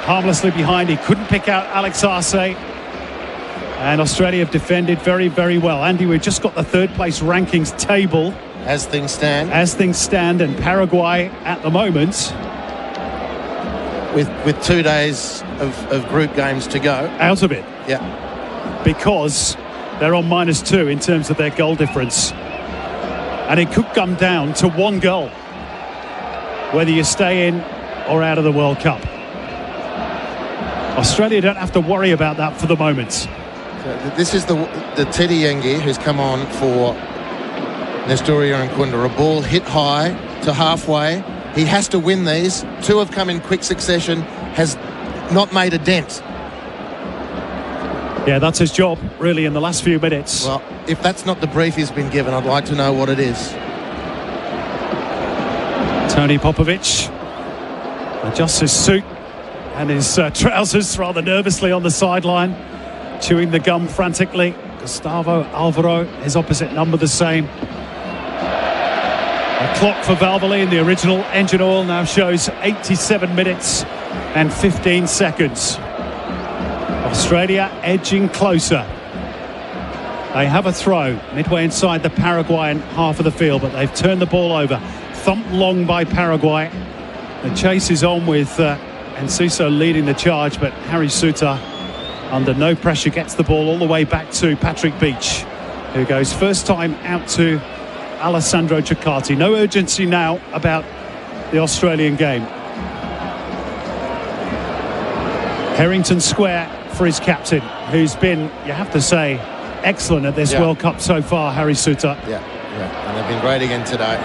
harmlessly behind. He couldn't pick out Alex Arce. And Australia have defended very, very well. Andy, we've just got the third place rankings table. As things stand. As things stand, and Paraguay at the moment, with 2 days of group games to go. Out of it. Yeah. Because they're on -2 in terms of their goal difference. And it could come down to one goal, whether you stay in or out of the World Cup. Australia don't have to worry about that for the moment. So this is the Tete Yenge who's come on for Nestori Irankunda. A ball hit high to halfway He has to win these. 2 have come in quick succession, has not made a dent. Yeah, that's his job, really, in the last few minutes. Well, if that's not the brief he's been given, I'd like to know what it is. Tony Popovic adjusts his suit and his trousers rather nervously on the sideline, chewing the gum frantically. Gustavo Alvaro, his opposite number the same. A clock for Valvoline, the original engine oil, now shows 87 minutes and 15 seconds. Australia edging closer. They have a throw midway inside the Paraguayan half of the field, but they've turned the ball over. Thumped long by Paraguay. The chase is on with Enciso leading the charge, but Harry Suter, under no pressure, gets the ball all the way back to Patrick Beach, who goes first time out to Alessandro Ciccati. No urgency now about the Australian game. Harrington Square for his captain, who's been, you have to say, excellent at this World Cup so far, Harry Suter. Yeah, and they've been great again today.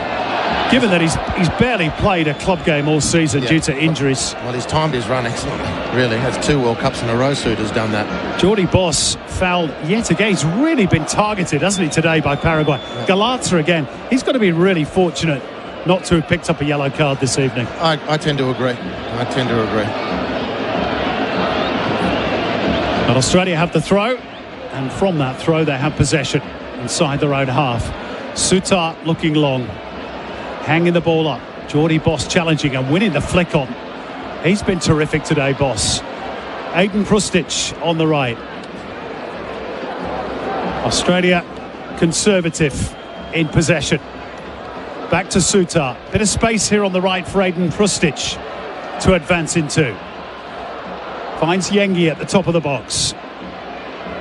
Given that he's barely played a club game all season due to injuries. Well, he's timed his run excellently, really. Has 2 World Cups in a row, Suter's done that. Jordi Boss fouled yet again. He's really been targeted, hasn't he, today by Paraguay. Yeah. Galazza again. He's got to be really fortunate not to have picked up a yellow card this evening. I tend to agree. But Australia have the throw, and from that throw they have possession inside their own half. Suter looking long, hanging the ball up. Jordi Boss challenging and winning the flick on. He's been terrific today, Boss. Aiden Prustic on the right. Australia conservative in possession. Back to Suter. Bit of space here on the right for Aiden Prustic to advance into. Finds Yengi at the top of the box.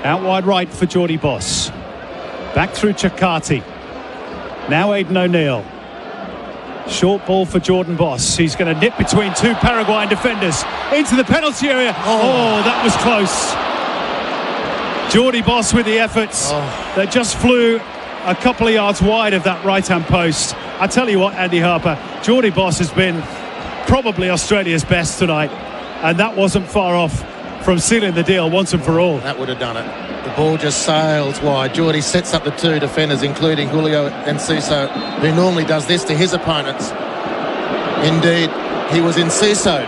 Out wide right for Jordi Boss. Back through Ciccati. Now Aidan O'Neill. Short ball for Jordan Boss. He's going to nip between 2 Paraguayan defenders into the penalty area. Oh, that was close. Jordi Boss with the efforts that just flew a couple of yards wide of that right-hand post. I tell you what, Andy Harper, Jordi Boss has been probably Australia's best tonight, and that wasn't far off from sealing the deal once and for all. That would have done it. The ball just sails wide. Jordi sets up the 2 defenders, including Julio Enciso, who normally does this to his opponents. Indeed, he was Enciso'd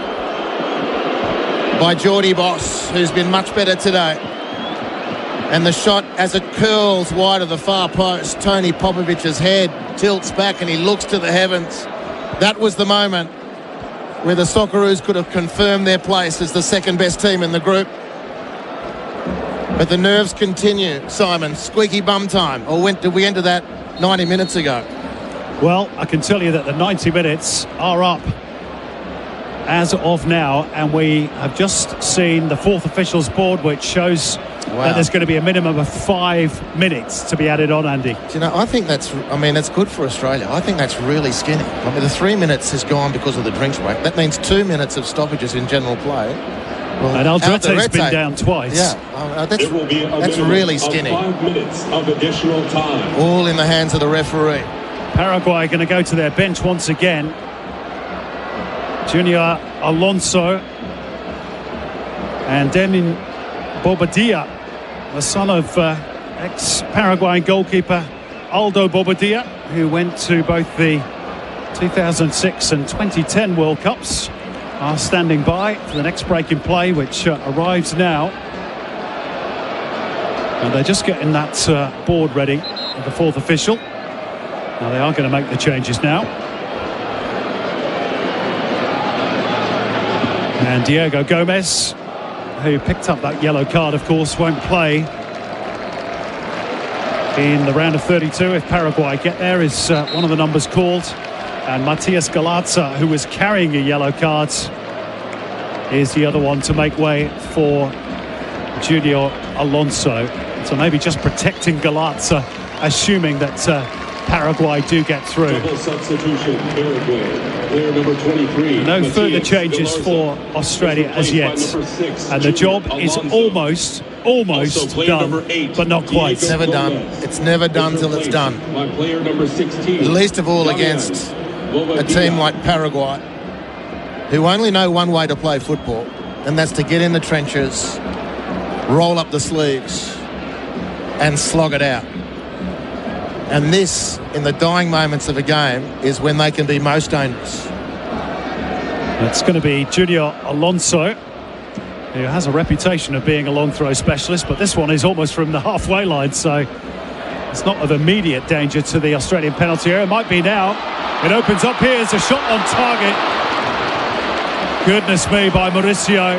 by Jordi Boss, who's been much better today. And the shot, as it curls wide of the far post, Tony Popovic's head tilts back and he looks to the heavens. That was the moment where the Socceroos could have confirmed their place as the second best team in the group. But the nerves continue, Simon. Squeaky bum time. Or did we enter that 90 minutes ago? Well, I can tell you that the 90 minutes are up as of now, and we have just seen the 4th officials board, which shows that there's going to be a minimum of 5 minutes to be added on, Andy. Do you know, I think that's good for Australia. I think that's really skinny. I mean, the 3 minutes has gone because of the drinks break. That means 2 minutes of stoppages in general play. Well, and Aldrete's been down twice. Yeah, that's really skinny. 5 minutes of additional time. All in the hands of the referee. Paraguay going to go to their bench once again. Junior Alonso and Demin Bobadilla, the son of ex-Paraguayan goalkeeper Aldo Bobadilla, who went to both the 2006 and 2010 World Cups, are standing by for the next break in play, which arrives now. And they're just getting that board ready, the 4th official. Now they are going to make the changes now. And Diego Gomez, who picked up that yellow card, of course, won't play in the round of 32 if Paraguay get there, is one of the numbers called. And Matias Galazza, who was carrying a yellow card, is the other one to make way for Junior Alonso. So maybe just protecting Galazza, assuming that Paraguay do get through. Double substitution, Paraguay. Player number 23. No further changes for Australia as yet. And the job is almost done, but not quite. It's never done. It's never done till it's done. By player number 16. Least of all against a team like Paraguay, who only know one way to play football, and that's to get in the trenches, roll up the sleeves, and slog it out. And this, in the dying moments of a game, is when they can be most dangerous. It's going to be Junior Alonso, who has a reputation of being a long throw specialist, but this one is almost from the halfway line, so it's not of immediate danger to the Australian penalty area. It might be now. It opens up here as a shot on target. Goodness me, by Mauricio.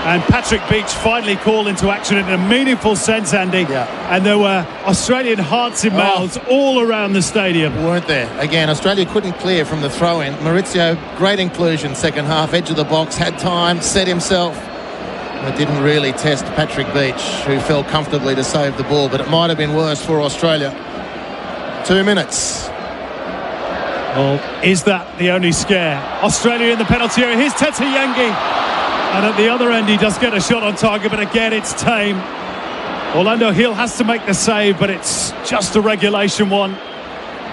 And Patrick Beach finally called into action in a meaningful sense, Andy. Yeah. And there were Australian hearts in mouths all around the stadium. Weren't there? Again, Australia couldn't clear from the throw-in. Mauricio, great inclusion, second half, edge of the box, had time, set himself. It didn't really test Patrick Beach, who fell comfortably to save the ball, but it might have been worse for Australia. 2 minutes. Well, is that the only scare? Australia in the penalty area. Here's Tete Yangi. And at the other end, he does get a shot on target, but again, it's tame. Orlando Hill has to make the save, but it's just a regulation one.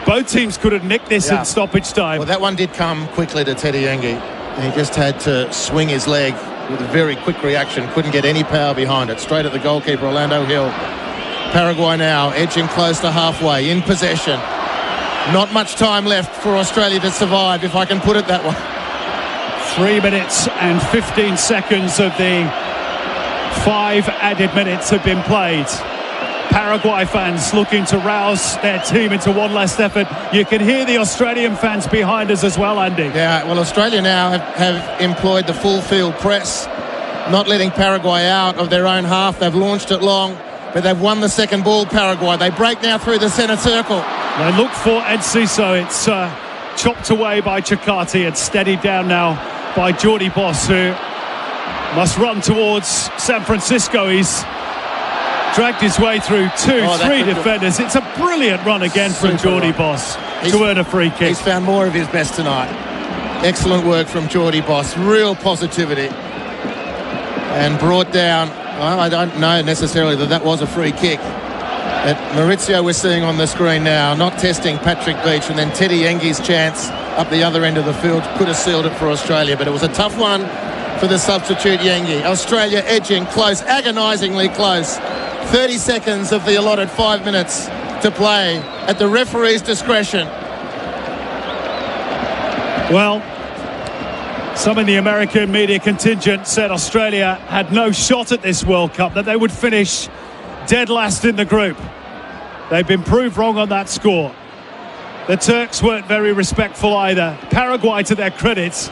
Both teams could have nicked this in stoppage time. Well, that one did come quickly to Tete Yangi. He just had to swing his leg with a very quick reaction. Couldn't get any power behind it. Straight at the goalkeeper, Orlando Hill. Paraguay now edging close to halfway, in possession. Not much time left for Australia to survive, if I can put it that way. 3 minutes and 15 seconds of the 5 added minutes have been played. Paraguay fans looking to rouse their team into one last effort. You can hear the Australian fans behind us as well, Andy. Yeah, well, Australia now have employed the full field press, not letting Paraguay out of their own half. They've launched it long, but they've won the second ball, Paraguay. They break now through the centre circle. They look for Enciso. It's chopped away by Chikati and steadied down now by Jordi Boss, who must run towards San Francisco. He's dragged his way through three defenders. It's a brilliant run again from Jordi Boss to earn a free kick. He's found more of his best tonight. Excellent work from Jordi Boss. Real positivity. And brought down, well, I don't know necessarily that was a free kick. Mauricio we're seeing on the screen now, not testing Patrick Beach, and then Tete Yangi's chance up the other end of the field could have sealed it for Australia, but it was a tough one for the substitute Yangi. Australia edging close, agonisingly close. 30 seconds of the allotted 5 minutes to play at the referee's discretion. Well, some in the American media contingent said Australia had no shot at this World Cup, that they would finish dead last in the group. They've been proved wrong on that score. The Turks weren't very respectful either. Paraguay, to their credit,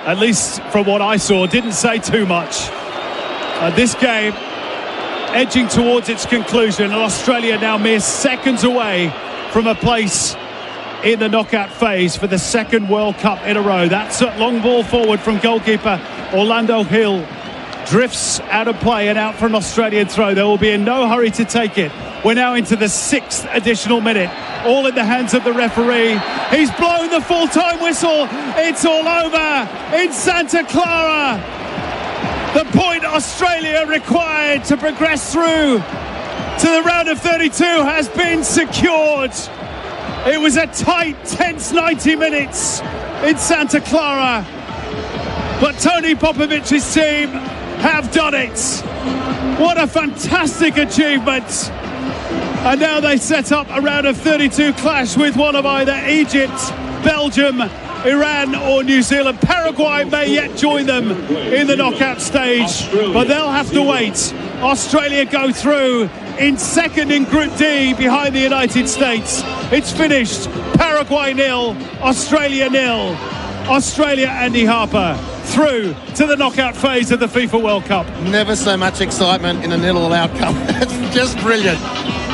at least from what I saw, didn't say too much. This game edging towards its conclusion, and Australia now mere seconds away from a place in the knockout phase for the second World Cup in a row. That's a long ball forward from goalkeeper Orlando Hill. Drifts out of play and out for an Australian throw. They will be in no hurry to take it. We're now into the 6th additional minute. All in the hands of the referee. He's blown the full-time whistle. It's all over in Santa Clara. The point Australia required to progress through to the round of 32 has been secured. It was a tight, tense 90 minutes in Santa Clara. But Tony Popovic's team have done it. What a fantastic achievement. And now they set up a round of 32 clash with one of either Egypt, Belgium, Iran or New Zealand. Paraguay may yet join them in the knockout stage, but they'll have to wait. Australia go through in second in Group D behind the United States. It's finished. Paraguay 0, Australia 0. Australia, Andy Harper, through to the knockout phase of the FIFA World Cup. Never so much excitement in a 0-0 outcome. It's just brilliant.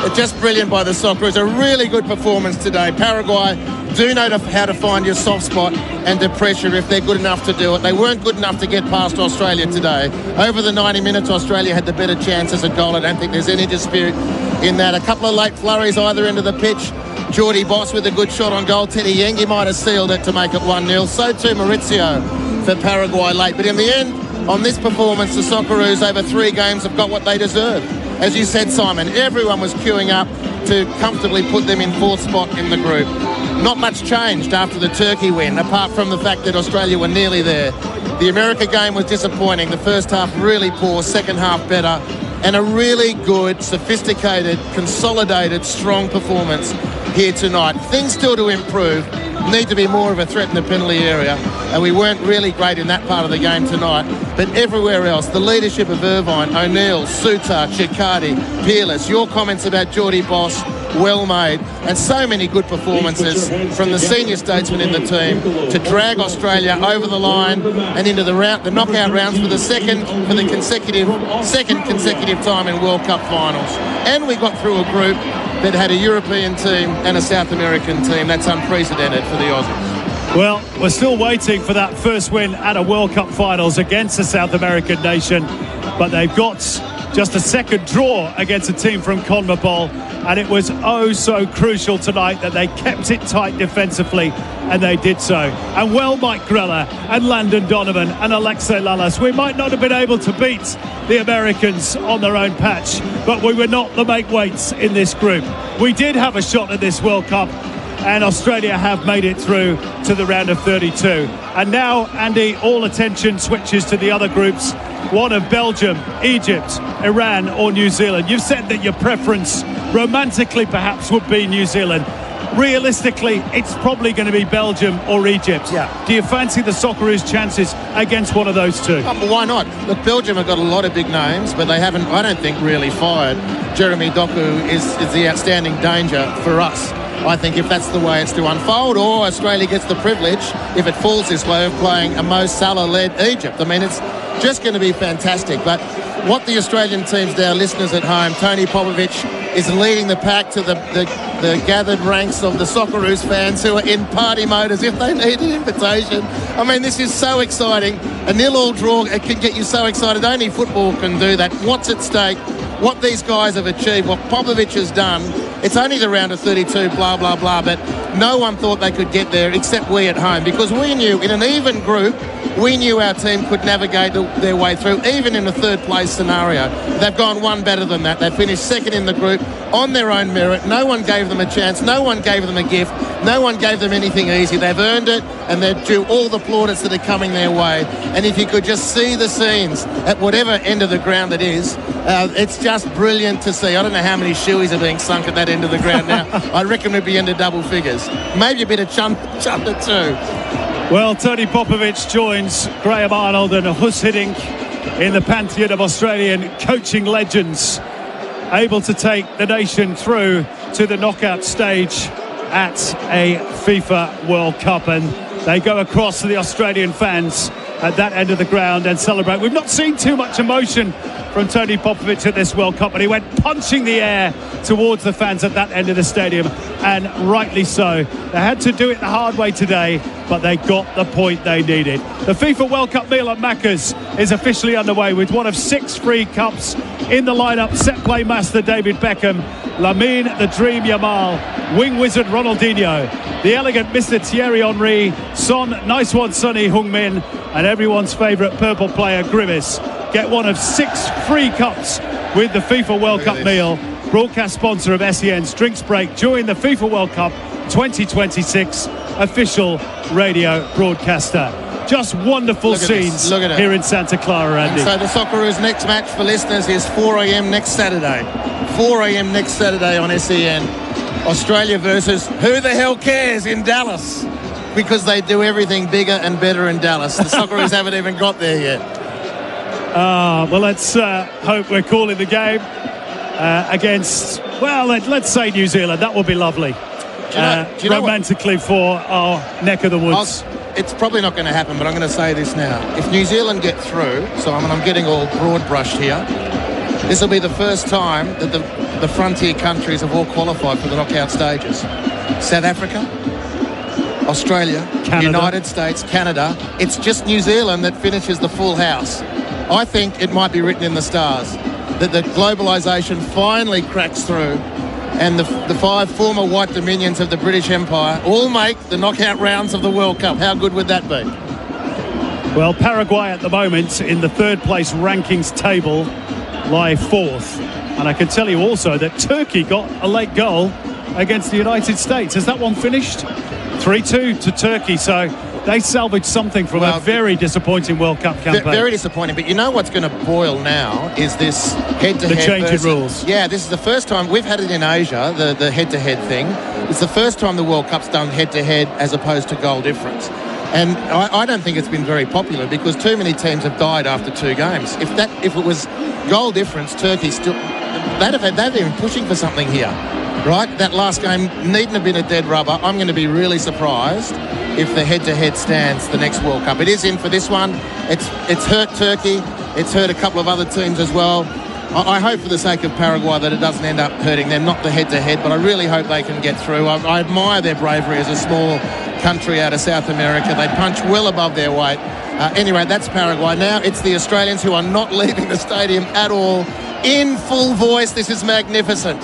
It's just brilliant by the Socceroos. A really good performance today. Paraguay do know how to find your soft spot and to pressure if they're good enough to do it. They weren't good enough to get past Australia today. Over the 90 minutes, Australia had the better chances at goal. I don't think there's any dispute in that. A couple of late flurries either end of the pitch. Jordi Boss with a good shot on goal. Tete Yangi might have sealed it to make it 1-0. So too Mauricio for Paraguay late. But in the end, on this performance, the Socceroos over 3 games have got what they deserve. As you said, Simon, everyone was queuing up to comfortably put them in 4th spot in the group. not much changed after the Turkey win, apart from the fact that Australia were nearly there. The America game was disappointing. The first half really poor, second half better, and a really good, sophisticated, consolidated, strong performance here tonight. Things still to improve. Need to be more of a threat in the penalty area, and we weren't really great in that part of the game tonight. But everywhere else, the leadership of Irvine, O'Neill, Sutar, Ciccardi, Peerless, your comments about Geordie Boss, well made, and so many good performances from the senior statesmen in the team to drag Australia over the line and into the knockout rounds for the second consecutive time in World Cup finals. And we got through a group that had a European team and a South American team. That's unprecedented for the Aussies. Well, we're still waiting for that first win at a World Cup finals against a South American nation, but they've got just a second draw against a team from CONMEBOL, and it was oh so crucial tonight that they kept it tight defensively, and they did so. And well, Mike Grella and Landon Donovan and Alexei Lalas, we might not have been able to beat the Americans on their own patch, but we were not the make-weights in this group. We did have a shot at this World Cup, and Australia have made it through to the round of 32. And now, Andy, all attention switches to the other groups, one of Belgium, Egypt, Iran or New Zealand. You've said that your preference, romantically perhaps, would be New Zealand. Realistically, it's probably going to be Belgium or Egypt. Yeah. Do you fancy the Socceroos' chances against one of those two? Why not? Look, Belgium have got a lot of big names, but they haven't, I don't think, really fired. Jeremy Doku is the outstanding danger for us. I think if that's the way it's to unfold, or Australia gets the privilege, if it falls this way, of playing a Mo Salah-led Egypt. I mean, it's just going to be fantastic. But what the Australian team's there, listeners at home, Tony Popovic is leading the pack to the gathered ranks of the Socceroos fans who are in party mode as if they need an invitation. I mean, this is so exciting. A 0-0 draw, it can get you so excited. Only football can do that. What's at stake? What these guys have achieved, what Popovic has done. It's only the round of 32, blah, blah, blah, but no one thought they could get there except we at home, because we knew in an even group, we knew our team could navigate their way through, even in a third place scenario. They've gone one better than that. They finished second in the group on their own merit. No one gave them a chance. No one gave them a gift. No one gave them anything easy. They've earned it, and they're due all the plaudits that are coming their way. And if you could just see the scenes at whatever end of the ground it is, it's just brilliant to see. I don't know how many shoeies are being sunk at that end of the ground now. I reckon we'd be into double figures. Maybe a bit of chunder too. Well, Tony Popovic joins Graham Arnold and Hus Hiddink in the pantheon of Australian coaching legends, able to take the nation through to the knockout stage at a FIFA World Cup. And they go across to the Australian fans at that end of the ground and celebrate. We've not seen too much emotion from Tony Popovic at this World Cup, but he went punching the air towards the fans at that end of the stadium, and rightly so. They had to do it the hard way today, but they got the point they needed. The FIFA World Cup meal at Macca's is officially underway with one of 6 free cups in the lineup. Set play master David Beckham, Lamine the Dream Yamal, wing wizard Ronaldinho, the elegant Mr. Thierry Henry, Son, nice one Sonny Heung-min, and everyone's favourite purple player Grimace. Get one of 6 free cups with the FIFA World Cup meal. Broadcast sponsor of SEN's Drinks Break during the FIFA World Cup 2026, official radio broadcaster. Just wonderful scenes here in Santa Clara, Andy. And so the Socceroos' next match for listeners is 4 a.m. next Saturday. 4 a.m. next Saturday on SEN. Australia versus who the hell cares in Dallas, because they do everything bigger and better in Dallas. The Socceroos haven't even got there yet. Well, let's hope we're calling the game against, well, let's say New Zealand. That would be lovely. Do you know romantically for our neck of the woods. It's probably not going to happen, but I'm going to say this now. If New Zealand get through, so I'm getting all broad brushed here, this will be the first time that the frontier countries have all qualified for the knockout stages. South Africa, Australia, Canada. United States, Canada. It's just New Zealand that finishes the full house. I think it might be written in the stars that the globalisation finally cracks through, and the 5 former white dominions of the British Empire all make the knockout rounds of the World Cup. How good would that be? Well, Paraguay at the moment in the 3rd place rankings table lie 4th. And I can tell you also that Turkey got a late goal against the United States. Has that one finished? 3-2 to Turkey, so they salvaged something from a very disappointing World Cup campaign. Very disappointing, but you know what's going to boil now is this head-to-head. The change in rules. Yeah, this is the first time we've had it in Asia, the head-to-head thing. It's the first time the World Cup's done head-to-head as opposed to goal difference. And I don't think it's been very popular because too many teams have died after 2 games. If it was goal difference, Turkey still they'd been pushing for something here, right? That last game needn't have been a dead rubber. I'm going to be really surprised if the head-to-head stands the next World Cup. It is in for this one. It's hurt Turkey. It's hurt a couple of other teams as well. I hope for the sake of Paraguay that it doesn't end up hurting them, not the head-to-head, but I really hope they can get through. I admire their bravery as a small country out of South America. They punch well above their weight. Anyway, that's Paraguay. Now it's the Australians who are not leaving the stadium at all. In full voice, this is magnificent.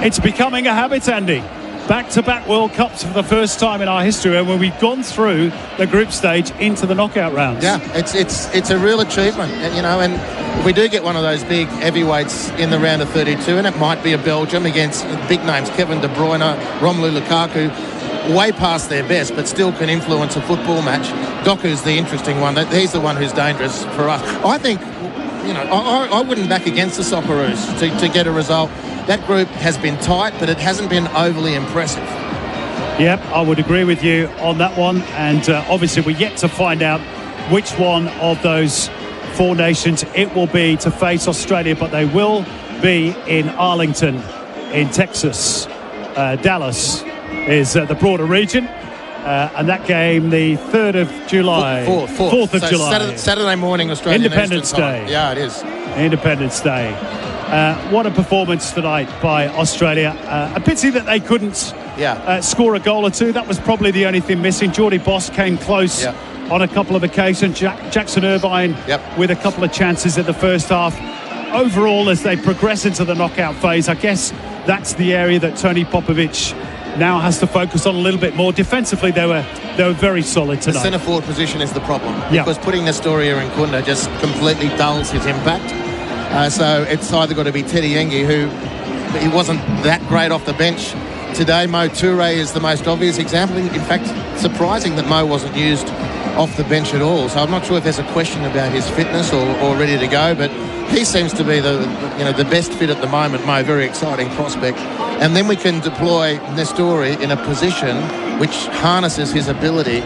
It's becoming a habit, Andy. Back-to-back World Cups for the first time in our history, and when we've gone through the group stage into the knockout rounds. Yeah, it's a real achievement, and if we do get one of those big heavyweights in the round of 32, and it might be a Belgium against big names, Kevin De Bruyne, Romelu Lukaku, way past their best, but still can influence a football match. Doku's the interesting one. He's the one who's dangerous for us. I think, I wouldn't back against the Socceroos to get a result. That group has been tight, but it hasn't been overly impressive. Yep, I would agree with you on that one. And obviously we're yet to find out which one of those 4 nations it will be to face Australia, but they will be in Arlington in Texas. Dallas is the broader region. And that game, the 3rd of July. 4th of July. Saturday morning, Australian Independence Day. Yeah, it is. Independence Day. What a performance tonight by Australia. A pity that they couldn't score a goal or two. That was probably the only thing missing. Geordie Boss came close on a couple of occasions. Jackson Irvine with a couple of chances in the first half. Overall, as they progress into the knockout phase, I guess that's the area that Tony Popovic now has to focus on a little bit more. Defensively, they were very solid tonight. The centre forward position is the problem because putting Nestoria and Kunda just completely dulls his impact. So it's either got to be Teddy Yengi, who he wasn't that great off the bench today. Mo Toure is the most obvious example. In fact, surprising that Mo wasn't used off the bench at all. So I'm not sure if there's a question about his fitness or ready to go, but he seems to be the best fit at the moment. Mo, very exciting prospect. And then we can deploy Nestori in a position which harnesses his ability,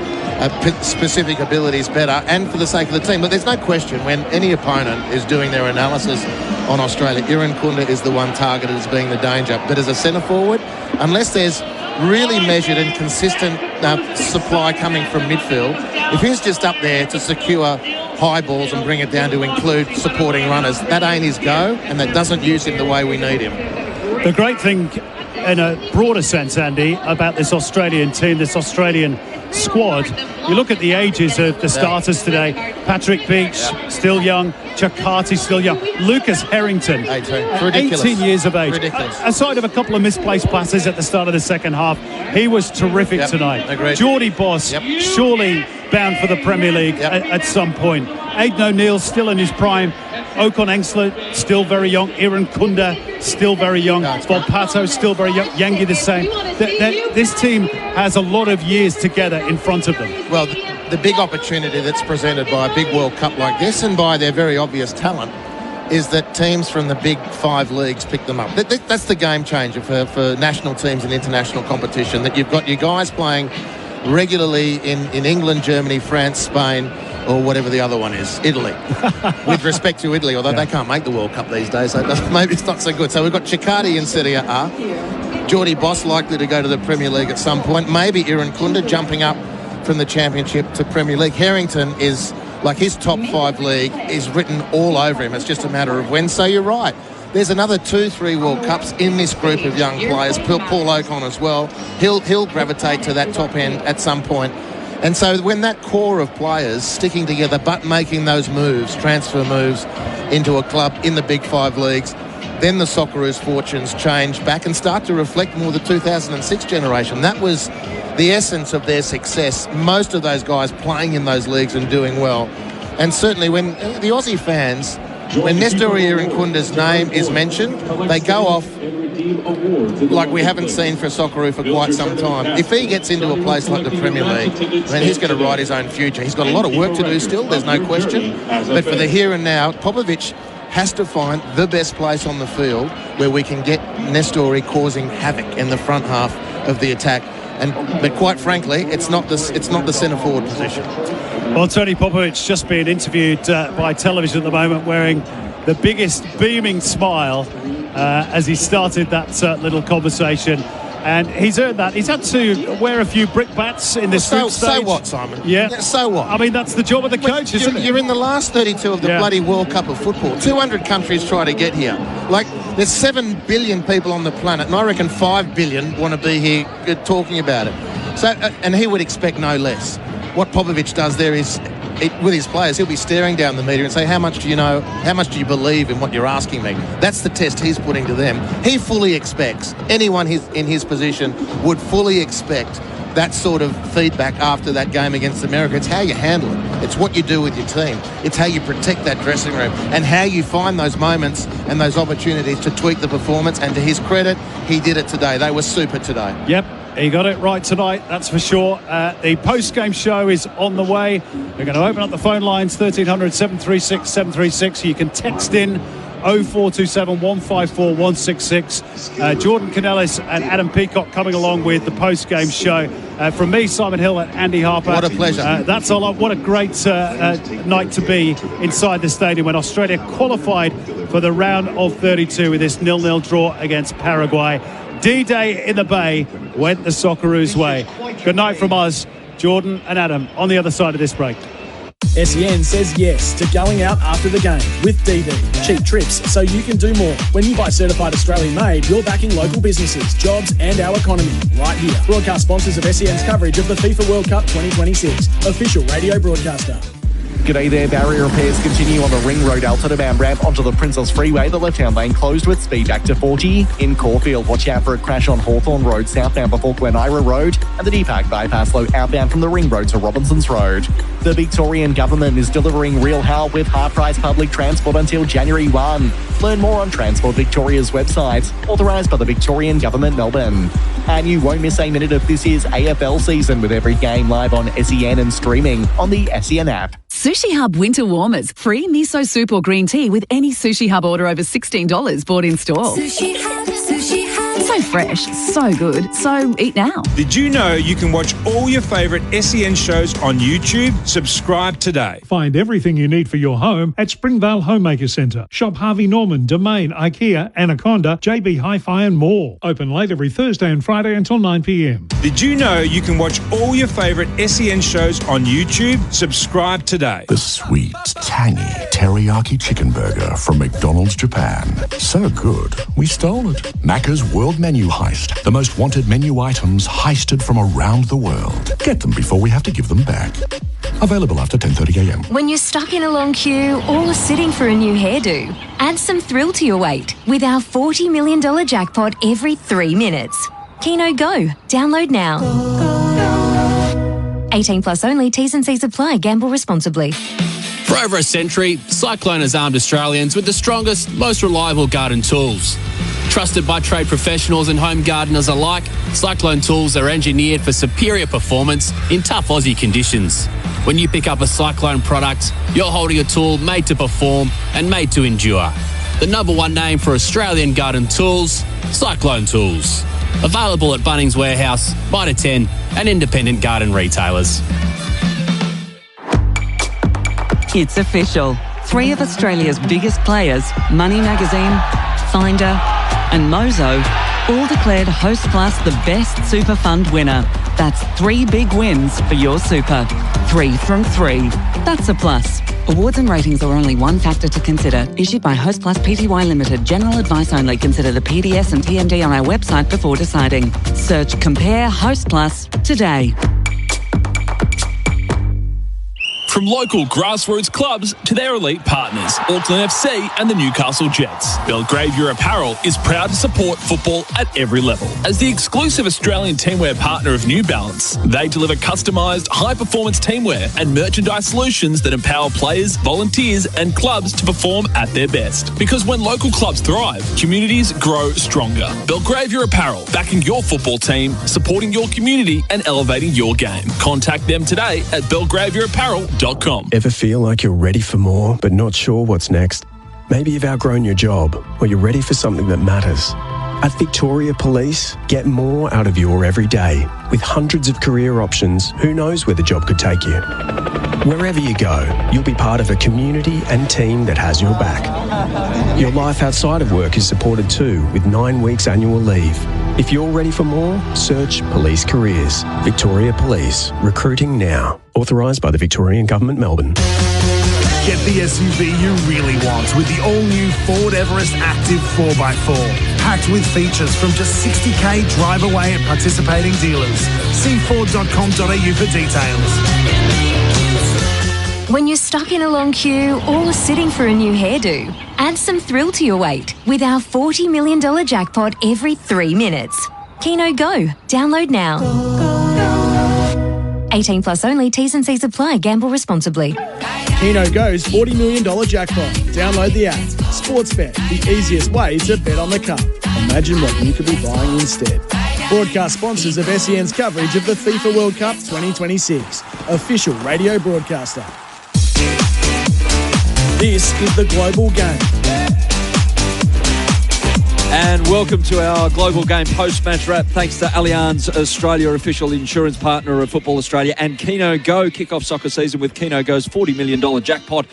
specific abilities better, and for the sake of the team. But there's no question when any opponent is doing their analysis on Australia, Iran Kunda is the one targeted as being the danger. But as a centre forward, unless there's really measured and consistent supply coming from midfield, if he's just up there to secure high balls and bring it down to include supporting runners, that ain't his go, and that doesn't use him the way we need him. The great thing, in a broader sense, Andy, about this Australian team, this Australian squad, you look at the ages of the starters today. Patrick Beach, still young. Chakati, still young. Lucas Harrington, 18 years of age. Aside of a couple of misplaced passes at the start of the second half, he was terrific tonight. Agreed. Geordie Boss, surely bound for the Premier League at some point. Aidan O'Neill, still in his prime. Ocon Engsler, still very young. Iran Kunda, still very young. Bob Pato, still very young. Yangi the same. This team has a lot of years together in front of them. Well, the big opportunity that's presented by a big World Cup like this and by their very obvious talent is that teams from the big 5 leagues pick them up. That's the game changer for national teams in international competition, that you've got your guys playing regularly in England, Germany, France, Spain, or whatever the other one is, Italy. With respect to Italy, although they can't make the World Cup these days, so maybe it's not so good. So we've got Chikati in Serie A. Geordie Boss likely to go to the Premier League at some point. Maybe Iran Kunda jumping up from the Championship to Premier League. Harrington is, like, his top 5 league is written all over him. It's just a matter of when. So you're right. There's another 2-3 World Cups in this group of young players. Paul Ocon as well. He'll gravitate to that top end at some point. And so when that core of players sticking together but making those moves, transfer moves into a club in the big 5 leagues, then the Socceroos' fortunes change back and start to reflect more the 2006 generation. That was the essence of their success. Most of those guys playing in those leagues and doing well. And certainly when the Aussie fans when Nestor Irankunda's name is mentioned, they go off like we haven't seen for a Socceroo for quite some time. If he gets into a place like the Premier League, then he's going to write his own future. He's got a lot of work to do still, there's no question. But for the here and now, Popovic has to find the best place on the field where we can get Nestori causing havoc in the front half of the attack. But quite frankly, it's not the centre forward position. Well, Tony Popovic just being interviewed by television at the moment, wearing the biggest beaming smile as he started that little conversation. And he's earned that. He's had to wear a few brickbats in this group stage. So what, Simon? Yeah. So what? I mean, that's the job of the coach, isn't it? You're in the last 32 of the bloody World Cup of football. 200 countries try to get here. Like, there's 7 billion people on the planet, and I reckon 5 billion want to be here talking about it. So, and he would expect no less. What Popovic does there is, with his players, he'll be staring down the media and say, how much do you know, how much do you believe in what you're asking me? That's the test he's putting to them. He fully expects, anyone in his position would fully expect that sort of feedback after that game against America. It's how you handle it. It's what you do with your team. It's how you protect that dressing room and how you find those moments and those opportunities to tweak the performance. And to his credit, he did it today. They were super today. Yep. He got it right tonight, that's for sure. The post-game show is on the way. We're going to open up the phone lines, 1300 736 736. You can text in 0427 154 166. Jordan Canellis and Adam Peacock coming along with the post-game show. From me, Simon Hill, and Andy Harper. What a pleasure. That's a lot. What a great night to be inside the stadium when Australia qualified for the round of 32 with this 0-0 draw against Paraguay. D-Day in the Bay went the Socceroos' way. Good night from us, Jordan and Adam, on the other side of this break. SEN says yes to going out after the game with DD. Cheap trips so you can do more. When you buy certified Australian made, you're backing local businesses, jobs and our economy right here. Broadcast sponsors of SEN's coverage of the FIFA World Cup 2026. Official radio broadcaster. G'day there, barrier repairs continue on the Ring Road Altona ramp onto the Princess Freeway. The left-hand lane closed with speed back to 40. In Caulfield, watch out for a crash on Hawthorne Road southbound before Glenira Road, and the D-Park bypass low outbound from the Ring Road to Robinsons Road. The Victorian Government is delivering real help with half-price public transport until January 1. Learn more on Transport Victoria's website, authorised by the Victorian Government, Melbourne. And you won't miss a minute of this year's AFL season with every game live on SEN and streaming on the SEN app. Sushi Hub Winter Warmers. Free miso soup or green tea with any Sushi Hub order over $16 bought in store. Sushi Hub, Sushi Hub. So fresh, so good. So eat now. Did you know you can watch all your favourite SEN shows on YouTube? Subscribe today. Find everything you need for your home at Springvale Homemaker Centre. Shop Harvey Norman, Domain, IKEA, Anaconda, JB Hi-Fi and more. Open late every Thursday and Friday until 9 p.m. Did you know you can watch all your favourite SEN shows on YouTube? Subscribe today. The sweet, tangy teriyaki chicken burger from McDonald's Japan. So good, we stole it. Macca's World Menu Heist. The most wanted menu items heisted from around the world. Get them before we have to give them back. Available after 10:30 a.m. When you're stuck in a long queue or sitting for a new hairdo, add some thrill to your wait with our $40 million jackpot every 3 minutes. Keno Go. Download now. 18 plus only. T's and C's apply. Gamble responsibly. For over a century, Cyclone has armed Australians with the strongest, most reliable garden tools. Trusted by trade professionals and home gardeners alike, Cyclone tools are engineered for superior performance in tough Aussie conditions. When you pick up a Cyclone product, you're holding a tool made to perform and made to endure. The #1 name for Australian garden tools, Cyclone Tools. Available at Bunnings Warehouse, Mitre 10 and independent garden retailers. It's official. 3 of Australia's biggest players, Money Magazine, Finder and Mozo, all declared Host Plus the best super fund winner. That's 3 big wins for your super. 3 from 3. That's a plus. Awards and ratings are only one factor to consider. Issued by Host Plus Pty Limited. General advice only. Consider the PDS and TMD on our website before deciding. Search Compare Host Plus today. From local grassroots clubs to their elite partners, Auckland FC and the Newcastle Jets, Belgravia Apparel is proud to support football at every level. As the exclusive Australian teamwear partner of New Balance, they deliver customised, high-performance teamwear and merchandise solutions that empower players, volunteers and clubs to perform at their best. Because when local clubs thrive, communities grow stronger. Belgravia Apparel, backing your football team, supporting your community and elevating your game. Contact them today at belgraviaapparel.com. Ever feel like you're ready for more but not sure what's next? Maybe you've outgrown your job or you're ready for something that matters. At Victoria Police, get more out of your everyday. With hundreds of career options, who knows where the job could take you? Wherever you go, you'll be part of a community and team that has your back. Your life outside of work is supported too, with 9 weeks annual leave. If you're ready for more, search Police Careers. Victoria Police. Recruiting now. Authorised by the Victorian Government, Melbourne. Get the SUV you really want with the all-new Ford Everest Active 4x4. Packed with features from just $60,000 drive away at participating dealers. See Ford.com.au for details. When you're stuck in a long queue or sitting for a new hairdo, add some thrill to your wait with our $40 million jackpot every 3 minutes. Keno Go. Download now. 18 plus only. T's and C's apply. Gamble responsibly. Keno Go's $40 million jackpot. Download the app. Sportsbet, the easiest way to bet on the cup. Imagine what you could be buying instead. Broadcast sponsors of SEN's coverage of the FIFA World Cup 2026. Official radio broadcaster. This is the Global Game. And welcome to our Global Game post-match wrap. Thanks to Allianz Australia, official insurance partner of Football Australia, and Keno Go. Kick off soccer season with Keno Go's $40 million jackpot.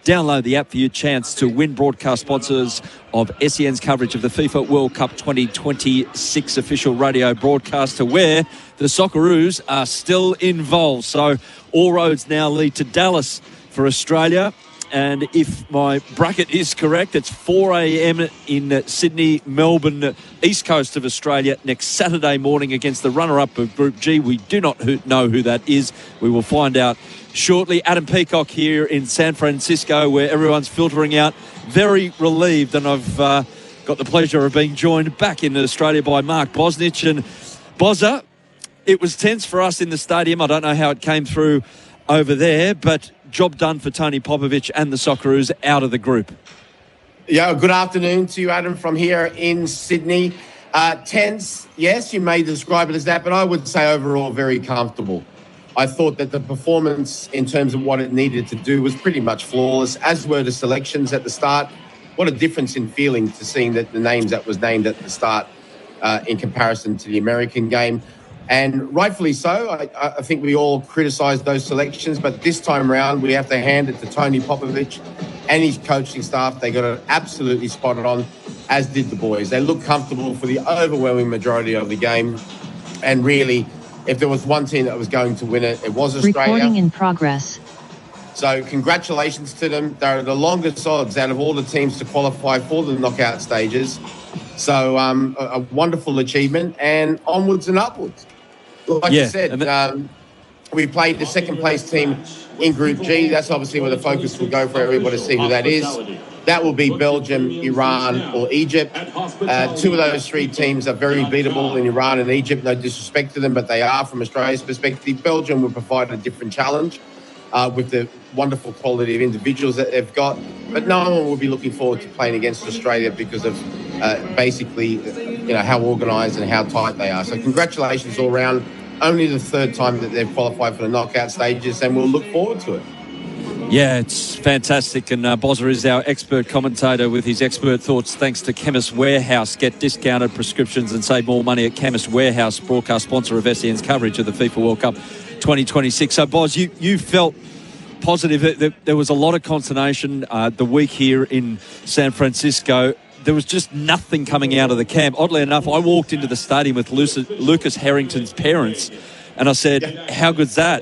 Download the app for your chance to win. Broadcast sponsors of SEN's coverage of the FIFA World Cup 2026 official radio broadcaster, where the Socceroos are still involved. So all roads now lead to Dallas for Australia. And if my bracket is correct, it's 4 a.m. in Sydney, Melbourne, east coast of Australia, next Saturday morning against the runner-up of Group G. We do not know who that is. We will find out shortly. Adam Peacock here in San Francisco, where everyone's filtering out. Very relieved, and I've got the pleasure of being joined back in Australia by Mark Bosnich. And Bozza, it was tense for us in the stadium. I don't know how it came through over there, but job done for Tony Popovic and the Socceroos out of the group. Yeah, good afternoon to you, Adam, from here in Sydney. Tense, yes, you may describe it as that, but I would say overall very comfortable. I thought that the performance in terms of what it needed to do was pretty much flawless, as were the selections at the start. What a difference in feeling to seeing that the names that was named at the start in comparison to the American game. And rightfully so. I think we all criticised those selections, but this time round we have to hand it to Tony Popovic and his coaching staff. They got it absolutely spot on, as did the boys. They looked comfortable for the overwhelming majority of the game. And really, if there was one team that was going to win it, it was Australia. Recording in progress. So congratulations to them. They're the longest odds out of all the teams to qualify for the knockout stages. So a wonderful achievement, and onwards and upwards. Like you said, we played the second-place team in Group G. That's obviously where the focus will go for everybody to see who that is. That will be Belgium, Iran, or Egypt. Two of those three teams are very beatable in Iran and Egypt. No disrespect to them, but they are from Australia's perspective. Belgium will provide a different challenge with the wonderful quality of individuals that they've got. But no one will be looking forward to playing against Australia because of basically, how organised and how tight they are. So congratulations all round. Only the third time that they've qualified for the knockout stages, and we'll look forward to it. Yeah, it's fantastic. And Bozza is our expert commentator with his expert thoughts. Thanks to Chemist Warehouse. Get discounted prescriptions and save more money at Chemist Warehouse, broadcast sponsor of SEN's coverage of the FIFA World Cup 2026. So, Boz, you felt positive. There was a lot of consternation the week here in San Francisco. There was just nothing coming out of the camp. Oddly enough, I walked into the stadium with Lucas Harrington's parents, and I said, how good's that?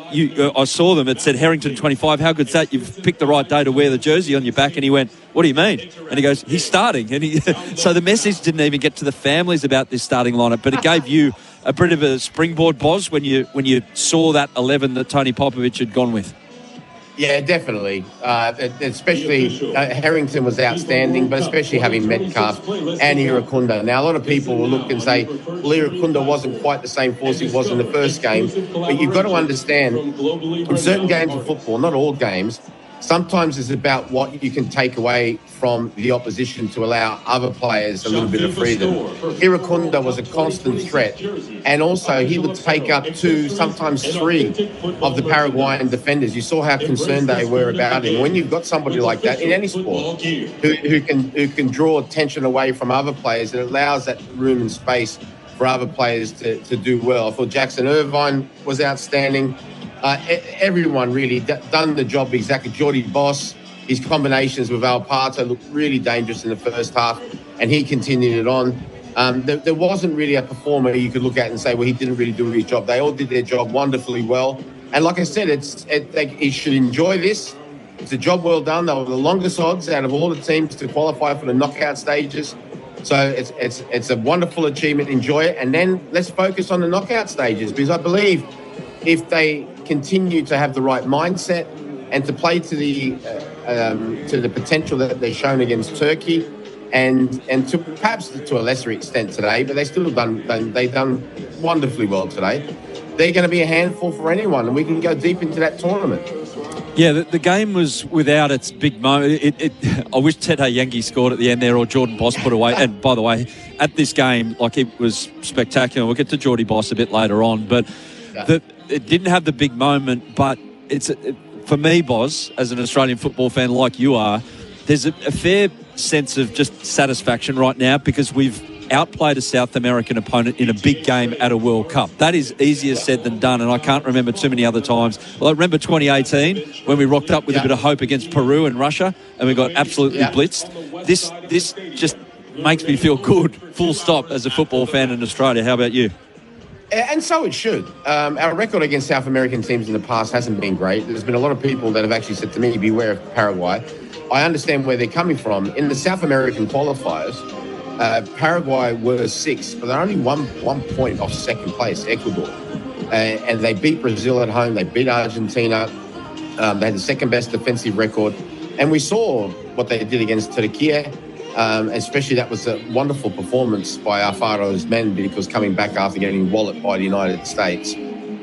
I saw them. It said Harrington 25. How good's that? You've picked the right day to wear the jersey on your back. And he went, what do you mean? And he goes, he's starting. And so the message didn't even get to the families about this starting lineup, but it gave you a bit of a springboard, Boz, when you saw that 11 that Tony Popovic had gone with. Yeah, definitely. Especially Harrington was outstanding, but especially having Metcalf and Irukunda. Now, a lot of people will look and say, well, Irukunda wasn't quite the same force he was in the first game. But you've got to understand, in certain games of football, not all games, sometimes it's about what you can take away from the opposition to allow other players a little bit of freedom. Irukunda was a constant threat, and also he would take up 2, sometimes 3 of the Paraguayan defenders. You saw how concerned they were about him. When you've got somebody like that in any sport who can draw attention away from other players, it allows that room and space for other players to do well. I thought Jackson Irvine was outstanding. Everyone really done the job exactly. Jordy Boss, his combinations with Alpato looked really dangerous in the first half, and he continued it on. There wasn't really a performer you could look at and say, well, he didn't really do his job. They all did their job wonderfully well. And like I said, he should enjoy this. It's a job well done. They were the longest odds out of all the teams to qualify for the knockout stages. So it's a wonderful achievement. Enjoy it. And then let's focus on the knockout stages, because I believe if they continue to have the right mindset and to play to the potential that they've shown against Turkey, and to perhaps to a lesser extent today, but they've done wonderfully well today. They're going to be a handful for anyone, and we can go deep into that tournament. Yeah, the game was without its big moment. I wish Tete Yengi scored at the end there, or Jordan Boss put away. And by the way, at this game, it was spectacular. We'll get to Jordy Boss a bit later on, but it didn't have the big moment. But for me, Boz, as an Australian football fan like you are, there's a fair sense of just satisfaction right now because we've outplayed a South American opponent in a big game at a World Cup. That is easier said than done, and I can't remember too many other times. Well, I remember 2018 when we rocked up with a bit of hope against Peru and Russia, and we got absolutely blitzed. This just makes me feel good, full stop, as a football fan in Australia. How about you? And so it should. Our record against South American teams in the past hasn't been great. There's been a lot of people that have actually said to me, beware of Paraguay. I understand where they're coming from. In the South American qualifiers, Paraguay were 6th, but they're only one point off second place, Ecuador. And they beat Brazil at home. They beat Argentina. They had the second best defensive record. And we saw what they did against Turkey. Especially that was a wonderful performance by Alfaro's men, because coming back after getting walloped by the United States.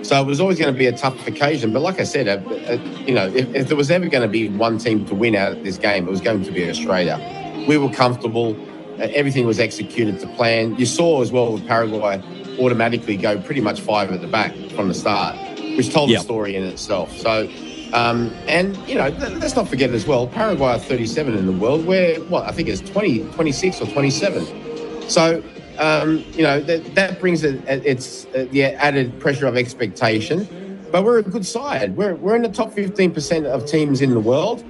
So it was always going to be a tough occasion. But like I said, if there was ever going to be one team to win out of this game, it was going to be Australia. We were comfortable. Everything was executed to plan. You saw as well with Paraguay automatically go pretty much 5 at the back from the start, which told the story in itself. So, let's not forget as well, Paraguay are 37 in the world. We're, I think it's 26 or 27. So, that brings the added pressure of expectation. But we're a good side. We're in the top 15% of teams in the world.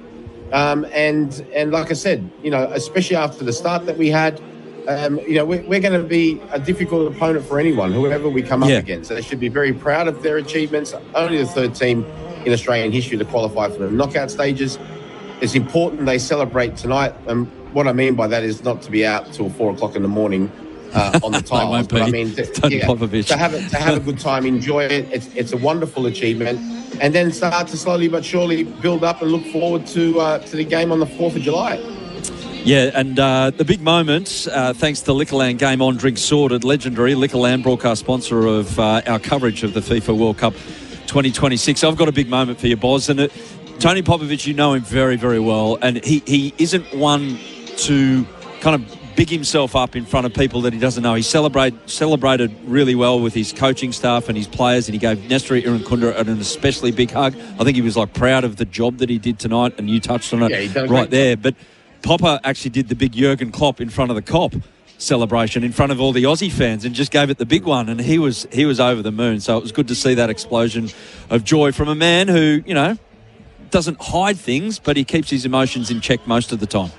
And like I said, especially after the start that we had, we're going to be a difficult opponent for anyone, whoever we come up against. So they should be very proud of their achievements. Only the 3rd team in Australian history to qualify for the knockout stages. It's important they celebrate tonight. And what I mean by that is not to be out till 4 o'clock in the morning on the tiles. But I mean, to have a good time, enjoy it. It's a wonderful achievement. And then start to slowly but surely build up and look forward to the game on the 4th of July. Yeah, and the big moment, thanks to Liquorland Game On Drink Sorted, legendary Liquorland, broadcast sponsor of our coverage of the FIFA World Cup 2026. I've got a big moment for you, Boz. And Tony Popovich, you know him very, very well. And he isn't one to kind of big himself up in front of people that he doesn't know. He celebrated really well with his coaching staff and his players, and he gave Nestor Irukunda an especially big hug. I think he was proud of the job that he did tonight, and you touched on it right there. But Popper actually did the big Jurgen Klopp in front of the Kop celebration in front of all the Aussie fans and just gave it the big one, and he was over the moon. So it was good to see that explosion of joy from a man who, doesn't hide things, but he keeps his emotions in check most of the time.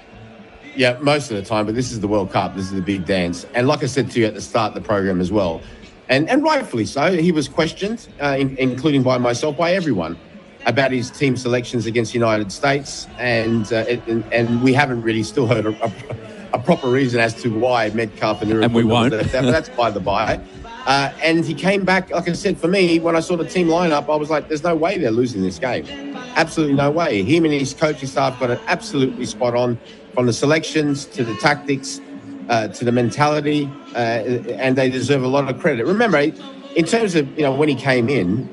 Yeah, most of the time, but this is the World Cup. This is the big dance. And like I said to you at the start of the program as well, and rightfully so, he was questioned, including by myself, by everyone, about his team selections against the United States. And we haven't really still heard a proper reason as to why Metcalf and Irukunda. And we won't. That's by the by. And he came back, like I said, for me, when I saw the team lineup, I was like, there's no way they're losing this game. Absolutely no way. Him and his coaching staff got it absolutely spot on, from the selections to the tactics to the mentality, and they deserve a lot of credit. Remember, in terms of, when he came in,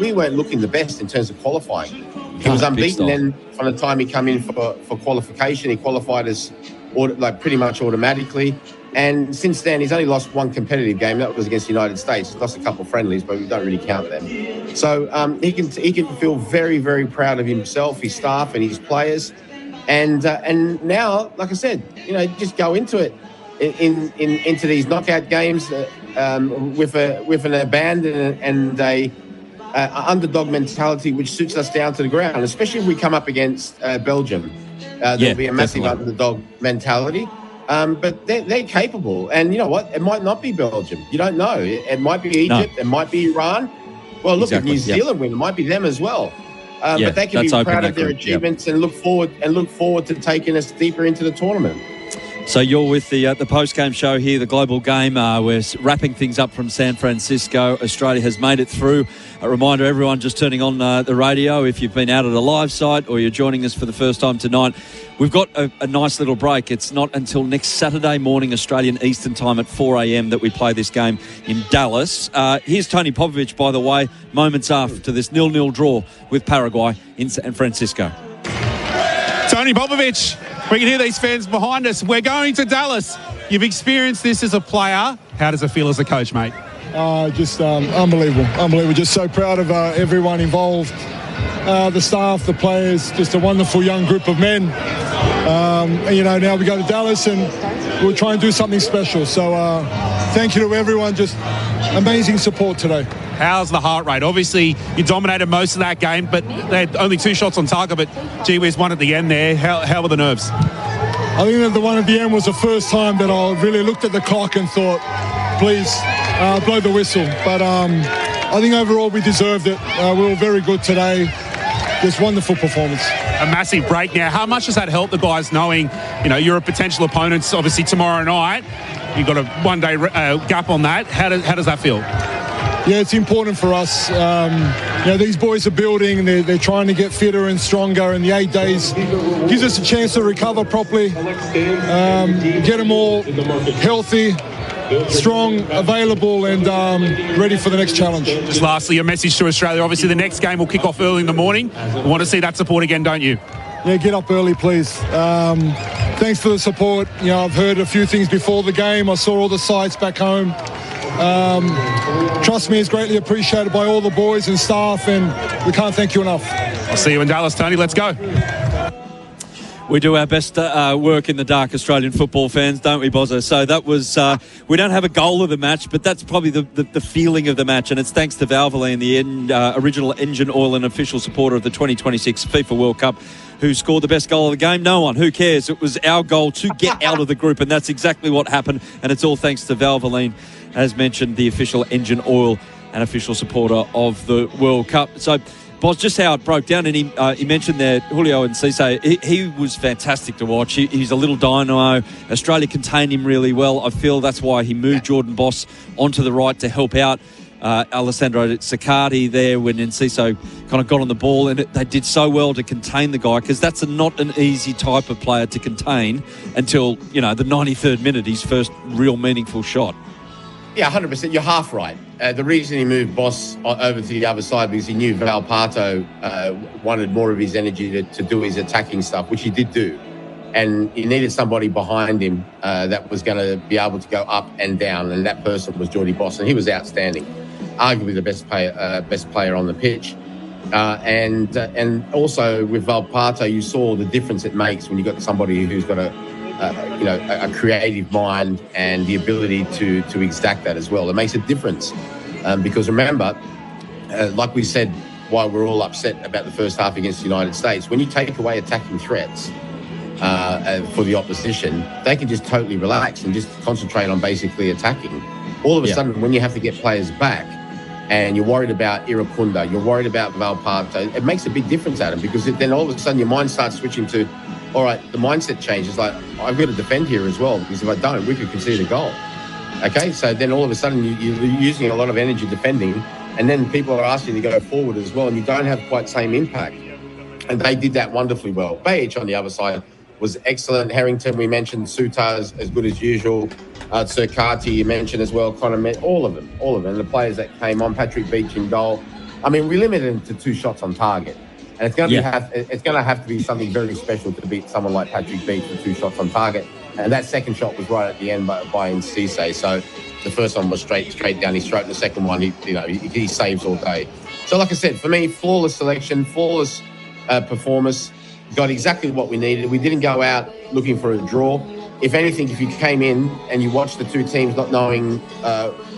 we weren't looking the best in terms of qualifying. He was unbeaten then from the time he came in for qualification. He qualified as pretty much automatically. And since then, he's only lost one competitive game. That was against the United States. He's lost a couple of friendlies, but we don't really count them. So he can feel very, very proud of himself, his staff, and his players. And now, like I said, just go into it into these knockout games with an abandon and a underdog mentality, which suits us down to the ground. Especially if we come up against Belgium, there'll be a massive underdog mentality. But they're capable. And you know what? It might not be Belgium. You don't know. It might be Egypt. No. It might be Iran. Well, look, at New Zealand win. It might be them as well. But they can be proud of their achievements and look forward to taking us deeper into the tournament. So you're with the post-game show here, the Global Game. We're wrapping things up from San Francisco. Australia has made it through. A reminder, everyone just turning on the radio, if you've been out at a live site or you're joining us for the first time tonight, we've got a nice little break. It's not until next Saturday morning, Australian Eastern Time at 4 a.m. that we play this game in Dallas. Here's Tony Popovich, by the way, moments after this 0-0 draw with Paraguay in San Francisco. Tony Popovich, we can hear these fans behind us. We're going to Dallas. You've experienced this as a player. How does it feel as a coach, mate? Just unbelievable. Just so proud of everyone involved, the staff, the players, just a wonderful young group of men. Now we go to Dallas and we'll try and do something special. So thank you to everyone. Just amazing support today. How's the heart rate? Obviously, you dominated most of that game, but they had only 2 shots on target, but gee whiz, one at the end there. How were the nerves? I think that the one at the end was the first time that I really looked at the clock and thought, please blow the whistle. But I think overall we deserved it. We were very good today. Just wonderful performance. A massive break now. How much does that help the guys knowing, you're a potential opponent, obviously tomorrow night? You've got a one-day gap on that. How does that feel? Yeah, it's important for us. These boys are building. They're trying to get fitter and stronger, and the 8 days gives us a chance to recover properly, get them all healthy, strong, available, and ready for the next challenge. Just lastly, your message to Australia. Obviously, the next game will kick off early in the morning. We want to see that support again, don't you? Yeah, get up early, please. Thanks for the support. I've heard a few things before the game. I saw all the sights back home. Trust me, it's greatly appreciated by all the boys and staff, and we can't thank you enough. I'll see you in Dallas, Tony. Let's go. We do our best work in the dark, Australian football fans, don't we, Bozza? So that was, we don't have a goal of the match, but that's probably the feeling of the match, and it's thanks to Valvoline, the original engine oil and official supporter of the 2026 FIFA World Cup. Who scored the best goal of the game? No one. Who cares? It was our goal to get out of the group, and that's exactly what happened, and it's all thanks to Valvoline, as mentioned, the official engine oil and official supporter of the World Cup. So, Boz, just how it broke down, and he mentioned there Julio Encise. He was fantastic to watch. He's a little dynamo. Australia contained him really well. I feel that's why he moved Jordan Boss onto the right to help out Alessandro Siccardi there when Enciso kind of got on the ball, and they did so well to contain the guy, because that's not an easy type of player to contain until, the 93rd minute, his first real meaningful shot. Yeah, 100%. You're half right. The reason he moved Boss over to the other side because he knew Val Parto wanted more of his energy to do his attacking stuff, which he did do. And he needed somebody behind him that was going to be able to go up and down, and that person was Jordy Boss, and he was outstanding, arguably the best player on the pitch. And also with Val Parto, you saw the difference it makes when you got somebody who's got a creative mind and the ability to exact that as well. It makes a difference because remember, like we said, why we're all upset about the first half against the United States, when you take away attacking threats for the opposition, they can just totally relax and just concentrate on basically attacking. All of a sudden, when you have to get players back and you're worried about Irukunda, you're worried about Valparto, it makes a big difference at them, because then all of a sudden your mind starts switching to, all right, the mindset changes. Like, I've got to defend here as well, because if I don't, we could concede a goal. Okay, so then all of a sudden you're using a lot of energy defending, and then people are asking you to go forward as well, and you don't have quite the same impact. And they did that wonderfully well. Bayic on the other side was excellent. Harrington, we mentioned. Sutar as good as usual. Tsirkati, you mentioned as well. Connor, all of them. And the players that came on, Patrick Beach in goal. I mean, we limited him to 2 shots on target. And it's going to have to be something very special to beat someone like Patrick Beach with 2 shots on target. And that second shot was right at the end by Ncise. So the first one was straight down his throat. And the second one, he saves all day. So like I said, for me, flawless selection, flawless performance. Got exactly what we needed. We didn't go out looking for a draw. If anything, if you came in and you watched the 2 teams not knowing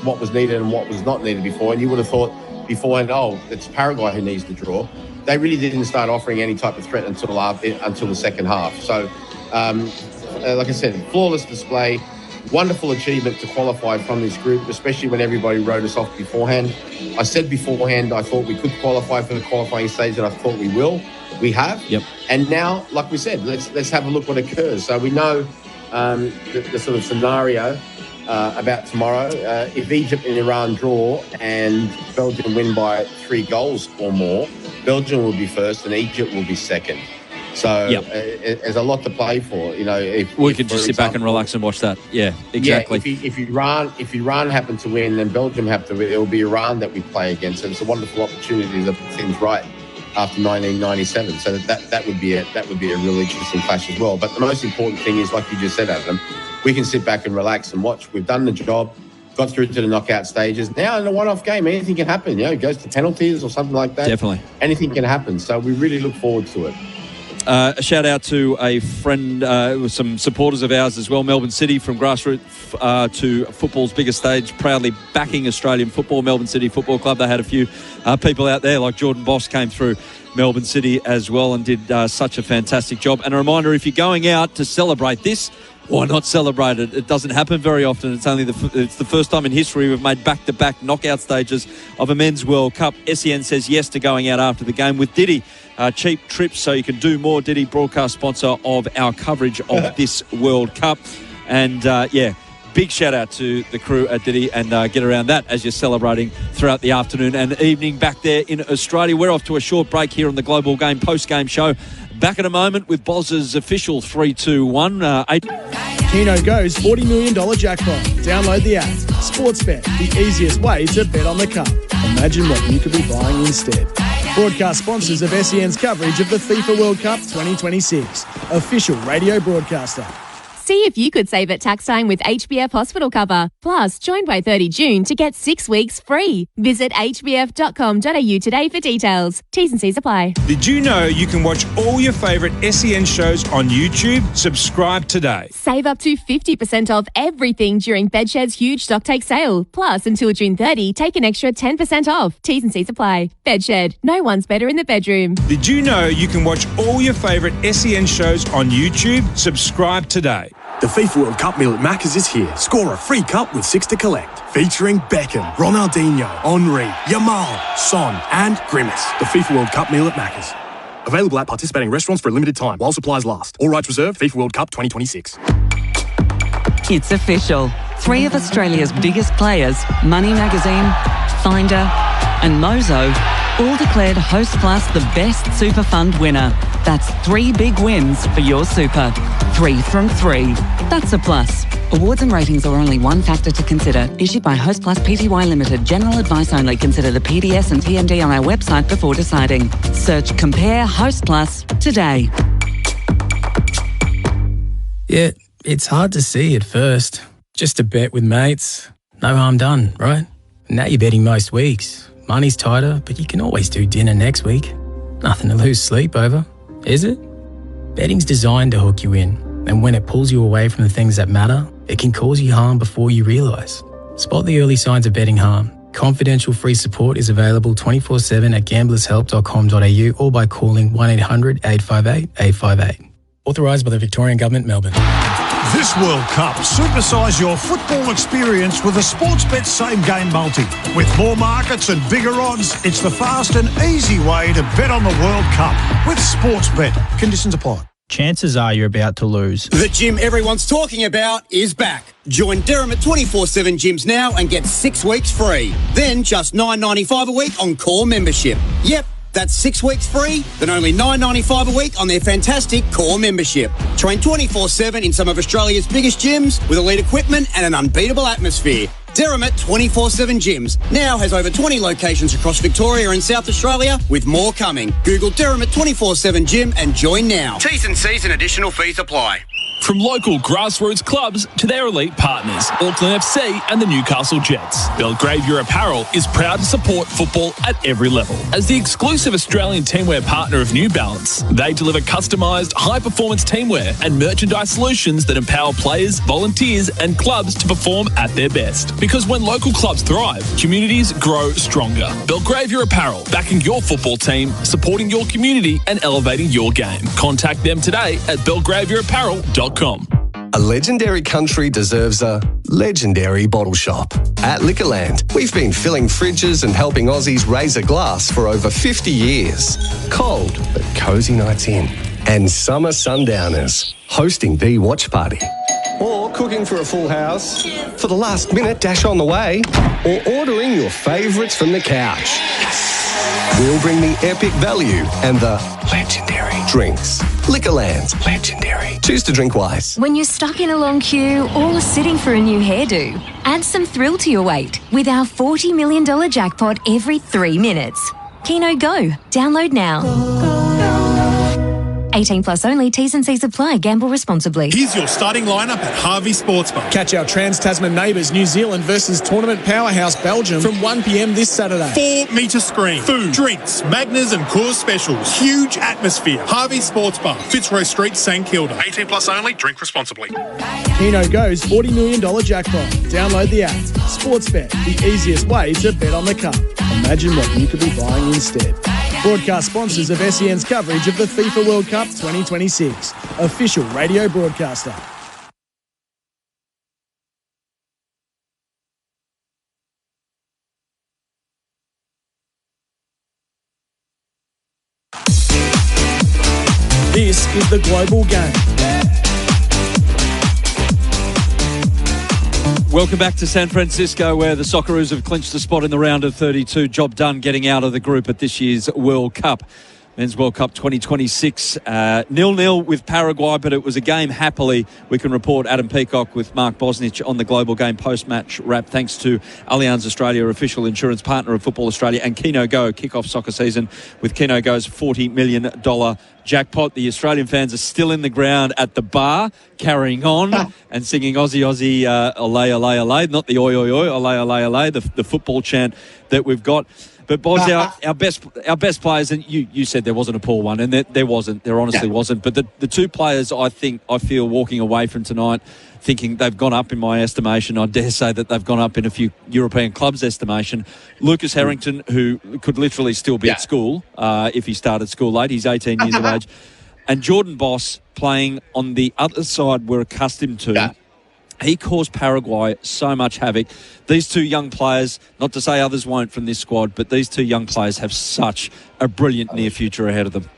what was needed and what was not needed before, and you would have thought beforehand, it's Paraguay who needs the draw. They really didn't start offering any type of threat until the second half. So, like I said, flawless display, wonderful achievement to qualify from this group, especially when everybody wrote us off beforehand. I said beforehand I thought we could qualify for the qualifying stage, and I thought we will. We have. Yep. And now, like we said, let's have a look what occurs. So we know the sort of scenario about tomorrow. If Egypt and Iran draw and Belgium win by 3 goals or more, Belgium will be first and Egypt will be second. So there's a lot to play for. We could just sit back and relax and watch that. Yeah, exactly. Yeah, if Iran happen to win, then Belgium have to win. It will be Iran that we play against. So it's a wonderful opportunity to put things right after 1997. So that would be a real interesting clash as well. But the most important thing is, like you just said, Adam, we can sit back and relax and watch. We've done the job, got through to the knockout stages. Now in a one-off game, anything can happen. It goes to penalties or something like that. Definitely. Anything can happen. So we really look forward to it. A shout out to a friend, some supporters of ours as well, Melbourne City, from grassroots to football's biggest stage, proudly backing Australian football, Melbourne City Football Club. They had a few people out there, like Jordan Boss came through Melbourne City as well and did such a fantastic job. And a reminder, if you're going out to celebrate this, why not celebrate it? It doesn't happen very often. It's only it's the first time in history we've made back-to-back knockout stages of a Men's World Cup. SEN says yes to going out after the game with Diddy. Cheap trips so you can do more. Diddy, broadcast sponsor of our coverage of this World Cup. And, big shout out to the crew at Diddy, and get around that as you're celebrating throughout the afternoon and evening back there in Australia. We're off to a short break here on the Global Game post-game show. Back in a moment with Boz's official 3-2-1. Keno Go's $40 million jackpot. Download the app. Sportsbet, the easiest way to bet on the cup. Imagine what you could be buying instead. Broadcast sponsors of SEN's coverage of the FIFA World Cup 2026. Official radio broadcaster. See if you could save at tax time with HBF Hospital Cover. Plus, join by 30 June to get 6 weeks free. Visit hbf.com.au today for details. T's and C's apply. Did you know you can watch all your favourite SEN shows on YouTube? Subscribe today. Save up to 50% off everything during Bedshed's huge stock take sale. Plus, until June 30, take an extra 10% off. T's and C's apply. Bedshed. No one's better in the bedroom. Did you know you can watch all your favourite SEN shows on YouTube? Subscribe today. The FIFA World Cup meal at Macca's is here. Score a free cup with 6 to collect. Featuring Beckham, Ronaldinho, Henry, Yamal, Son and Grimace. The FIFA World Cup meal at Macca's. Available at participating restaurants for a limited time while supplies last. All rights reserved. FIFA World Cup 2026. It's official. 3 of Australia's biggest players, Money Magazine, Finder and Mozo, all declared Host Plus the best super fund winner. That's 3 big wins for your super. 3 from 3. That's a plus. Awards and ratings are only one factor to consider. Issued by Host Plus Pty Limited. General advice only. Consider the PDS and TND on our website before deciding. Search Compare Host Plus today. Yeah, it's hard to see at first. Just a bet with mates. No harm done, right? Now you're betting most weeks. Money's tighter, but you can always do dinner next week. Nothing to lose sleep over, is it? Betting's designed to hook you in, and when it pulls you away from the things that matter, it can cause you harm before you realise. Spot the early signs of betting harm. Confidential free support is available 24/7 at gamblershelp.com.au or by calling 1-800-858-858. Authorised by the Victorian Government, Melbourne. This World Cup, supersize your football experience with a Sportsbet same-game multi. With more markets and bigger odds, it's the fast and easy way to bet on the World Cup with Sportsbet. Conditions apply. Chances are you're about to lose. The gym everyone's talking about is back. Join Derham at 24/7 Gyms now and get 6 weeks free. Then just $9.95 a week on core membership. Yep, That's 6 weeks free, then only $9.95 a week on their fantastic core membership. Train 24/7 in some of Australia's biggest gyms with elite equipment and an unbeatable atmosphere. Derrimut 24/7 Gyms now has over 20 locations across Victoria and South Australia, with more coming. Google Derrimut 24/7 Gym and join now. T's and C's and additional fees apply. From local grassroots clubs to their elite partners, Auckland FC and the Newcastle Jets, Belgravia Apparel is proud to support football at every level. As the exclusive Australian teamwear partner of New Balance, they deliver customised, high-performance teamwear and merchandise solutions that empower players, volunteers and clubs to perform at their best. Because when local clubs thrive, communities grow stronger. Belgravia Apparel, backing your football team, supporting your community and elevating your game. Contact them today at belgraviaapparel.com. A legendary country deserves a legendary bottle shop. At Liquorland, we've been filling fridges and helping Aussies raise a glass for over 50 years. Cold, but cosy nights in. And summer sundowners, hosting the watch party. Or cooking for a full house, for the last minute dash on the way, or ordering your favourites from the couch. We'll bring the epic value and the legendary drinks. Liquorland, legendary. Choose to drink wise. When you're stuck in a long queue or sitting for a new hairdo, add some thrill to your wait with our $40 million jackpot every 3 minutes. Keno Go. Download now. 18 plus only. T's and C's apply. Gamble responsibly. Here's your starting lineup at Harvey Sportsbar. Catch our Trans-Tasman neighbours New Zealand versus tournament powerhouse Belgium from 1 p.m. this Saturday. 4-metre screen, food, drinks, Magners and Coors specials. Huge atmosphere. Harvey Sportsbar, Fitzroy Street, St Kilda. 18 plus only. Drink responsibly. Keno Go's $40 million jackpot. Download the app. Sportsbet, the easiest way to bet on the cup. Imagine what you could be buying instead. Broadcast sponsors of SEN's coverage of the FIFA World Cup 2026. Official radio broadcaster. This is the Global Game. Welcome back to San Francisco, where the Socceroos have clinched a spot in the round of 32. Job done getting out of the group at this year's World Cup. Men's World Cup 2026, 0-0 with Paraguay, but it was a game happily. We can report Adam Peacock with Mark Bosnich on the Global Game post-match wrap, thanks to Allianz Australia, official insurance partner of Football Australia, and Keno Go, kick-off soccer season with Keno Go's $40 million jackpot. The Australian fans are still in the ground at the bar, carrying on and singing Aussie, Aussie, Olay, Olay, Olay, not the oi, oi, oi, Olay, Olay, Olay, the football chant that we've got. But, Boz, our best players, and you said there wasn't a poor one, and there wasn't. There honestly wasn't. But the two players I feel walking away from tonight thinking they've gone up in my estimation. I dare say that they've gone up in a few European clubs' estimation. Lucas Harrington, who could literally still be at school if he started school late. He's 18 years of age. And Jordan Boss playing on the other side we're accustomed to. Yeah. He caused Paraguay so much havoc. These two young players, not to say others won't from this squad, but these two young players have such a brilliant near future ahead of them.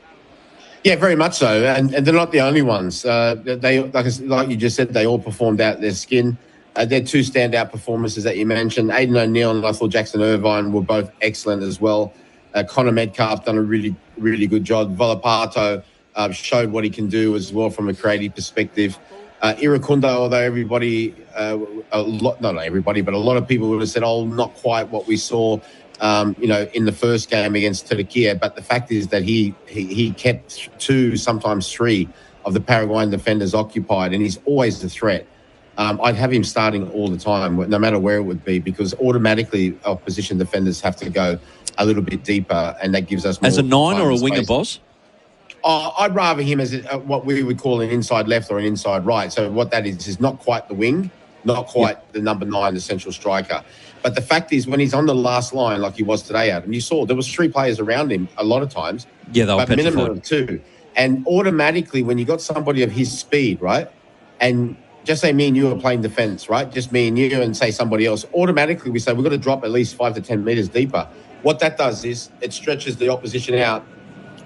Yeah, very much so. And they're not the only ones. They, like you just said, they all performed out their skin. Their two standout performances that you mentioned, Aidan O'Neill and I thought Jackson Irvine were both excellent as well. Connor Metcalf done a really, really good job. Volapato showed what he can do as well from a creative perspective. Iracunda, although everybody, not everybody, but a lot of people would have said, not quite what we saw, in the first game against Turkey. But the fact is that he kept 2, sometimes 3 of the Paraguayan defenders occupied, and he's always a threat. I'd have him starting all the time, no matter where it would be, because automatically opposition defenders have to go a little bit deeper, and that gives us more. As a 9 or a winger, Boss? I'd rather him as what we would call an inside left or an inside right. So what that is not quite the wing, not quite the number 9, the central striker. But the fact is, when he's on the last line, like he was today, Adam, you saw there was 3 players around him a lot of times. Yeah, they were petrified. Minimum of 2. And automatically, when you got somebody of his speed, right, and just say me and you are playing defence, right, just me and you and say somebody else, automatically we say we've got to drop at least 5 to 10 metres deeper. What that does is it stretches the opposition out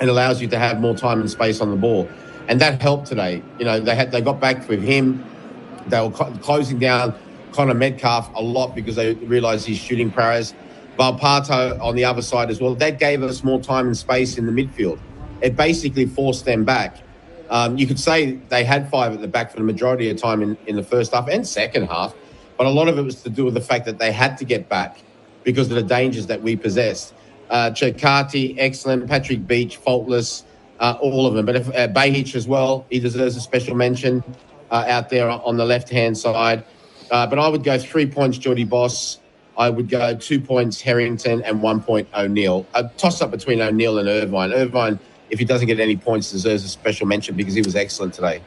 and allows you to have more time and space on the ball. And that helped today. They got back with him. They were closing down Connor Metcalf a lot because they realised he's shooting prowess. Valparto on the other side as well. That gave us more time and space in the midfield. It basically forced them back. You could say they had 5 at the back for the majority of the time in the first half and second half, but a lot of it was to do with the fact that they had to get back because of the dangers that we possessed. Chakati, excellent. Patrick Beach, faultless. All of them. But Bahic as well, he deserves a special mention out there on the left-hand side. But I would go 3 points, Geordie Boss. I would go 2 points, Harrington, and 1 point, O'Neill. A toss-up between O'Neill and Irvine. Irvine, if he doesn't get any points, deserves a special mention because he was excellent today.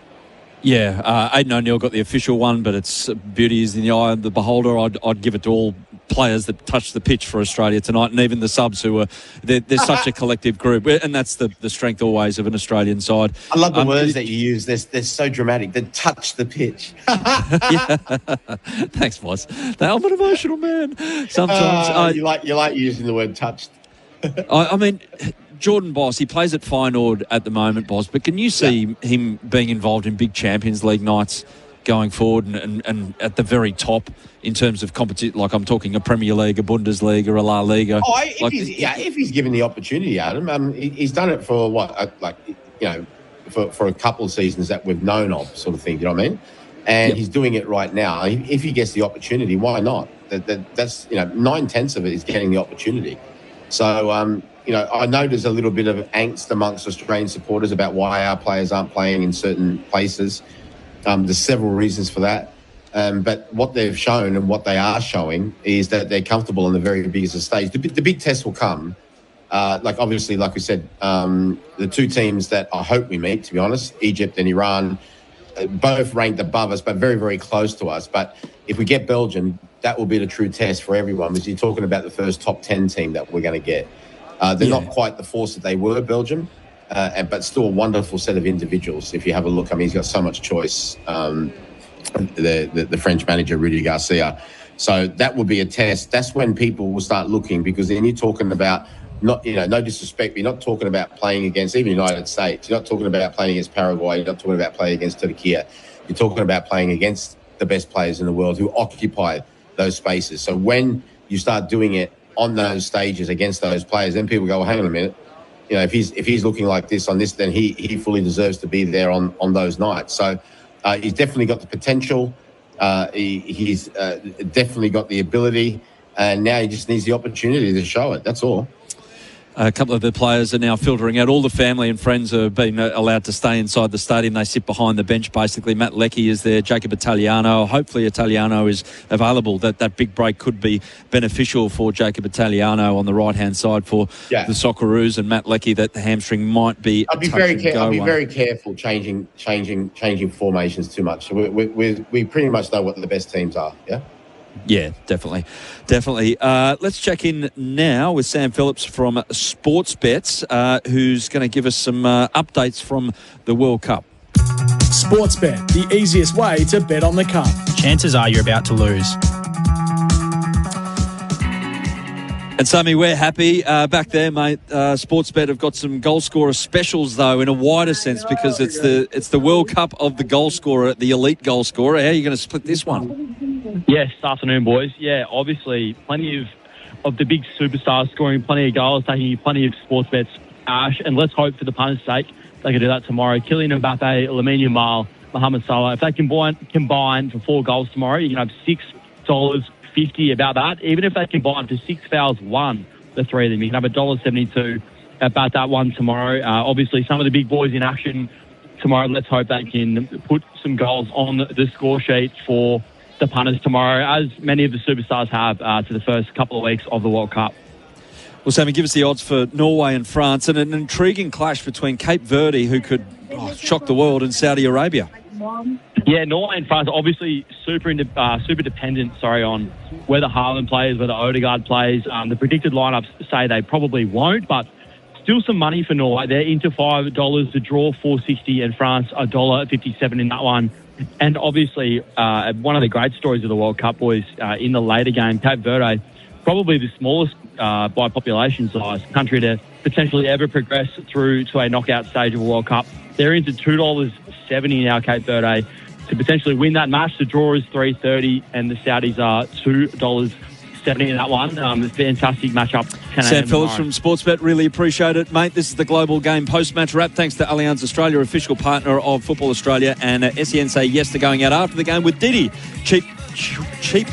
Yeah, Aidan O'Neill got the official one, but it's beauty is in the eye of the beholder. I'd give it to all players that touched the pitch for Australia tonight, and even the subs who were they're such a collective group, and that's the strength always of an Australian side. I love the words that you use. They're so dramatic. They touch the pitch. Thanks, boss. I'm an emotional man. Sometimes you like using the word touched. I mean, Jordan Boss, he plays at Feyenoord at the moment, Boss, but can you see him being involved in big Champions League nights going forward and at the very top in terms of competition? Like I'm talking a Premier League, a Bundesliga, a La Liga. If he's given the opportunity, Adam, he's done it for for a couple of seasons that we've known of, sort of thing. You know what I mean? And he's doing it right now. If he gets the opportunity, why not? That's 9/10 of it is getting the opportunity. So I know there's a little bit of angst amongst Australian supporters about why our players aren't playing in certain places. There's several reasons for that. But what they've shown and what they are showing is that they're comfortable on the very biggest stage. The big test will come. Obviously, like we said, the two teams that I hope we meet, to be honest, Egypt and Iran, both ranked above us, but very, very close to us. But if we get Belgium, that will be the true test for everyone, because you're talking about the first top 10 team that we're going to get. They're not quite the force that they were, Belgium, but still a wonderful set of individuals. If you have a look, I mean, he's got so much choice. The French manager, Rudy Garcia. So that will be a test. That's when people will start looking, because then you're talking about no disrespect, but you're not talking about playing against even the United States. You're not talking about playing against Paraguay. You're not talking about playing against Turkey. You're talking about playing against the best players in the world who occupy those spaces. So when you start doing it on those stages against those players, then people go, well, hang on a minute. If he's looking like this on this, then he fully deserves to be there on those nights. So he's definitely got the potential. He's definitely got the ability, and now he just needs the opportunity to show it. That's all. A couple of the players are now filtering out. All the family and friends are being allowed to stay inside the stadium. They sit behind the bench, basically. Matt Leckie is there, Jacob Italiano. Hopefully Italiano is available. That big break could be beneficial for Jacob Italiano on the right-hand side for the Socceroos, and Matt Leckie, that the hamstring might be I'll be very careful changing formations too much. We pretty much know what the best teams are, yeah? Yeah, definitely. Let's check in now with Sam Phillips from Sportsbets, who's going to give us some updates from the World Cup. Sportsbet, the easiest way to bet on the cup. Chances are you're about to lose. And Sammy, we're happy back there, mate. Sportsbet have got some goal scorer specials, though, in a wider sense, because it's the World Cup of the goal scorer, the elite goal scorer. How are you going to split this one? Yes, afternoon, boys. Yeah, obviously, plenty of the big superstars scoring plenty of goals, taking plenty of Sportsbets cash, and let's hope for the punters' sake they can do that tomorrow. Kylian Mbappe, Lamine Yamal, Mohamed Salah. If they combine for 4 goals tomorrow, you can have $6.50 about that. Even if they combine for 6 fouls, the three of them, you can have $1.72 about that one tomorrow. Obviously, some of the big boys in action tomorrow. Let's hope they can put some goals on the score sheet for the punters tomorrow, as many of the superstars have to the first couple of weeks of the World Cup. Well, Sammy, give us the odds for Norway and France, and an intriguing clash between Cape Verde, who could shock the world, and Saudi Arabia. Yeah, Norway and France, obviously super dependent, on whether Haaland plays, whether Odegaard plays. The predicted lineups say they probably won't, but still some money for Norway. They're into $5, the draw $4.60, and France $1.57 in that one. And obviously, one of the great stories of the World Cup, boys, in the later game, Cape Verde, probably the smallest by population size country to potentially ever progress through to a knockout stage of a World Cup. They're into $2.70 now, Cape Verde, to potentially win that match. The draw is $3.30, and the Saudis are $2.70 70 in that one. It's a fantastic matchup. Sam Phillips from Sportsbet, really appreciate it, mate. This is the Global Game post-match wrap. Thanks to Allianz Australia, official partner of Football Australia, and SEN say yes to going out after the game with Diddy. Cheap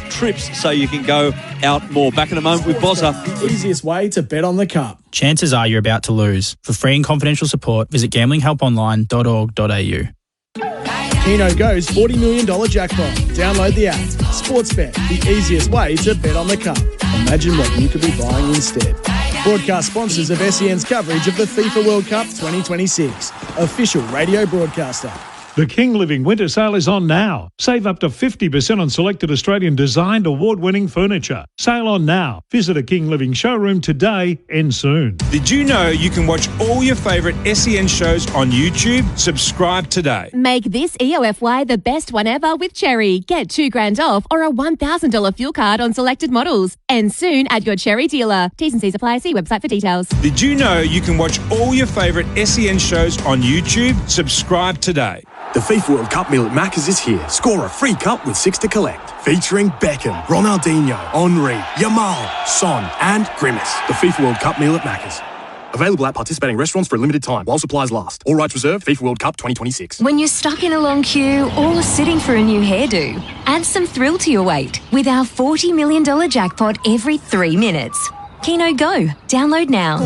trips so you can go out more. Back in a moment with Bozza. The easiest way to bet on the Cup. Chances are you're about to lose. For free and confidential support, visit gamblinghelponline.org.au. Keno Go's $40 million jackpot. Download the app. Sportsbet, the easiest way to bet on the Cup. Imagine what you could be buying instead. Broadcast sponsors of SEN's coverage of the FIFA World Cup 2026. Official radio broadcaster. The King Living Winter Sale is on now. Save up to 50% on selected Australian designed award-winning furniture. Sale on now. Visit a King Living showroom today, end soon. Did you know you can watch all your favourite SEN shows on YouTube? Subscribe today. Make this EOFY the best one ever with Cherry. Get $2,000 off or a $1,000 fuel card on selected models. And soon at your Cherry dealer. T's and C's apply. See website for details. Did you know you can watch all your favourite SEN shows on YouTube? Subscribe today. The FIFA World Cup meal at Macca's is here. Score a free cup with 6 to collect. Featuring Beckham, Ronaldinho, Henry, Yamal, Son and Grimace. The FIFA World Cup meal at Macca's. Available at participating restaurants for a limited time while supplies last. All rights reserved. FIFA World Cup 2026. When you're stuck in a long queue or sitting for a new hairdo, add some thrill to your wait with our $40 million jackpot every 3 minutes. Keno Go. Download now.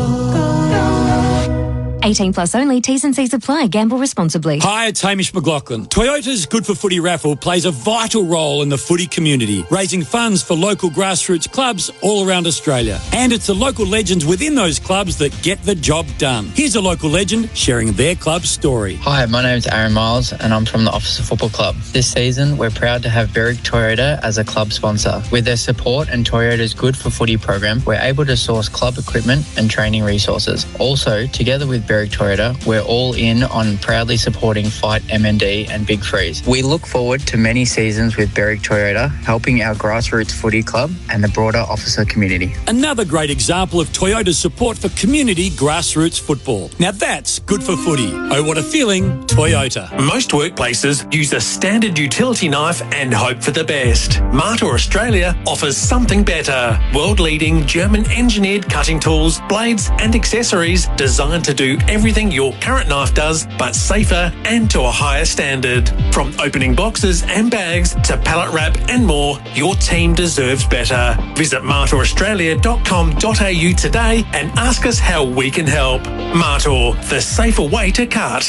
18 plus only. T's and C's apply. Gamble responsibly. Hi, it's Hamish McLaughlin. Toyota's Good for Footy raffle plays a vital role in the footy community, raising funds for local grassroots clubs all around Australia. And it's the local legends within those clubs that get the job done. Here's a local legend sharing their club's story. Hi, my name's Aaron Miles and I'm from the Officer Football Club. This season, we're proud to have Berwick Toyota as a club sponsor. With their support and Toyota's Good for Footy program, we're able to source club equipment and training resources. Also, together with Berwick Toyota, we're all in on proudly supporting Fight MND and Big Freeze. We look forward to many seasons with Berwick Toyota, helping our grassroots footy club and the broader officer community. Another great example of Toyota's support for community grassroots football. Now that's good for footy. Oh, what a feeling, Toyota. Most workplaces use a standard utility knife and hope for the best. Martor Australia offers something better. World-leading German-engineered cutting tools, blades and accessories designed to do everything your current knife does, but safer and to a higher standard. From opening boxes and bags to pallet wrap and more, your team deserves better. Visit martoraustralia.com.au today and ask us how we can help. Martor, the safer way to cut.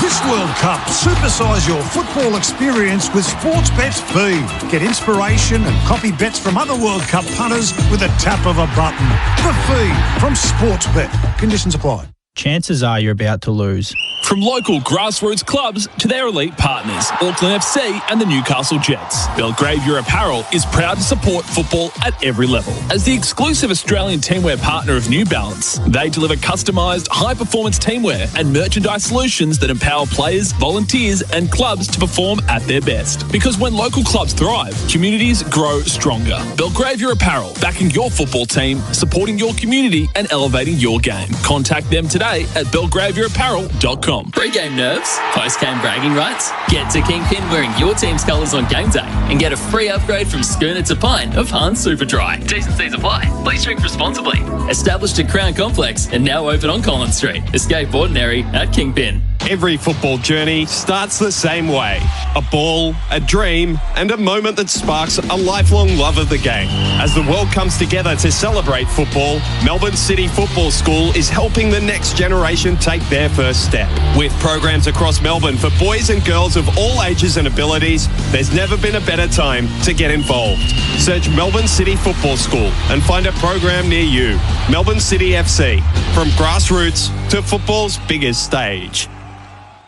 This World Cup, supersize your football experience with Sportsbet's Feed. Get inspiration and copy bets from other World Cup punters with a tap of a button. The Feed from Sportsbet. Conditions apply. Chances are you're about to lose. From local grassroots clubs to their elite partners, Auckland FC and the Newcastle Jets, Belgravia Apparel is proud to support football at every level. As the exclusive Australian teamwear partner of New Balance, they deliver customised, high-performance teamwear and merchandise solutions that empower players, volunteers and clubs to perform at their best. Because when local clubs thrive, communities grow stronger. Belgravia Apparel, backing your football team, supporting your community and elevating your game. Contact them today at belgraviaapparel.com. Pre-game nerves? Post-game bragging rights? Get to Kingpin wearing your team's colours on game day and get a free upgrade from schooner to pint of Hans Super Dry. T's and C's apply. Please drink responsibly. Established at Crown Complex and now open on Collins Street. Escape ordinary at Kingpin. Every football journey starts the same way. A ball, a dream, and a moment that sparks a lifelong love of the game. As the world comes together to celebrate football, Melbourne City Football School is helping the next generation take their first step. With programs across Melbourne for boys and girls of all ages and abilities, there's never been a better time to get involved. Search Melbourne City Football School and find a program near you. Melbourne City FC, from grassroots to football's biggest stage.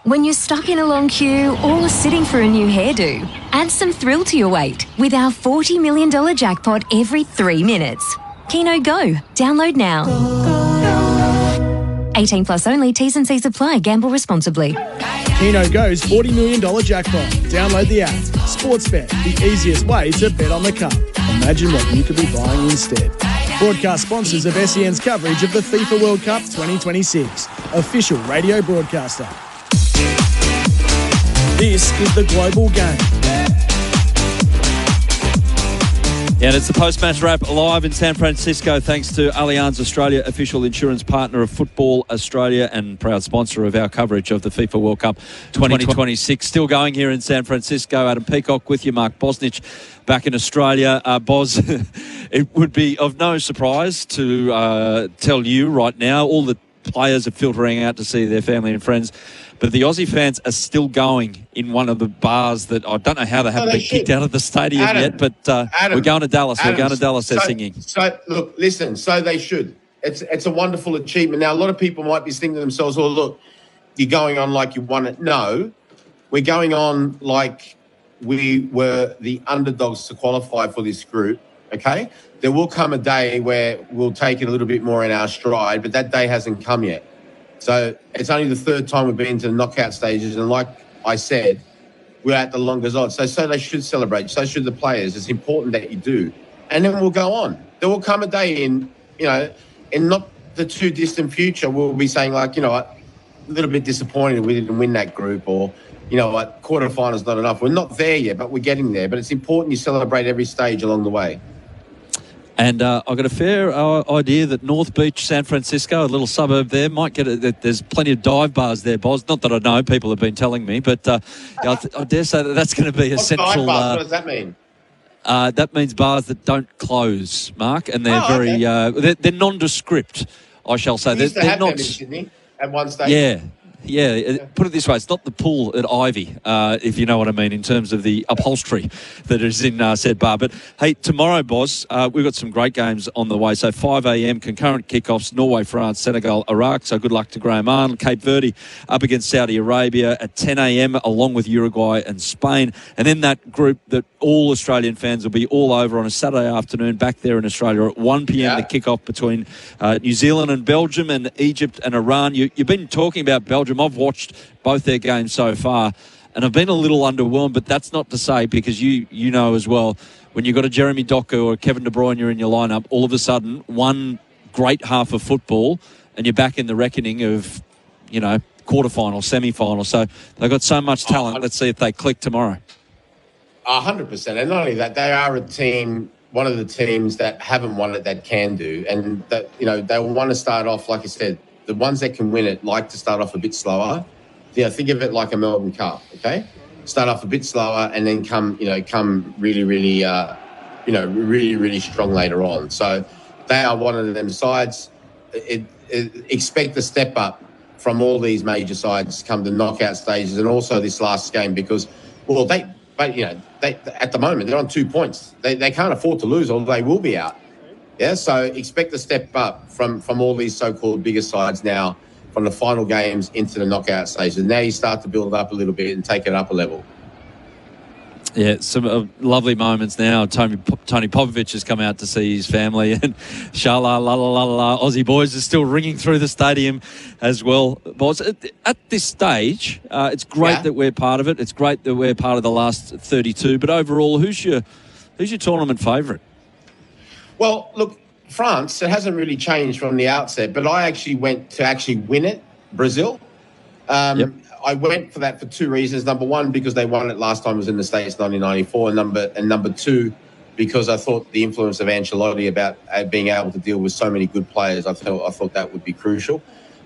When you're stuck in a long queue or sitting for a new hairdo, add some thrill to your wait with our $40 million jackpot every 3 minutes. Keno Go. Download now. 18 plus only. T's and C's apply. Gamble responsibly. Keno Go's $40 million jackpot. Download the app. Sportsbet, the easiest way to bet on the Cup. Imagine what you could be buying instead. Broadcast sponsors of SEN's coverage of the FIFA World Cup 2026. Official radio broadcaster. This is the Global Game. Yeah, and it's the post-match wrap live in San Francisco thanks to Allianz Australia, official insurance partner of Football Australia and proud sponsor of our coverage of the FIFA World Cup 2026. Still going here in San Francisco. Adam Peacock with you, Mark Bosnich back in Australia. Boz, it would be of no surprise to tell you right now, all the players are filtering out to see their family and friends, but the Aussie fans are still going in one of the bars that I don't know how they haven't been kicked out of the stadium yet, but we're going to Dallas. We're going to Dallas, they're singing. So, look, listen, so they should. It's a wonderful achievement. Now, a lot of people might be thinking to themselves, oh, look, you're going on like you won it. No, we're going on like we were the underdogs to qualify for this group, okay? There will come a day where we'll take it a little bit more in our stride, but that day hasn't come yet. So it's only the third time we've been to the knockout stages, and like I said, we're at the longest odds. So they should celebrate. So should the players. It's important that you do. And then we'll go on. There will come a day in not the too distant future, we'll be saying like, a little bit disappointed we didn't win that group, or, quarterfinals not enough. We're not there yet, but we're getting there. But it's important you celebrate every stage along the way. And I've got a fair idea that North Beach, San Francisco, a little suburb there, might get there's plenty of dive bars there, Boz. Not that I know, people have been telling me, but I dare say that's going to be a central... Dive bars? What does that mean? That means bars that don't close, Mark, and they're they're nondescript, I shall say. We used to have them in Sydney at one stage. Yeah, put it this way, it's not the pool at Ivy, if you know what I mean, in terms of the upholstery that is in said bar. But, hey, tomorrow, Boz, we've got some great games on the way. So 5 a.m, concurrent kickoffs, Norway, France, Senegal, Iraq. So good luck to Graham Arnold. Cape Verde up against Saudi Arabia at 10 a.m, along with Uruguay and Spain. And then that group that all Australian fans will be all over on a Saturday afternoon back there in Australia at 1 p.m, the kickoff between New Zealand and Belgium and Egypt and Iran. You've been talking about Belgium. I've watched both their games so far, and I've been a little underwhelmed, but that's not to say, because you know as well, when you've got a Jeremy Doku or a Kevin De Bruyne in your lineup, all of a sudden, one great half of football, and you're back in the reckoning of, quarterfinal, semi-final. So they've got so much talent. Let's see if they click tomorrow. 100%. And not only that, they are a team, one of the teams that haven't won it that can do. And, that they want to start off, like I said, the ones that can win it like to start off a bit slower. Think of it like a Melbourne Cup, okay? Start off a bit slower and then come really, really, really, really strong later on. So they are one of them sides. Expect a step up from all these major sides come the knockout stages, and also this last game, because, they at the moment they're on 2 points. They can't afford to lose, or they will be out. Yeah, so expect a step up from all these so-called bigger sides now, from the final games into the knockout stages. Now you start to build up a little bit and take it up a level. Yeah, some lovely moments now. Tony Popovich has come out to see his family, and Shala, la la la la, Aussie boys are still ringing through the stadium as well. Boss, at this stage, it's great that we're part of it. It's great that we're part of the last 32. But overall, who's your tournament favourite? Well, look, France, it hasn't really changed from the outset, but I actually went to win it, Brazil. I went for that for two reasons. Number one, because they won it last time it was in the States, 1994. And number two, because I thought the influence of Ancelotti about being able to deal with so many good players, I thought that would be crucial.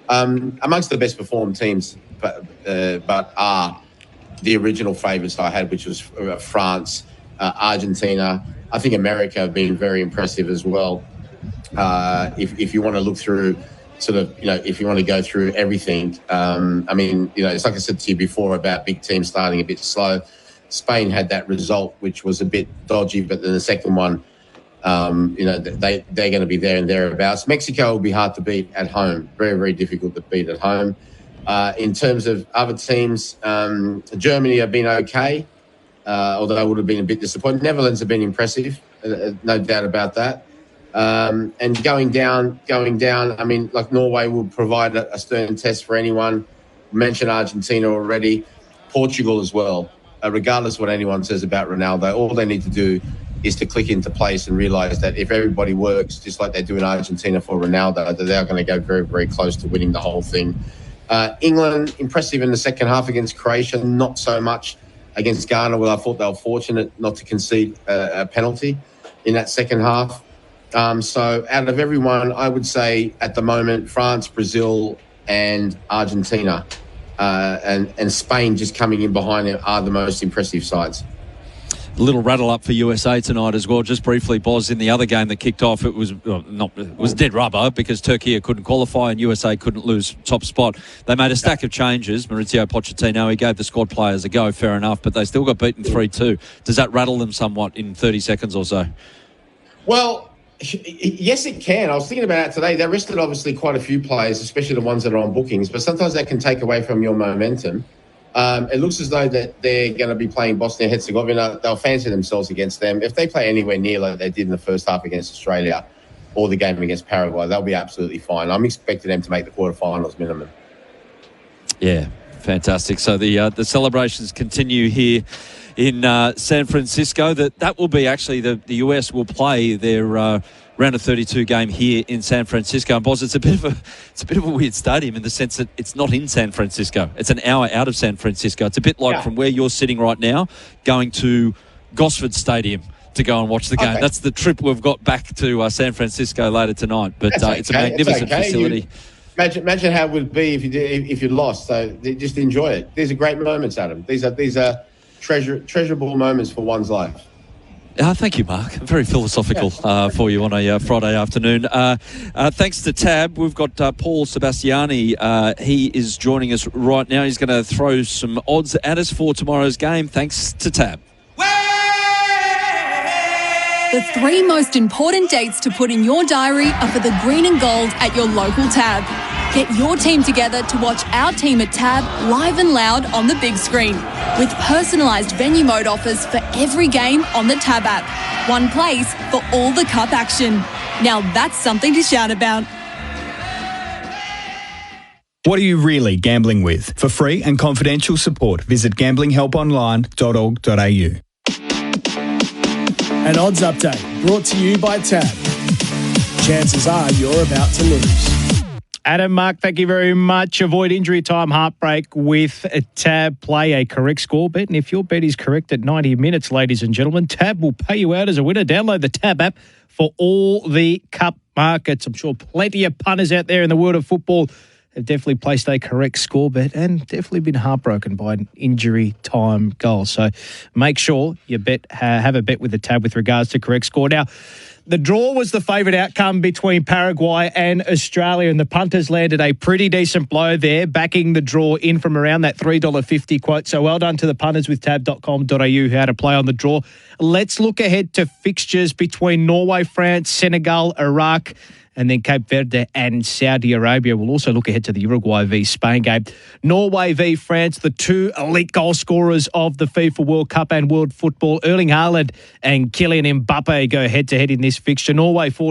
Amongst the best performed teams, but are the original favourites I had, which was France, Argentina. I think America have been very impressive as well. If you want to look through if you want to go through everything, it's like I said to you before about big teams starting a bit slow. Spain had that result, which was a bit dodgy, but then the second one, they're going to be there and thereabouts. Mexico will be hard to beat at home. Very, very difficult to beat at home. In terms of other teams, Germany have been okay, although I would have been a bit disappointed. Netherlands have been impressive, no doubt about that. And going down, Norway will provide a stern test for anyone. Mentioned Argentina already. Portugal as well. Regardless of what anyone says about Ronaldo, all they need to do is to click into place and realise that if everybody works just like they do in Argentina for Ronaldo, that they're going to go very, very close to winning the whole thing. England, impressive in the second half against Croatia, not so much against Ghana. Well, I thought they were fortunate not to concede a penalty. in that second half. So out of everyone, I would say at the moment, France, Brazil and Argentina and Spain just coming in behind it are the most impressive sides. A little rattle up for USA tonight as well. Just briefly, Boz, in the other game that kicked off, it was dead rubber because Turkey couldn't qualify and USA couldn't lose top spot. They made a stack of changes. Maurizio Pochettino, he gave the squad players a go, fair enough, but they still got beaten 3-2. Does that rattle them somewhat in 30 seconds or so? Well, yes, it can. I was thinking about it today. They rested obviously quite a few players, especially the ones that are on bookings, but sometimes that can take away from your momentum. It looks as though that they're going to be playing Bosnia-Herzegovina. They'll fancy themselves against them. If they play anywhere near like they did in the first half against Australia or the game against Paraguay, they'll be absolutely fine. I'm expecting them to make the quarterfinals minimum. Yeah, fantastic. So the celebrations continue here in San Francisco. That will be actually the US will play their round of 32 game here in San Francisco. And Boz, it's a bit of a weird stadium in the sense that it's not in San Francisco. It's an hour out of San Francisco. It's a bit like from where you're sitting right now, going to Gosford Stadium to go and watch the game. Okay. That's the trip we've got back to San Francisco later tonight. But it's a magnificent facility. Imagine how it would be if you lost. So just enjoy it. These are great moments, Adam. These are treasurable moments for one's life. Thank you, Mark. Very philosophical for you on a Friday afternoon. Thanks to Tab, we've got Paul Sebastiani. He is joining us right now. He's going to throw some odds at us for tomorrow's game. Thanks to Tab. The 3 most important dates to put in your diary are for the green and gold at your local Tab. Get your team together to watch our team at Tab live and loud on the big screen with personalised venue mode offers for every game on the Tab app. One place for all the cup action. Now that's something to shout about. What are you really gambling with? For free and confidential support, visit gamblinghelponline.org.au. An odds update brought to you by Tab. Chances are you're about to lose. Adam, Mark, thank you very much. Avoid injury time heartbreak with Tab. Play a correct score bet. And if your bet is correct at 90 minutes, ladies and gentlemen, Tab will pay you out as a winner. Download the Tab app for all the cup markets. I'm sure plenty of punters out there in the world of football have definitely placed a correct score bet and definitely been heartbroken by an injury time goal. So make sure you have a bet with the Tab with regards to correct score. Now, the draw was the favourite outcome between Paraguay and Australia, and the punters landed a pretty decent blow there, backing the draw in from around that $3.50 quote. So well done to the punters with tab.com.au who had a play on the draw. Let's look ahead to fixtures between Norway, France, Senegal, Iraq, and then Cape Verde and Saudi Arabia. We'll also look ahead to the Uruguay v Spain game. Norway v France, the 2 elite goal scorers of the FIFA World Cup and World Football. Erling Haaland and Kylian Mbappe go head-to-head in this fixture. Norway 4